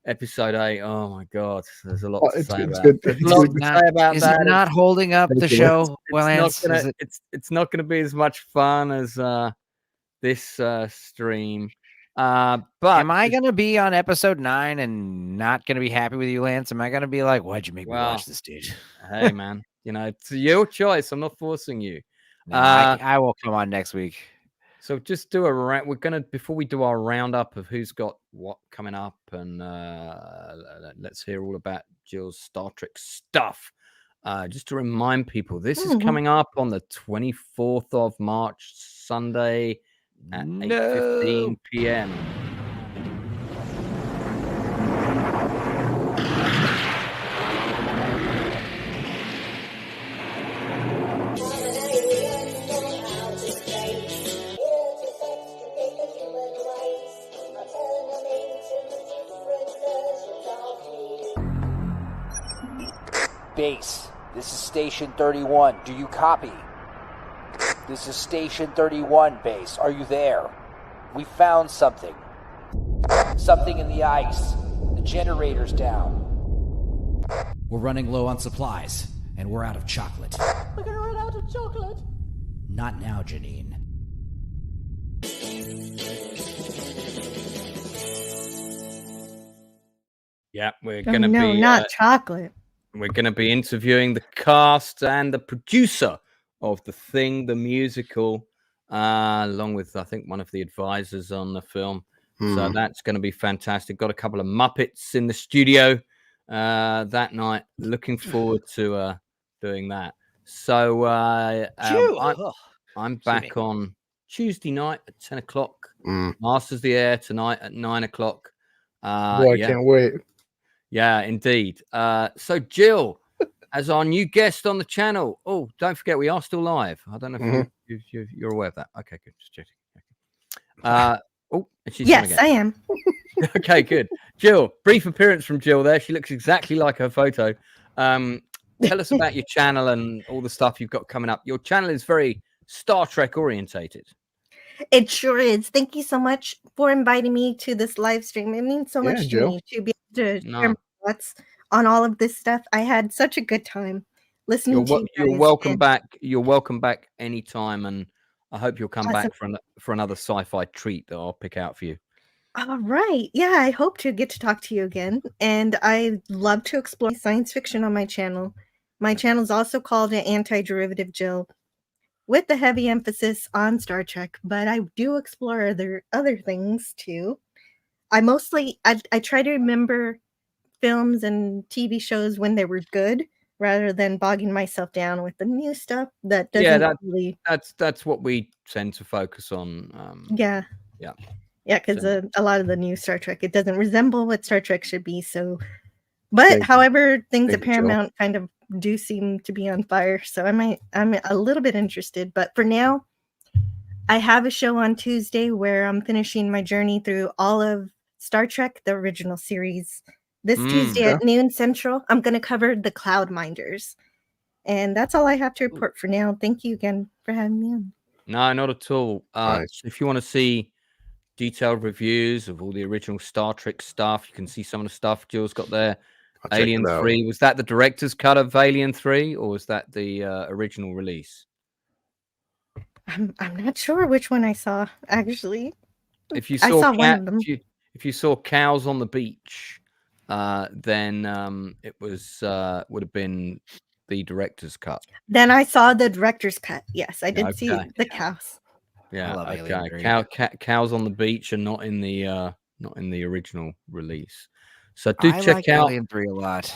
episode 8. Oh my God, there's a lot to say about it. There's a lot to say about is that. It not holding up the show? It's not going to be as much fun as this stream. But am I going to be on episode 9 and not going to be happy with you, Lance? Am I going to be like, why'd you make me watch this, dude? Hey, man, it's your choice. I'm not forcing you. No, I will come on next week. So just do we're gonna, before we do our roundup of who's got what coming up, and let's hear all about Jill's Star Trek stuff. Just to remind people, this is coming up on the 24th of March, Sunday at 8:15 p.m. Base, this is Station 31. Do you copy? This is Station 31, Base. Are you there? We found something. Something in the ice. The generator's down. We're running low on supplies, and we're out of chocolate. We're gonna run out of chocolate. Not now, Janine. Yeah, we're gonna no, be not chocolate. We're going to be interviewing the cast and the producer of The Thing, the musical, along with, I think, one of the advisors on the film. So that's going to be fantastic. Got a couple of Muppets in the studio that night. Looking forward to doing that. So I'm back on Tuesday night at 10 o'clock. Masters the Air tonight at 9 o'clock. Boy, I can't wait. Yeah, indeed. So Jill, as our new guest on the channel. Oh, don't forget, we are still live. I don't know if you're aware of that. Okay, good. Just checking. And she's yes, I am. Okay, good. Jill, brief appearance from Jill there. She looks exactly like her photo. Tell us about your channel and all the stuff you've got coming up. Your channel is very Star Trek orientated. It sure is. Thank you so much for inviting me to this live stream. It means so much to me to be able to share my thoughts on all of this stuff. I had such a good time listening to you guys. You're welcome back. You're welcome back anytime, and I hope you'll come back for another sci-fi treat that I'll pick out for you. All right. Yeah, I hope to get to talk to you again. And I love to explore science fiction on my channel. My channel is also called Antiderivative Jill, with the heavy emphasis on Star Trek, but I do explore other things too. I try to remember films and TV shows when they were good, rather than bogging myself down with the new stuff that doesn't really. That's what we tend to focus on. Yeah, because a lot of the new Star Trek, it doesn't resemble what Star Trek should be. So, but however, things at Paramount kind of do seem to be on fire, so I'm a little bit interested. But for now, I have a show on Tuesday where I'm finishing my journey through all of Star Trek, the original series. This Tuesday at noon Central, I'm going to cover the Cloud Minders, and that's all I have to report for now. Thank you again for having me on. No, not at all. Nice. If you want to see detailed reviews of all the original Star Trek stuff, you can see some of the stuff Jill's got there. Alien 3, was that the director's cut of Alien 3, or was that the original release? I'm not sure which one I saw, actually. If you saw one of them. If you saw Cows on the Beach, then it was would have been the director's cut. Then I saw the director's cut. Yes, I did see the cows. Yeah, okay. Cows on the Beach are not in the original release. So do check out Alien 3 a lot.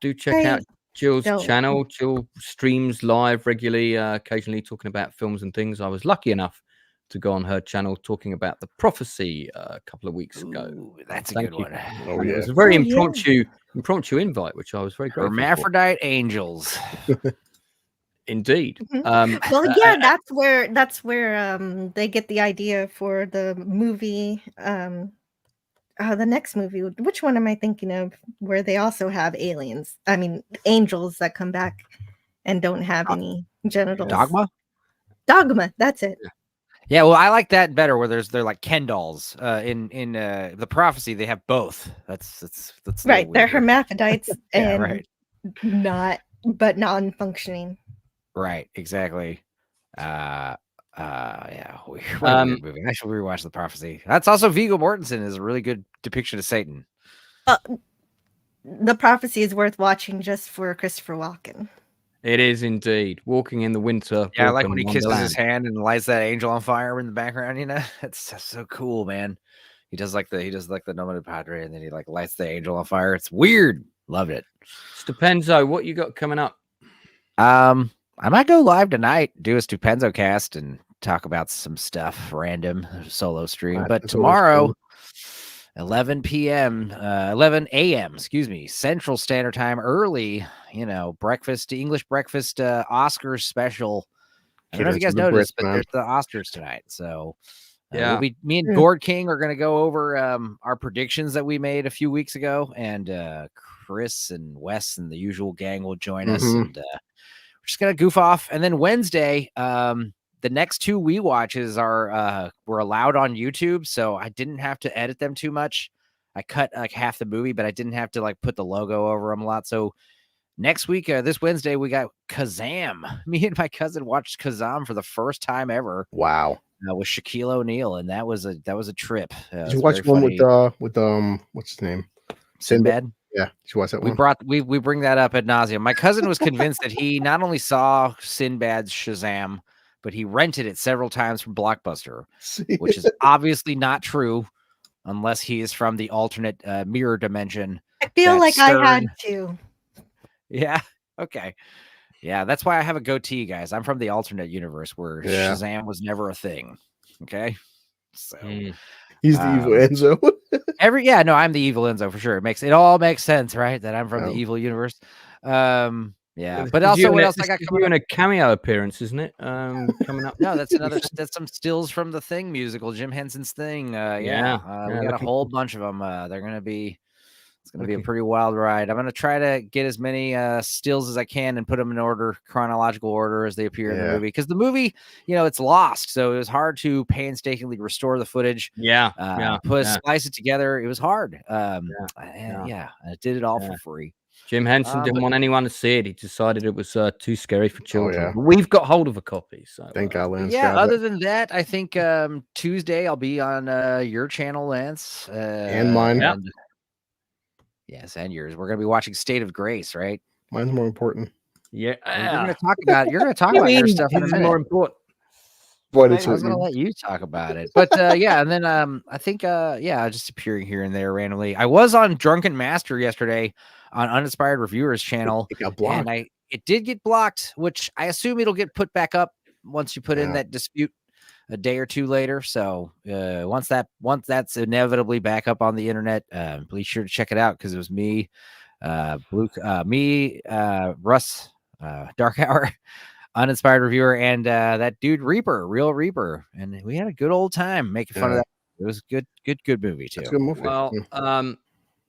Do check out Jill's channel. Jill streams live regularly, occasionally talking about films and things. I was lucky enough to go on her channel talking about The Prophecy a couple of weeks ago. Ooh, that's a good one. Oh, yeah. It was a very impromptu invite, which I was very grateful Hermaphrodite Angels. Indeed. Well, yeah, that's where they get the idea for the movie. The next movie, which one am I thinking of, where they also have angels that come back and don't have any genitals? Dogma, that's it. Yeah, well, I like that better, where they're like Ken dolls. In The Prophecy, they have both. That's right. They're hermaphrodites and non-functioning. Right, exactly. Yeah, what a weird movie. I should rewatch The Prophecy. That's also Viggo Mortensen is a really good depiction of Satan. The Prophecy is worth watching just for Christopher Walken. It is indeed. Walking in the winter. Yeah, I like when he kisses his hand and lights that angel on fire in the background. You know, that's so cool, man. He does like the Nome de Padre, and then he like lights the angel on fire. It's weird. Love it. Stupenzo, what you got coming up? I might go live tonight, do a Stupenzo cast, and talk about some stuff, random solo stream. But tomorrow, 11 a.m. Central Standard Time, early. You know, English breakfast, Oscars special. I don't know if you guys noticed, but there's the Oscars tonight. So yeah, me and Gord King are going to go over our predictions that we made a few weeks ago, and Chris and Wes and the usual gang will join us, and we're just gonna goof off. And then Wednesday, the next two we watches were allowed on YouTube, so I didn't have to edit them too much. I cut like half the movie, but I didn't have to like put the logo over them a lot. So next week, this Wednesday, we got Kazam. Me and my cousin watched Kazam for the first time ever. Wow. With Shaquille O'Neal, and that was a trip. Did you watch one with what's his name? Sinbad? Yeah, did you watch that one? We bring that up ad nauseum. My cousin was convinced that he not only saw Sinbad's Shazam, but he rented it several times from Blockbuster, which is obviously not true unless he is from the alternate mirror dimension. I feel like I had to. Yeah. Okay. Yeah, that's why I have a goatee, guys. I'm from the alternate universe where Shazam was never a thing. Okay. So he's the evil Enzo. I'm the evil Enzo for sure. It all makes sense, right? That I'm from the evil universe. Yeah, but also what else I got coming up? A cameo appearance, isn't it? Coming up. No, that's some stills from the Thing musical, Jim Henson's Thing. We got a whole bunch of them. It's going to be a pretty wild ride. I'm going to try to get as many stills as I can and put them in chronological order as they appear in the movie. Because the movie, it's lost. So it was hard to painstakingly restore the footage. Splice it together. It was hard. I did it all for free. Jim Henson didn't want anyone to see it. He decided it was too scary for children. We've got hold of a copy. So thank God, Lance. Other than that, I think Tuesday I'll be on your channel, Lance. And mine. Yes, and yours. We're going to be watching State of Grace, right? Mine's more important. Yeah, you're going to talk about your stuff in a minute. More important. I was going to let you talk about it, but and then I think just appearing here and there randomly. I was on Drunken Master yesterday on Uninspired Reviewers channel, it got blocked. and it did get blocked, which I assume it'll get put back up once you put in that dispute a day or two later. So once that's inevitably back up on the internet, be sure to check it out, because it was me, Russ, Dark Hour, Uninspired Reviewer, and that dude Real Reaper, and we had a good old time making fun of that. It was good movie too. That's a good movie. Well,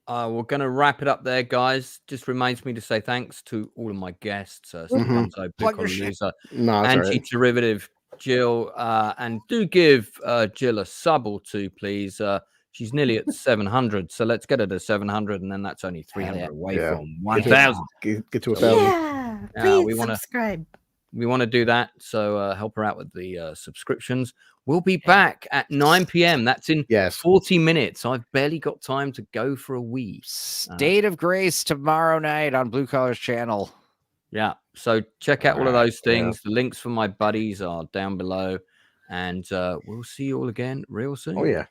we're going to wrap it up there, guys. Just reminds me to say thanks to all of my guests, Antiderivative Jill, and do give Jill a sub or two, please. She's nearly at 700, so let's get her to 700, and then that's only 300 away from 1,000. Get to 1,000. Yeah, please subscribe. We want to do that, so help her out with the subscriptions. We'll be back at 9 p.m. That's in 40 minutes. I've barely got time to go for a wee. State of Grace tomorrow night on Blue Collar's channel. Yeah, so check out all of those things. The links for my buddies are down below, and we'll see you all again real soon. Oh, yeah.